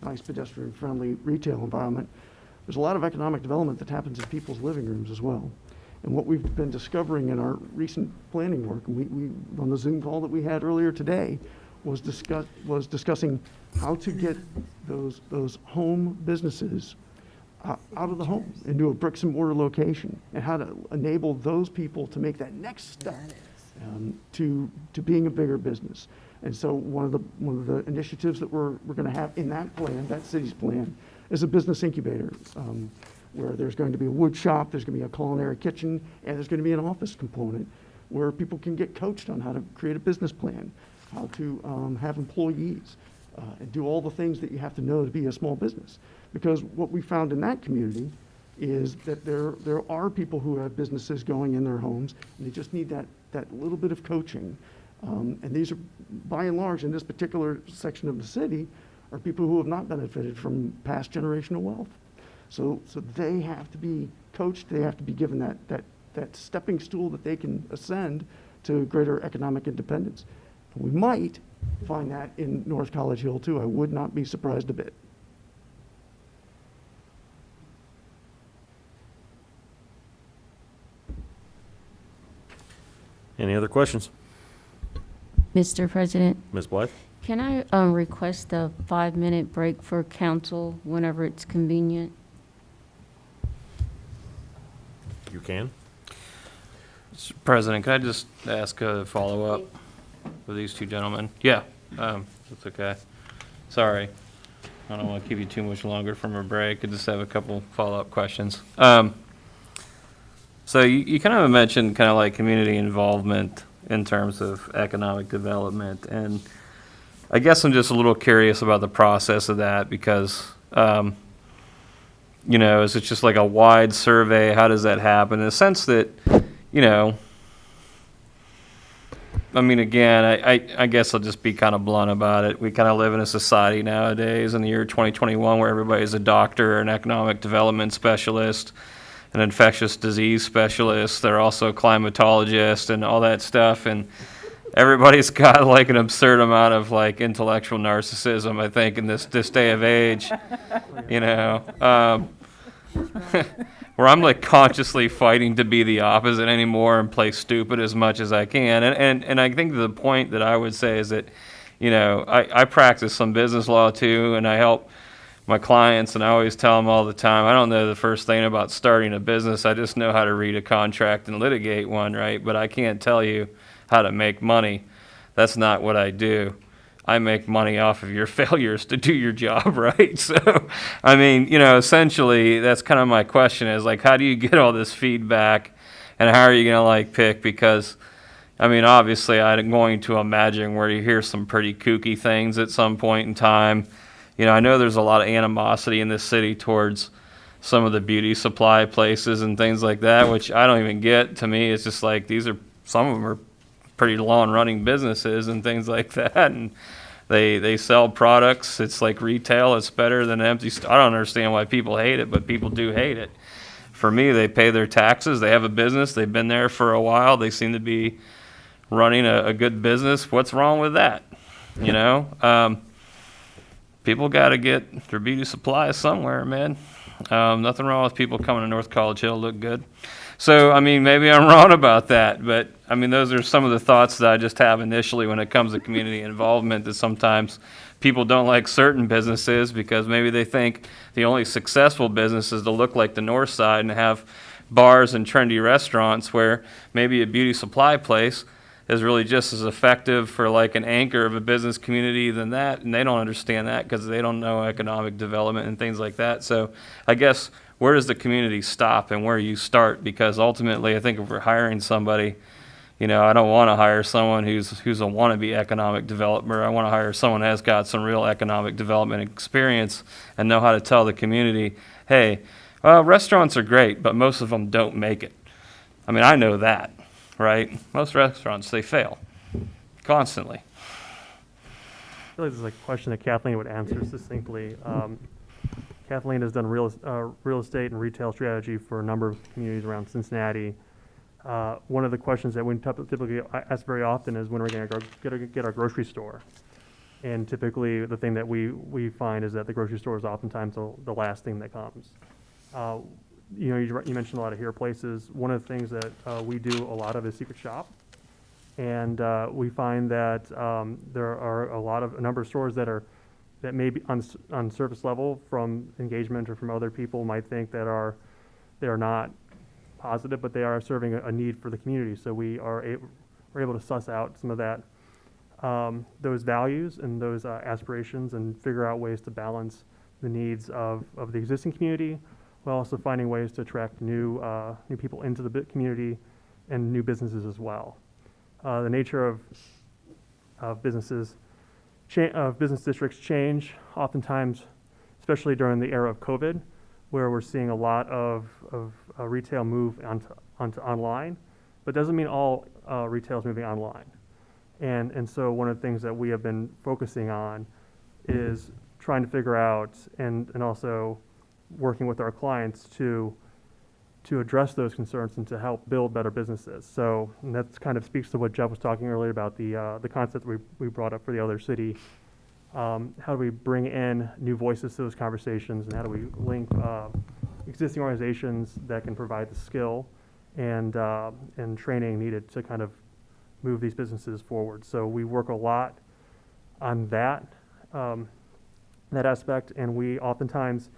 nice pedestrian-friendly retail environment, there's a lot of economic development that happens in people's living rooms as well. And what we've been discovering in our recent planning work, and we on the Zoom call that we had earlier today, was discussing how to get those home businesses out of the home into a bricks and mortar location, and how to enable those people to make that next step to being a bigger business. And so one of the initiatives that we're going to have in that plan, that city's plan, is a business incubator, where there's going to be a wood shop, there's going to be a culinary kitchen, and there's going to be an office component where people can get coached on how to create a business plan, how to have employees, and do all the things that you have to know to be a small business. Because what we found in that community is that there are people who have businesses going in their homes, and they just need that little bit of coaching. And these are, by and large, in this particular section of the city, are people who have not benefited from past generational wealth. So they have to be coached, they have to be given that stepping stool that they can ascend to greater economic independence. We might find that in North College Hill too. I would not be surprised a bit. Any other questions? Mr. President, Ms. Blythe? can I request a 5-minute break for council whenever it's convenient? You can. Mr. President, can I just ask a follow-up for these two gentlemen? Yeah, that's okay. Sorry. I don't want to keep you too much longer from a break. I just have a couple follow-up questions. So So you kind of mentioned kind of like community involvement in terms of economic development, and I guess I'm just a little curious about the process of that because, you know, is it just like a wide survey? How does that happen? In the sense that, you know, I mean, again, I guess I'll just be kind of blunt about it. We kind of live in a society nowadays in the year 2021 where everybody's a doctor, an economic development specialist, an infectious disease specialist. They're also a climatologist and all that stuff. And everybody's got like an absurd amount of like intellectual narcissism, I think, in this day of age, you know. Where I'm like consciously fighting to be the opposite anymore and play stupid as much as I can. And I think the point that I would say is that, you know, I practice some business law too, and I help my clients, and I always tell them all the time, I don't know the first thing about starting a business. I just know how to read a contract and litigate one, right? But I can't tell you how to make money. That's not what I do. I make money off of your failures to do your job, right? So, I mean, you know, essentially, that's kind of my question is, like, how do you get all this feedback, and how are you going to, like, pick? Because, I mean, obviously, I'm going to imagine where you hear some pretty kooky things at some point in time. You know, I know there's a lot of animosity in this city towards some of the beauty supply places and things like that, which I don't even get. To me, it's just like, some of them are pretty long-running businesses and things like that, and they sell products. It's like retail. It's better than empty I don't understand why people hate it, but people do hate it. For me, they pay their taxes. They have a business. They've been there for a while. They seem to be running a good business. What's wrong with that? You know, people got to get their beauty supplies somewhere, man. Nothing wrong with people coming to North College Hill look good. So, I mean, maybe I'm wrong about that, but, I mean, those are some of the thoughts that I just have initially when it comes to community involvement, that sometimes people don't like certain businesses because maybe they think the only successful business is to look like the North Side and have bars and trendy restaurants, where maybe a beauty supply place is really just as effective for like an anchor of a business community than that, and they don't understand that because they don't know economic development and things like that. So I guess, where does the community stop and where you start? Because ultimately, I think if we're hiring somebody, you know, I don't want to hire someone who's a wannabe economic developer. I want to hire someone who has got some real economic development experience and know how to tell the community, hey, well, restaurants are great, but most of them don't make it. I mean, I know that, right? Most restaurants, they fail constantly. I feel like this is a question that Kathleen would answer succinctly. Kathleen has done real estate and retail strategy for a number of communities around Cincinnati. One of the questions that we typically ask very often is when we're going to get our grocery store. And typically the thing that we find is that the grocery store is oftentimes the last thing that comes. You know, you mentioned a lot of here places. One of the things that we do a lot of is secret shop. And we find that there are a number of stores that may be on surface level from engagement or from other people might think that they are not positive, but they are serving a need for the community. So we're able to suss out some of that, those values and those aspirations, and figure out ways to balance the needs of the existing community, while also finding ways to attract new people into the community and new businesses as well. The nature of business districts change oftentimes, especially during the era of COVID, where we're seeing a lot of retail move onto online, but doesn't mean all retail is moving online. And so one of the things that we have been focusing on is trying to figure out and also working with our clients to address those concerns and to help build better businesses. So that kind of speaks to what Jeff was talking earlier about the concept we brought up for the other city. How do we bring in new voices to those conversations, and how do we link existing organizations that can provide the skill and training needed to kind of move these businesses forward? So we work a lot on that aspect, and we oftentimes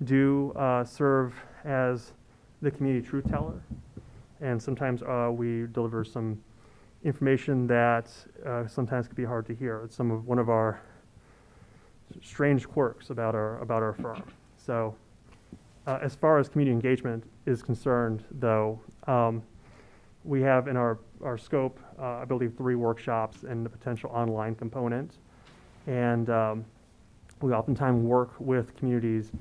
do serve as the community truth teller, and sometimes we deliver some information that sometimes can be hard to hear. It's one of our strange quirks about our firm. So As far as community engagement is concerned, though, we have in our scope, I believe, 3 workshops and the potential online component. And we oftentimes work with communities'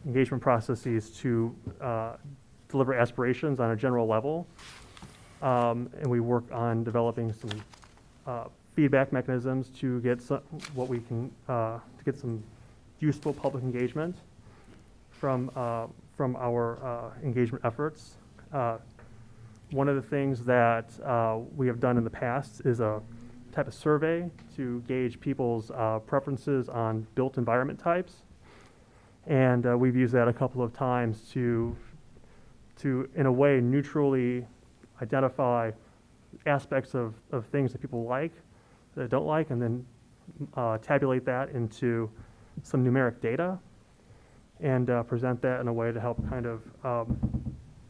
engagement processes to deliver aspirations on a general level. And we work on developing some feedback mechanisms to get to get some useful public engagement from our engagement efforts. One of the things that we have done in the past is a type of survey to gauge people's preferences on built environment types. And we've used that a couple of times to in a way, neutrally identify aspects of things that people like, that don't like, and then tabulate that into some numeric data and present that in a way to help kind of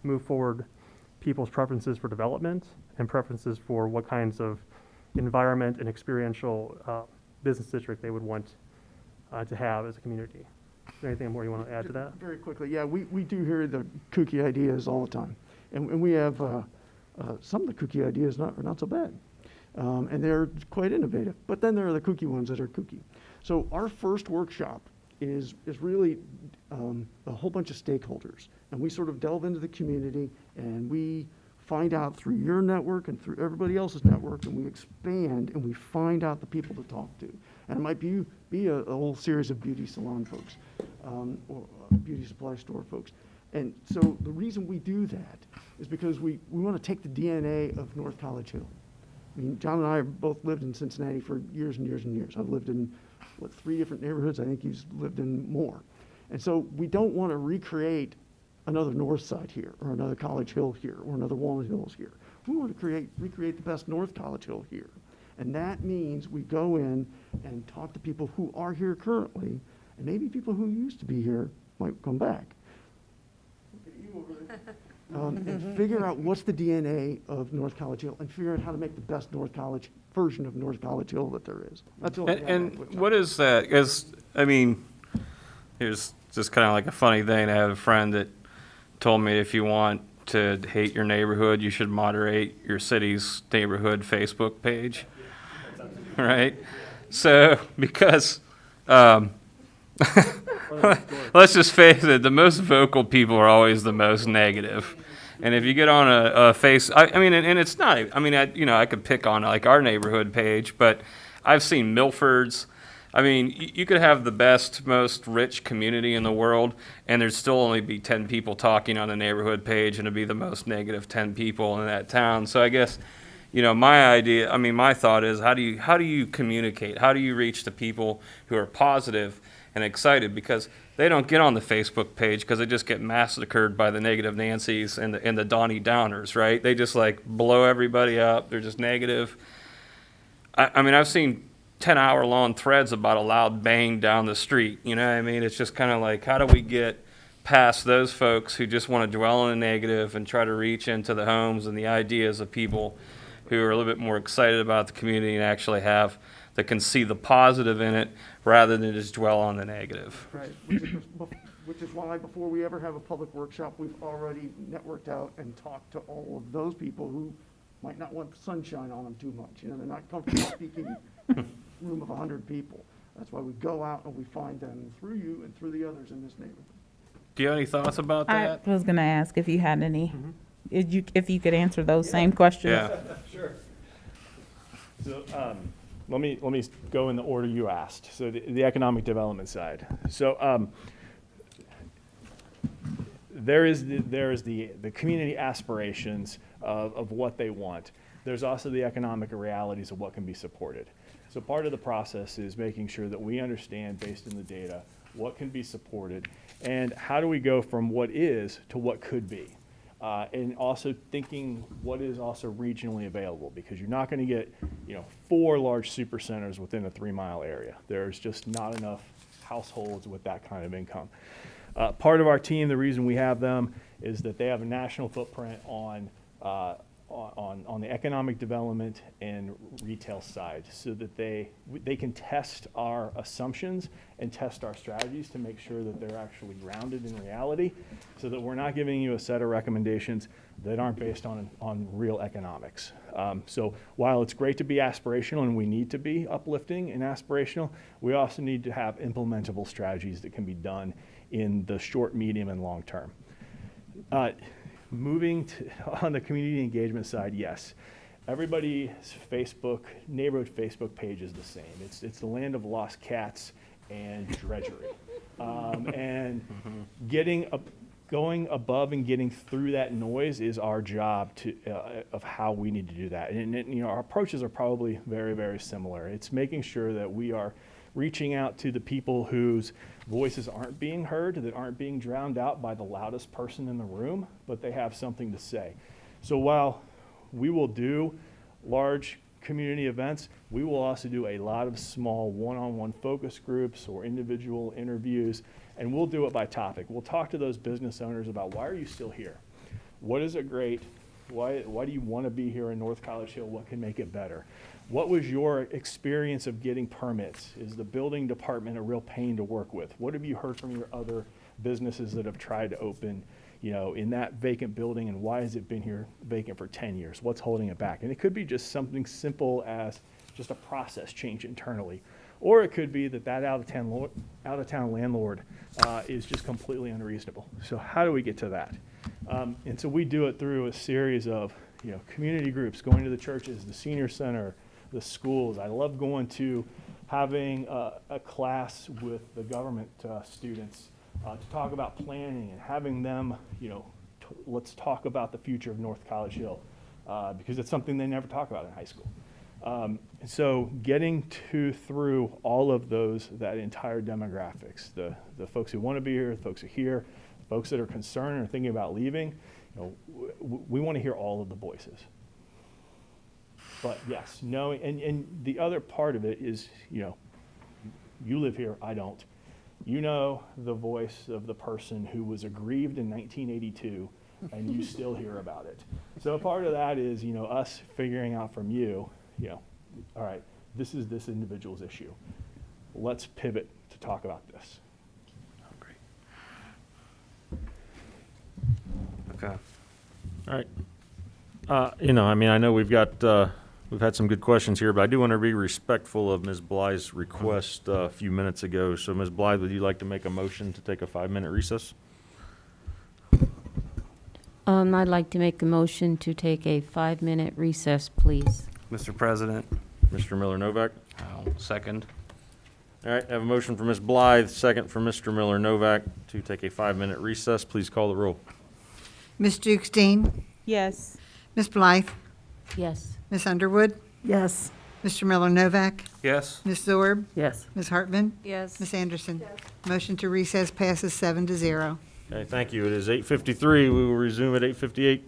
move forward people's preferences for development and preferences for what kinds of environment and experiential business district they would want to have as a community. Is there anything more you want to add to that? Very quickly, yeah, we do hear the kooky ideas all the time. And we have some of the kooky ideas are not so bad. And they're quite innovative. But then there are the kooky ones that are kooky. So our first workshop is really a whole bunch of stakeholders. And we sort of delve into the community and we find out through your network and through everybody else's network, and we expand and we find out the people to talk to. And it might be a whole series of beauty salon folks or beauty supply store folks. And so the reason we do that is because we want to take the DNA of North College Hill. I mean, John and I have both lived in Cincinnati for years and years and years. I've lived in, 3 different neighborhoods. I think he's lived in more. And so we don't want to recreate another North Side here, or another College Hill here, or another Walnut Hills here. We want to recreate the best North College Hill here. And that means we go in and talk to people who are here currently, and maybe people who used to be here might come back. And figure out what's the DNA of North College Hill, and figure out how to make the best North College version of North College Hill that there is. That's all. And what is that? Because, I mean, here's just kind of like a funny thing. I have a friend that told me if you want to hate your neighborhood, you should moderate your city's neighborhood Facebook page. Right? So, because, let's just face it, the most vocal people are always the most negative. And if you get on I mean, and it's not, I mean, I could pick on like our neighborhood page, but I've seen Milford's. I mean, you could have the best, most rich community in the world, and there'd still only be 10 people talking on the neighborhood page, and it'd be the most negative 10 people in that town. So I guess, my thought is, how do you communicate? How do you reach the people who are positive and excited? Because they don't get on the Facebook page because they just get massacred by the negative Nancys and the Donnie Downers, right? They just like blow everybody up. They're just negative. I mean, I've seen 10-hour-long threads about a loud bang down the street. You know what I mean? It's just kind of like, how do we get past those folks who just want to dwell on the negative and try to reach into the homes and the ideas of people who are a little bit more excited about the community and actually that can see the positive in it rather than just dwell on the negative. Right, which is why before we ever have a public workshop, we've already networked out and talked to all of those people who might not want sunshine on them too much. They're not comfortable speaking in a room of 100 people. That's why we go out and we find them through you and through the others in this neighborhood. Do you have any thoughts about that? I was going to ask if you had any, if you could answer those same questions. Yeah. Sure. So let me go in the order you asked. So the economic development side. So there is the community aspirations of what they want. There's also the economic realities of what can be supported. So part of the process is making sure that we understand, based in the data, what can be supported and how do we go from what is to what could be. And also thinking what is also regionally available, because you're not going to get 4 large super centers within a 3-mile area. There's just not enough households with that kind of income. Part of our team, the reason we have them is that they have a national footprint on on the economic development and retail side, so that they can test our assumptions and test our strategies to make sure that they're actually grounded in reality, so that we're not giving you a set of recommendations that aren't based on real economics. So while it's great to be aspirational, and we need to be uplifting and aspirational, we also need to have implementable strategies that can be done in the short, medium, and long term. Moving on the community engagement side, yes, everybody's neighborhood Facebook page is the same. It's the land of lost cats and drudgery, and going above and getting through that noise is our job of how we need to do that. And our approaches are probably very, very similar. It's making sure that we are reaching out to the people whose voices aren't being heard, that aren't being drowned out by the loudest person in the room, but they have something to say. So while we will do large community events, we will also do a lot of small one-on-one focus groups or individual interviews, and we'll do it by topic. We'll talk to those business owners about, why are you still here? What is it great? Why do you want to be here in North College Hill? What can make it better? What was your experience of getting permits? Is the building department a real pain to work with? What have you heard from your other businesses that have tried to open, in that vacant building, and why has it been here vacant for 10 years? What's holding it back? And it could be just something simple as just a process change internally, or it could be that out-of-town landlord is just completely unreasonable. So how do we get to that? And so we do it through a series of community groups, going to the churches, the senior center, the schools. I love going to having a class with the government students to talk about planning, and having them, let's talk about the future of North College Hill, because it's something they never talk about in high school. So getting through all of that entire demographics, the folks who want to be here, the folks who are here, the folks that are concerned or thinking about leaving, we want to hear all of the voices. But yes, knowing, and the other part of it is, you live here, I don't. You know the voice of the person who was aggrieved in 1982, and you still hear about it. So part of that is, us figuring out from you, all right, this is this individual's issue. Let's pivot to talk about this. Okay. All right. I know we've had some good questions here, but I do want to be respectful of Ms. Blythe's request a few minutes ago. So Ms. Blythe, would you like to make a motion to take a 5-minute recess? I'd like to make a motion to take a 5-minute recess, please. Mr. President, Mr. Miller-Novak? I'll second. All right, I have a motion for Ms. Blythe, second for Mr. Miller-Novak to take a 5-minute recess. Please call the roll. Ms. Dukes Dean? Yes. Ms. Blythe? Yes. Ms. Underwood? Yes. Mr. Miller-Novak? Yes. Ms. Zorb? Yes. Ms. Hartman? Yes. Ms. Anderson? Motion to recess passes 7-0. Okay, thank you. It is 8:53. We will resume at 8:58.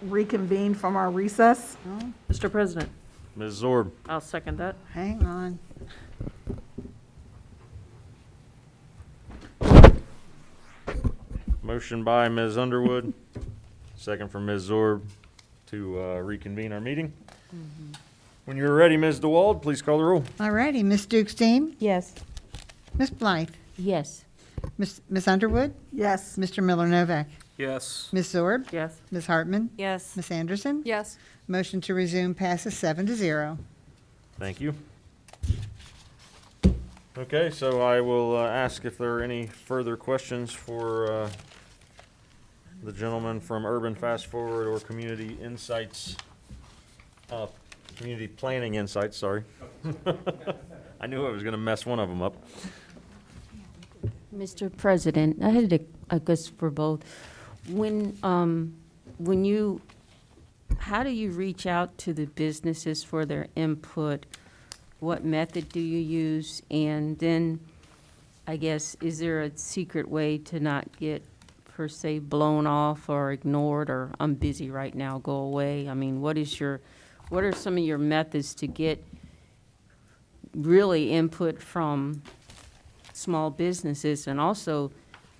reconvene from our recess. Mr. President, Ms. Zorb, I'll second that. Hang on. motion by Ms. Underwood, second from Ms. Zorb to reconvene our meeting. When you're ready, Ms. DeWald, please call the roll. All righty, Ms. Dukestein? Yes. Ms. Blythe? Yes. Ms. Underwood? Yes. Mr. Miller Novak? Yes. Ms. Zorb? Yes. Ms. Hartman? Yes. Ms. Anderson? Yes. Motion to resume passes 7-0. Thank you. Okay, so I will ask if there are any further questions for the gentleman from Urban Fast Forward or Community Insights, Community Planning Insights, sorry. I knew I was going to mess one of them up. Mr. President, I had I guess for both. When you, how do you reach out to the businesses for their input? What method do you use? And then, I guess, is there a secret way to not get, per se, blown off or ignored, or I'm busy right now, go away? I mean, what are some of your methods to get really input from small businesses and also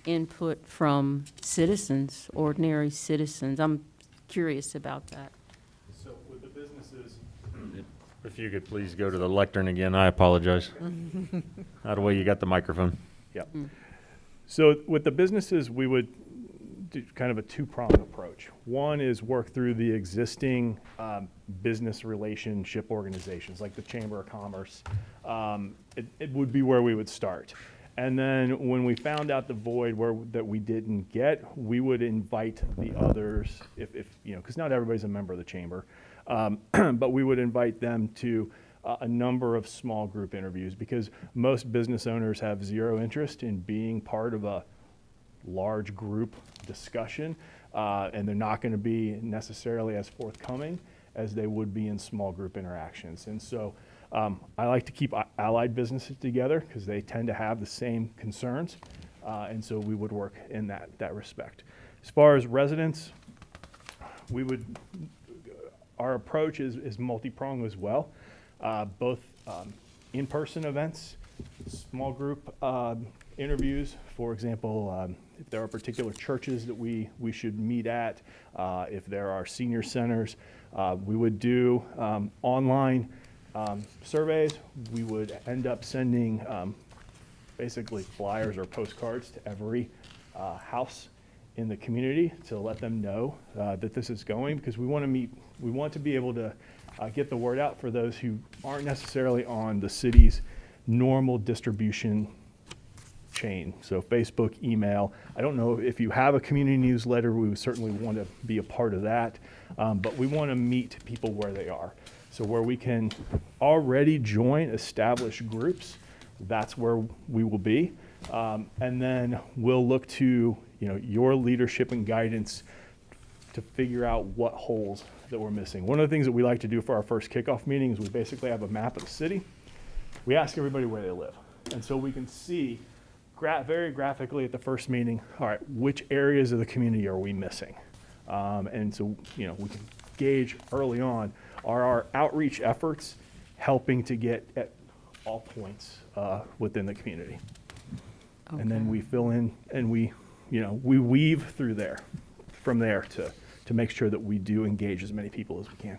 input from citizens, ordinary citizens? I'm curious about that. So with the businesses, If you could please go to the lectern again, I apologize. Out of the way, you got the microphone. yeah. So with the businesses, we would do kind of a two-pronged approach. One is work through the existing business relationship organizations, like the Chamber of Commerce. It would be where we would start. And then when we found out the void that we didn't get, we would invite the others, if you know, because not everybody's a member of the chamber, but we would invite them to a number of small group interviews, because most business owners have zero interest in being part of a large group discussion, and they're not going to be necessarily as forthcoming as they would be in small group interactions. And so I like to keep allied businesses together because they tend to have the same concerns, and so we would work in that respect. As far as residents, our approach is multi-pronged as well, both in-person events, small group interviews. For example, if there are particular churches that we should meet at, if there are senior centers, we would do online surveys. We would end up sending basically flyers or postcards to every house in the community to let them know that this is going, because we want to be able to get the word out for those who aren't necessarily on the city's normal distribution chain. So Facebook, email. I don't know if you have a community newsletter, we would certainly want to be a part of that, but we want to meet people where they are. So where we can already join established groups, that's where we will be. And then we'll look to your leadership and guidance to figure out what holes that we're missing. One of the things that we like to do for our first kickoff meeting is we basically have a map of the city. We ask everybody where they live. And so we can see very graphically at the first meeting, all right, which areas of the community are we missing? And so, we can gauge early on, are our outreach efforts helping to get at all points within the community? Okay. And then we fill in and we weave through from there to make sure that we do engage as many people as we can.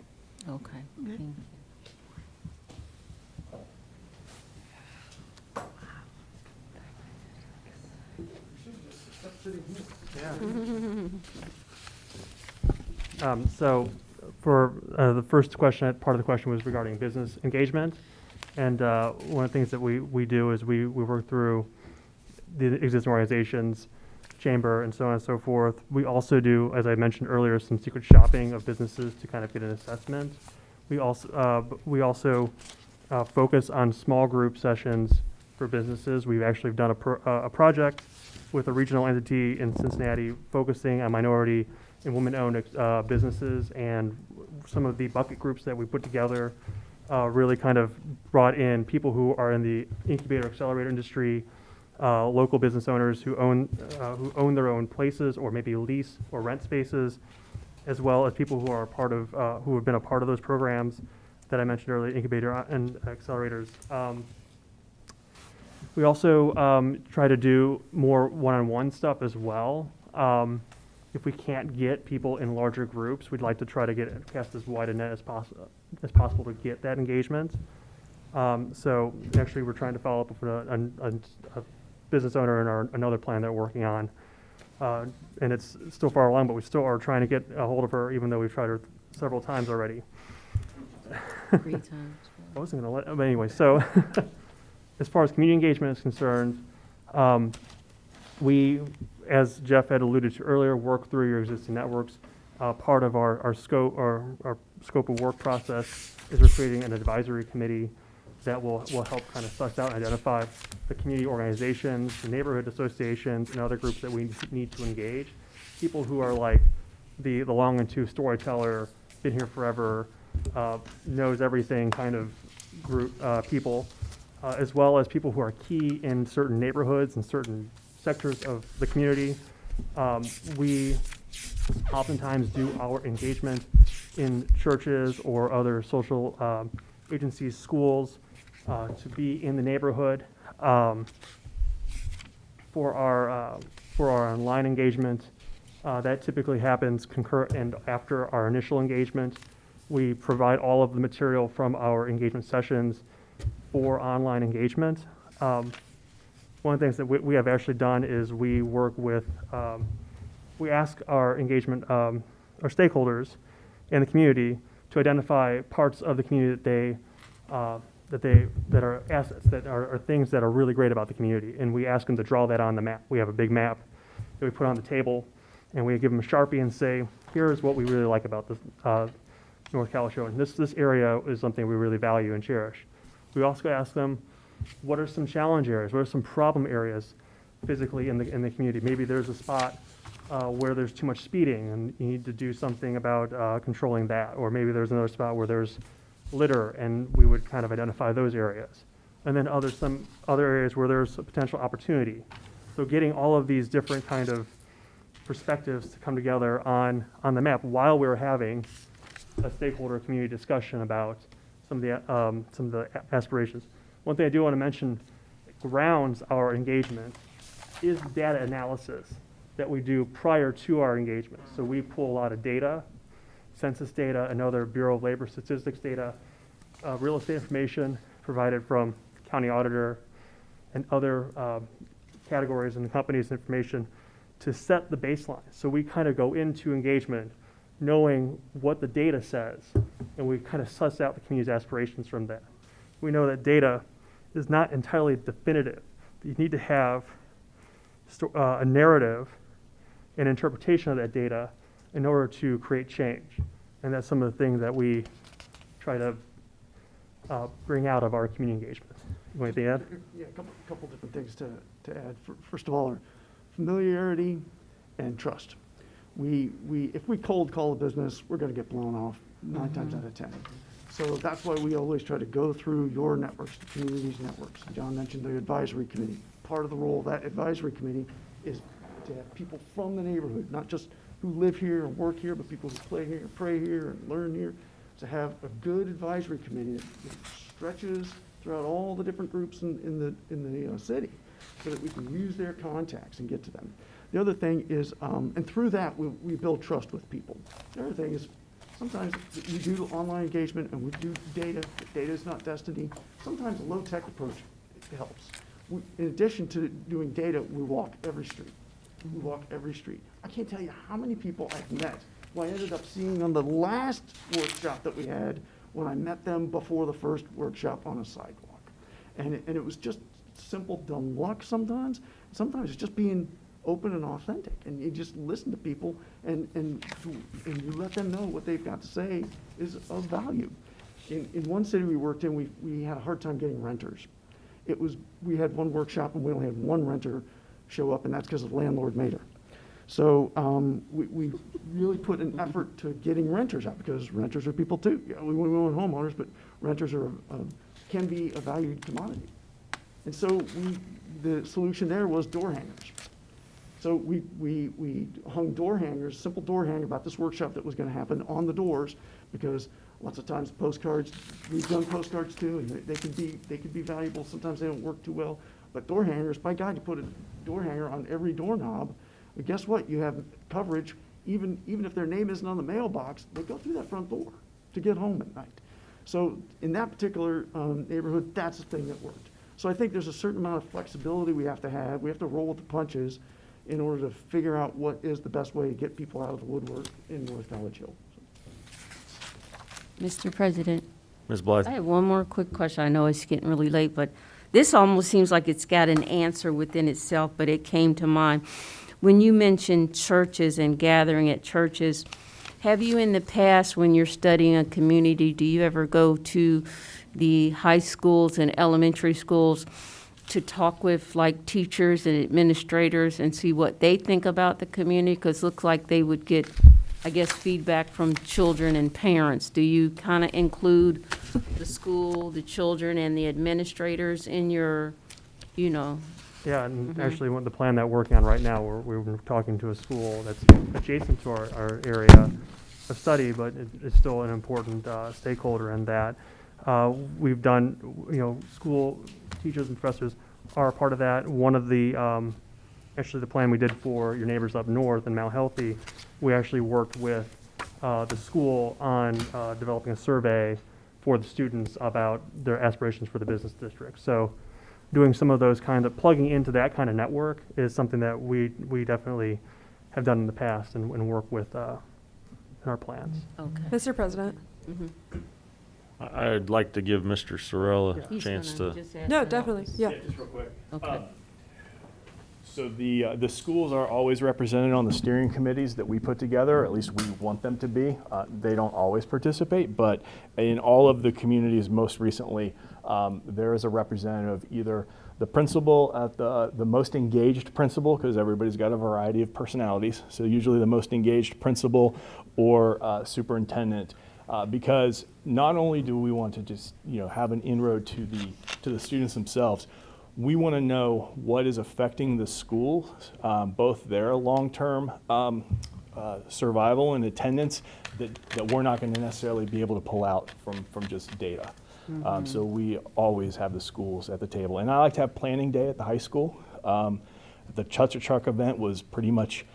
Okay. Thank you. So for the first question, part of the question was regarding business engagement. And one of the things that we do is we work through the existing organizations, chamber, and so on and so forth. We also do, as I mentioned earlier, some secret shopping of businesses to kind of get an assessment. We also focus on small group sessions for businesses. We've actually done a project with a regional entity in Cincinnati focusing on minority and women-owned businesses, and some of the bucket groups that we put together really kind of brought in people who are in the incubator accelerator industry, local business owners who own their own places or maybe lease or rent spaces, as well as people who are part of, who have been a part of those programs that I mentioned earlier, Incubator and accelerators. We also try to do more one-on-one stuff as well. If we can't get people in larger groups, we'd like to try to cast as wide a net as possible to get that engagement. So actually, we're trying to follow up with a business owner in another plan that we're working on. And it's still far along, but we still are trying to get a hold of her, even though we've tried her several times already. 3 times. I wasn't going to let, but anyway, so as far as community engagement is concerned, we, as Jeff had alluded to earlier, work through your existing networks. Part of our scope of work process is we're creating an advisory committee that will help kind of suss out and identify the community organizations, the neighborhood associations, and other groups that we need to engage. People who are like the long and two storyteller, been here forever, knows everything kind of group people, as well as people who are key in certain neighborhoods and certain sectors of the community. We oftentimes do our engagement in churches or other social agencies, schools, to be in the neighborhood. For our online engagement, that typically happens concurrent and after our initial engagement. We provide all of the material from our engagement sessions for online engagement. One of the things that we have actually done is we work with, we ask our engagement, our stakeholders in the community to identify parts of the community that are assets, that are things that are really great about the community. And we ask them to draw that on the map. We have a big map that we put on the table, and we give them a Sharpie and say, here's what we really like about this North Calashon. And this area is something we really value and cherish. We also ask them, what are some challenge areas? What are some problem areas physically in the community? Maybe there's a spot where there's too much speeding and you need to do something about controlling that. Or maybe there's another spot where there's litter, and we would kind of identify those areas. And then some other areas where there's a potential opportunity. So getting all of these different kind of perspectives to come together on the map while we're having a stakeholder community discussion about some of the aspirations. One thing I do want to mention grounds our engagement is data analysis that we do prior to our engagement. So we pull a lot of data, census data, and other Bureau of Labor Statistics data, real estate information provided from county auditor and other categories and companies' information to set the baseline. So we kind of go into engagement knowing what the data says, and we kind of suss out the community's aspirations from that. We know that data is not entirely definitive. You need to have a narrative and interpretation of that data in order to create change. And that's some of the things that we try to bring out of our community engagement. You want anything to add? Yeah, a couple different things to add. First of all, are familiarity and trust. If we cold call a business, we're going to get blown off 9 times out of 10. So that's why we always try to go through your networks, the community's networks. John mentioned the advisory committee. Part of the role of that advisory committee is to have people from the neighborhood, not just who live here and work here, but people who play here, pray here, and learn here, to have a good advisory committee that stretches throughout all the different groups in the city, so that we can use their contacts and get to them. The other thing is, and through that, we build trust with people. The other thing is, sometimes we do online engagement and we do data. Data is not destiny. Sometimes a low-tech approach helps. In addition to doing data, we walk every street. We walk every street. I can't tell you how many people I've met who I ended up seeing on the last workshop that we had when I met them before the first workshop on a sidewalk. And it was just simple dumb luck sometimes. Sometimes it's just being open and authentic, and you just listen to people and you let them know what they've got to say is of value. In one city we worked in, we had a hard time getting renters. We had one workshop and we only had one renter show up, and that's because the landlord made her. So we really put an effort to getting renters out, because renters are people too. Yeah, we want homeowners, but renters can be a valued commodity. And so the solution there was door hangers. So we hung door hangers, simple door hanger about this workshop that was going to happen on the doors, because lots of times postcards, we've done postcards too, and they can be valuable. Sometimes they don't work too well. But door hangers, by God, you put a door hanger on every doorknob, but guess what? You have coverage, even if their name isn't on the mailbox, they go through that front door to get home at night. So in that particular neighborhood, that's the thing that worked. So I think there's a certain amount of flexibility we have to have. We have to roll with the punches in order to figure out what is the best way to get people out of the woodwork in North College Hill. Mr. President, Ms. Blythe? I have one more quick question. I know it's getting really late, but this almost seems like it's got an answer within itself, but it came to mind. When you mentioned churches and gathering at churches, have you in the past, when you're studying a community, do you ever go to the high schools and elementary schools to talk with like teachers and administrators and see what they think about the community? Because it looks like they would get, I guess, feedback from children and parents. Do you kind of include the school, the children, and the administrators in your, you know? Yeah, and actually, the plan that we're working on right now, we're talking to a school that's adjacent to our area of study, but it's still an important stakeholder in that. We've done, school teachers and professors are a part of that. One of the, actually the plan we did for your neighbors up north in Mount Healthy, we actually worked with the school on developing a survey for the students about their aspirations for the business district. So doing some of those plugging into that kind of network is something that we definitely have done in the past and work with in our plans. Okay. Mr. President. I'd like to give Mr. Sorrell a He's chance gonna to. just ask No, that. definitely, yeah. Just real quick. Okay. So the schools are always represented on the steering committees that we put together, or at least we want them to be. They don't always participate, but in all of the communities most recently, there is a representative, either the principal at the most engaged principal, because everybody's got a variety of personalities, so usually the most engaged principal or superintendent, because not only do we want to just have an inroad to the students themselves, we want to know what is affecting the school, both their long-term survival and attendance that we're not going to necessarily be able to pull out from just data. So we always have the schools at the table. And I like to have planning day at the high school. The Chutcha Truck event was pretty much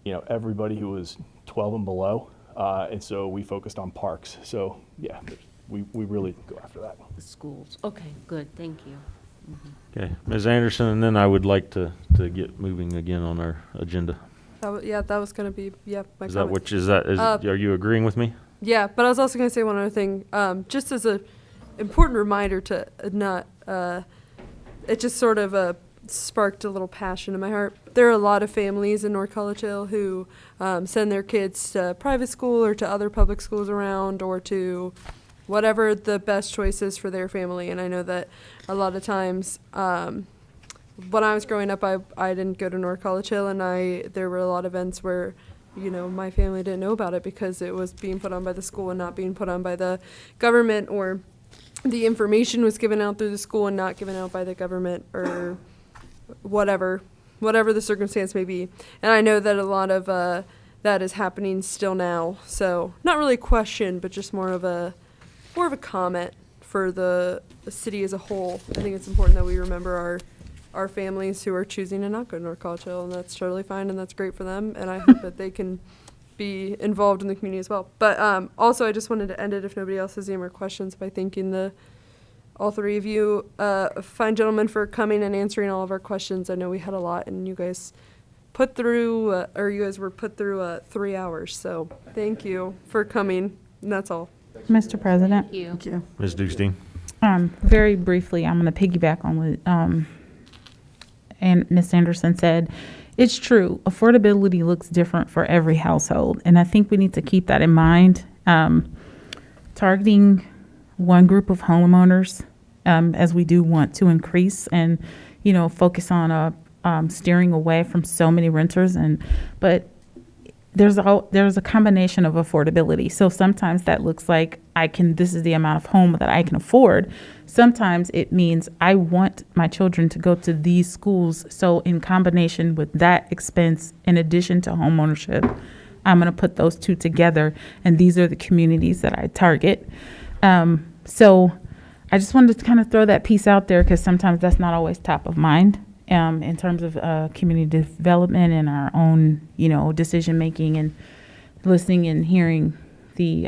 everybody who was 12 and below. And so we focused on parks. So yeah, we really go after that. The schools. Okay, good. Thank you. Okay, Ms. Anderson, and then I would like to get moving again on our agenda. That was going to be, my Is that comment. are you agreeing with me? Yeah, but I was also going to say one other thing, just as a important reminder to not, it just sort of sparked a little passion in my heart. There are a lot of families in North College Hill who send their kids to private school or to other public schools around, or to whatever the best choice is for their family. And I know that a lot of times, when I was growing up, I didn't go to North College Hill, and there were a lot of events where my family didn't know about it because it was being put on by the school and not being put on by the government, or the information was given out through the school and not given out by the government, or whatever the circumstance may be. And I know that a lot of that is happening still now. So not really a question, but just more of a comment for the city as a whole. I think it's important that we remember our families who are choosing to not go to North College Hill, and that's totally fine, and that's great for them, and I hope that they can be involved in the community as well. But also, I just wanted to end it, if nobody else has any more questions, by thanking all three of you fine gentlemen for coming and answering all of our questions. I know we had a lot, and you guys were put through 3 hours, so thank you for coming, and that's all. Mr. President. Thank you. Ms. Dukestein? Very briefly, I'm going to piggyback on what and Ms. Anderson said. It's true. Affordability looks different for every household, and I think we need to keep that in mind. Targeting one group of homeowners, as we do want to increase and, focus on steering away from so many renters, but there's a combination of affordability. So sometimes that looks like this is the amount of home that I can afford. Sometimes it means I want my children to go to these schools. So in combination with that expense, in addition to home ownership, I'm going to put those two together. And these are the communities that I target. So I just wanted to kind of throw that piece out there because sometimes that's not always top of mind in terms of community development and our own, decision making and listening and hearing the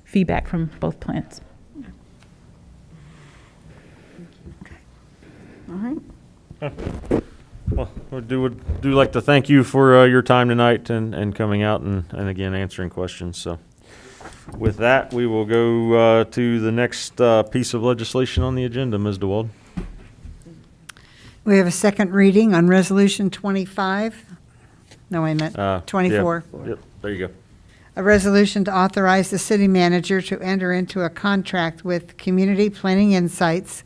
feedback from both plans. All right. Well, would like to thank you for your time tonight and coming out and again answering questions. So with that, we will go to the next piece of legislation on the agenda. Ms. DeWald. We have a second reading on Resolution 25. No, I meant 24. Yeah. Yep, there you go. A resolution to authorize the city manager to enter into a contract with Community Planning Insights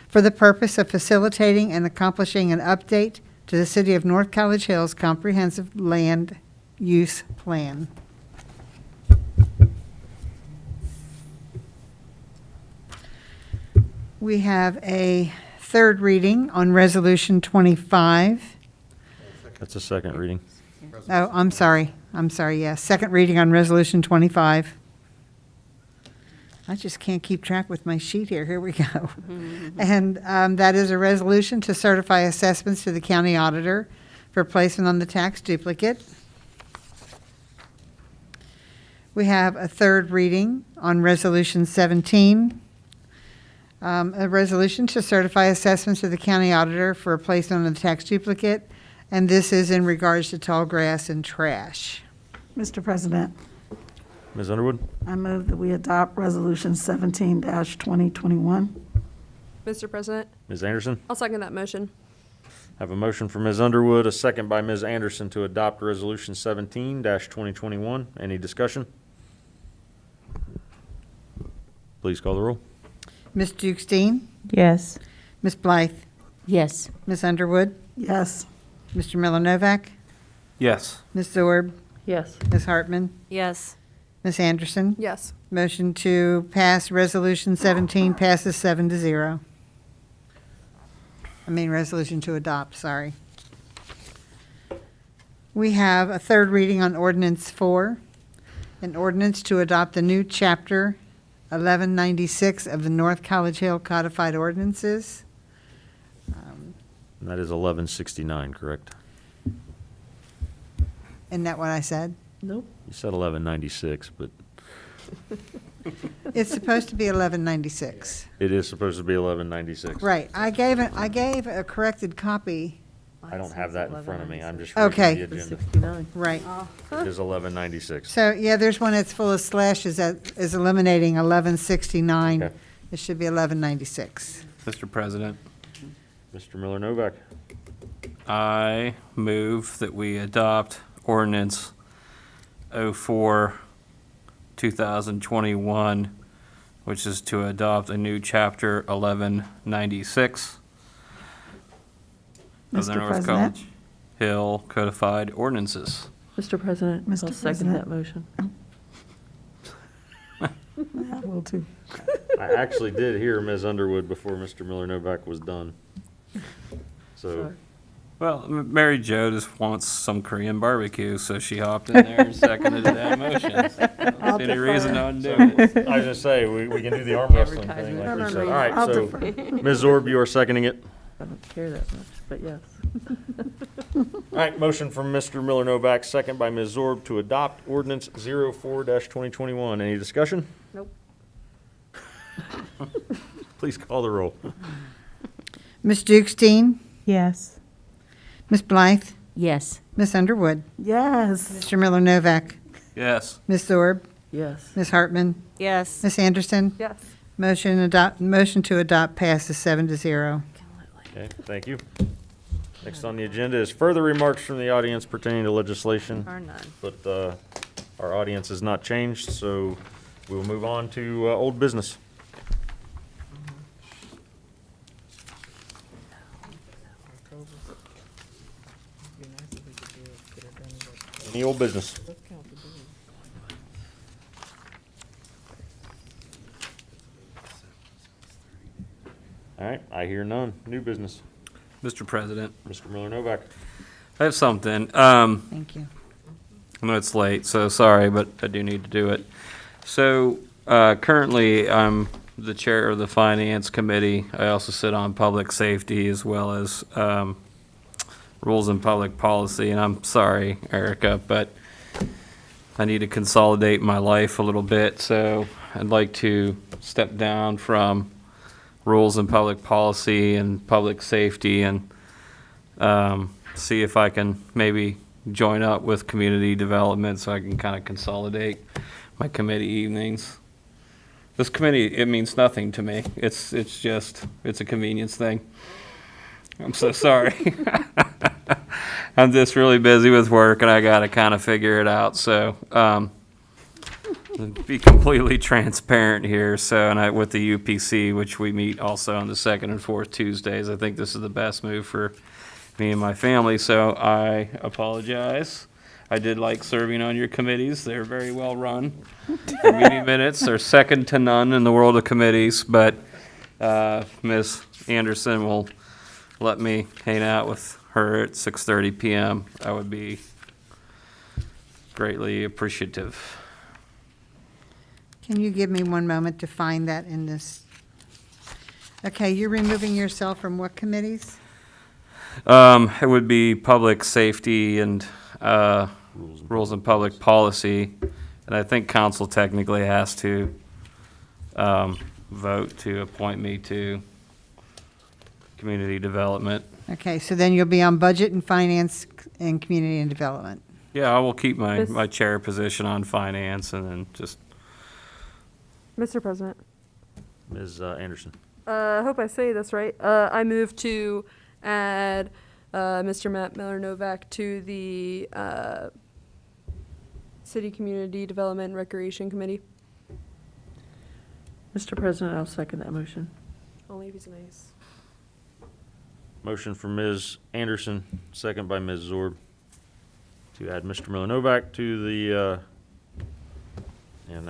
for the purpose of facilitating and accomplishing an update to the City of North College Hills Comprehensive Land Use Plan. We have a third reading on Resolution 25. That's a second reading. Oh, I'm sorry, yes. Second reading on Resolution 25. I just can't keep track with my sheet here. Here we go. And that is a resolution to certify assessments to the county auditor for placement on the tax duplicate. We have a third reading on Resolution 17. A resolution to certify assessments to the county auditor for placement on the tax duplicate. And this is in regards to tall grass and trash. Mr. President, Ms. Underwood? I move that we adopt Resolution 17-2021. Mr. President, Ms. Anderson? I'll second that motion. Have a motion from Ms. Underwood, a second by Ms. Anderson to adopt Resolution 17-2021. Any discussion? Please call the roll. Ms. Jukestein? Yes. Ms. Blythe? Yes. Ms. Underwood? Yes. Mr. Miller Novak? Yes. Ms. Zorb? Yes. Ms. Hartman? Yes. Ms. Anderson? Yes. Motion to pass Resolution 17 passes 7-0. Resolution to adopt, sorry. We have a third reading on Ordinance 4, an ordinance to adopt the new Chapter 1196 of the North College Hill Codified Ordinances. And that is 1169, correct? Isn't that what I said? Nope. You said 1196, but It's supposed to be 1196. it is supposed to be 1196. Right. I gave a corrected copy. I don't have that in front of me. I'm just Okay. reading the agenda. 69. Right. It is 1196. So, yeah, there's one that's full of slashes that is eliminating 1169. Okay. It should be 1196. Mr. President, Mr. Miller Novak. I move that we adopt ordinance 04-2021, which is to adopt a new chapter 1196 of the Mr. North President? College Hill Codified Ordinances. Mr. President, Mr. I'll second that President. motion. I will too. I actually did hear Ms. Underwood before Mr. Miller Novak was done. So, Sorry. Well, Mary Jo just wants some Korean barbecue, so she hopped in there and seconded that motion. I don't see any reason to undo it. I was just say, we can do the arm wrestling thing like we said. All right, I'll so defer. Ms. Zorb, you are seconding it. I don't care that much, but yes. All right, motion from Mr. Miller Novak, second by Ms. Zorb to adopt ordinance 04-2021. Any discussion? Nope. Please call the roll. Ms. Jukestein? Yes. Ms. Blythe? Yes. Ms. Underwood? Yes. Mr. Miller Novak? Yes. Ms. Zorb? Yes. Ms. Hartman? Yes. Ms. Anderson? Yes. Motion to adopt passes 7-0. Okay, thank you. Next on the agenda is further remarks from the audience pertaining to legislation. Or none. But our audience has not changed, so we will move on to old business. Any old business? All right, I hear none. New business. Mr. President, Mr. Miller Novak. I have something. Thank you. I know it's late, so sorry, but I do need to do it. So currently, I'm the chair of the Finance Committee. I also sit on Public Safety as well as Rules and Public Policy. And I'm sorry, Erica, but I need to consolidate my life a little bit. So I'd like to step down from Rules and Public Policy and Public Safety and see if I can maybe join up with Community Development so I can kind of consolidate my committee evenings. This committee, it means nothing to me. It's a convenience thing. I'm so sorry. I'm just really busy with work and I got to kind of figure it out. So, be completely transparent here. So, and with the UPC, which we meet also on the second and fourth Tuesdays, I think this is the best move for me and my family. So I apologize. I did like serving on your committees. They're very well run. The meeting minutes are second to none in the world of committees, but Ms. Anderson will let me hang out with her at 6:30 p.m. I would be greatly appreciative. Can you give me one moment to find that in this? Okay, you're removing yourself from what committees? It would be Public Safety and Rules and Public Policy, and I think council technically has to vote to appoint me to Community Development. Okay, so then you'll be on Budget and Finance and Community and Development. Yeah, I will keep my Miss- chair position on finance and then just, Mr. President, Ms. Anderson. I hope I say this right. I move to add Mr. Matt Miller Novak to the City Community Development and Recreation Committee. Mr. President, I'll second that motion. Only if he's nice. Motion for Ms. Anderson, second by Ms. Zorb, to add Mr. Miller Novak to the,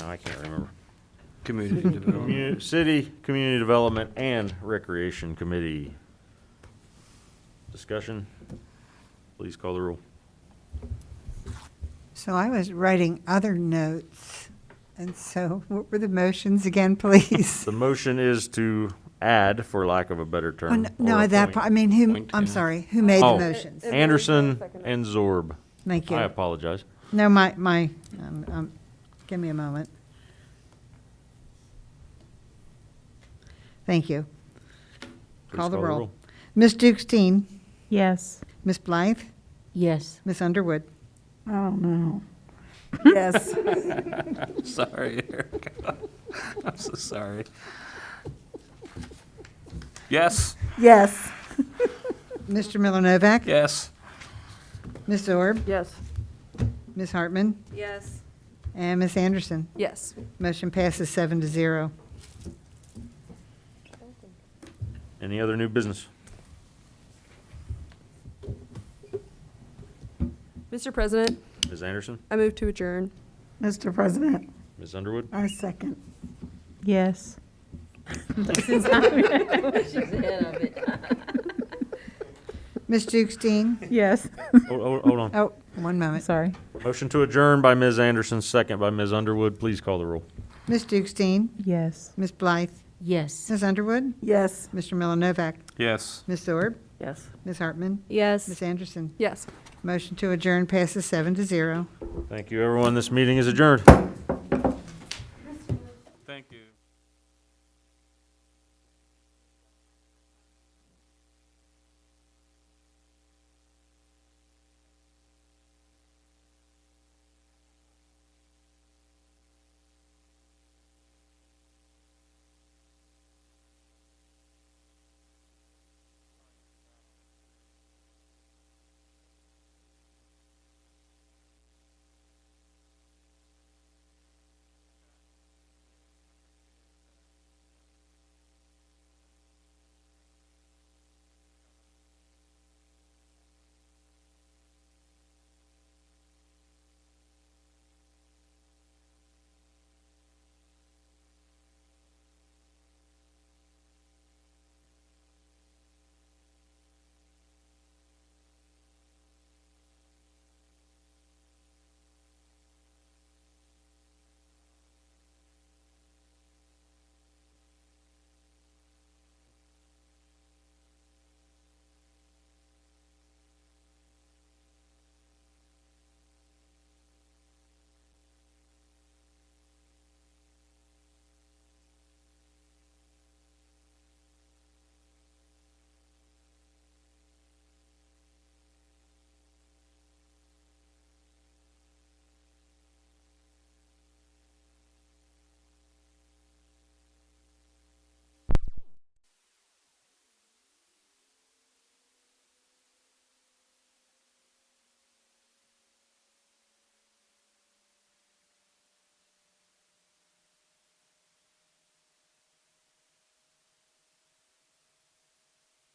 I can't remember. Community Development. City Community Development and Recreation Committee. Discussion? Please call the roll. So I was writing other notes, and so what were the motions again, please? The motion is to add, for lack of a better Oh, term. no, or that, appoint. I mean, who, Point I'm to- sorry, who made the Oh. motions? Anderson and Zorb. Thank you. I apologize. No, give me a moment. Thank you. Please Call the roll. Ms. Dukestein, Yes. Ms. Blythe, Yes. Ms. Underwood, Oh, no. Yes. Sorry, Erica. I'm so sorry. Yes, Yes. Mr. Miller Novak, yes. Ms. Zorb, Yes. Ms. Hartman, Yes. and Ms. Anderson. Yes. Motion passes 7-0. Any other new business? Mr. President, Ms. Anderson? I move to adjourn. Mr. President, Ms. Underwood? I second. Yes. She's ahead of it. Ms. Dukestein, Yes. Hold on. oh, one moment. Sorry. Motion to adjourn by Ms. Anderson, second by Ms. Underwood. Please call the roll. Ms. Dukestein, Yes. Ms. Blythe, Yes. Ms. Underwood, Yes. Mr. Miller Novak, Yes. Ms. Zorb, Yes. Ms. Hartman, Yes. Ms. Anderson. Yes. Motion to adjourn passes 7-0. Thank you, everyone. This meeting is adjourned. Thank you.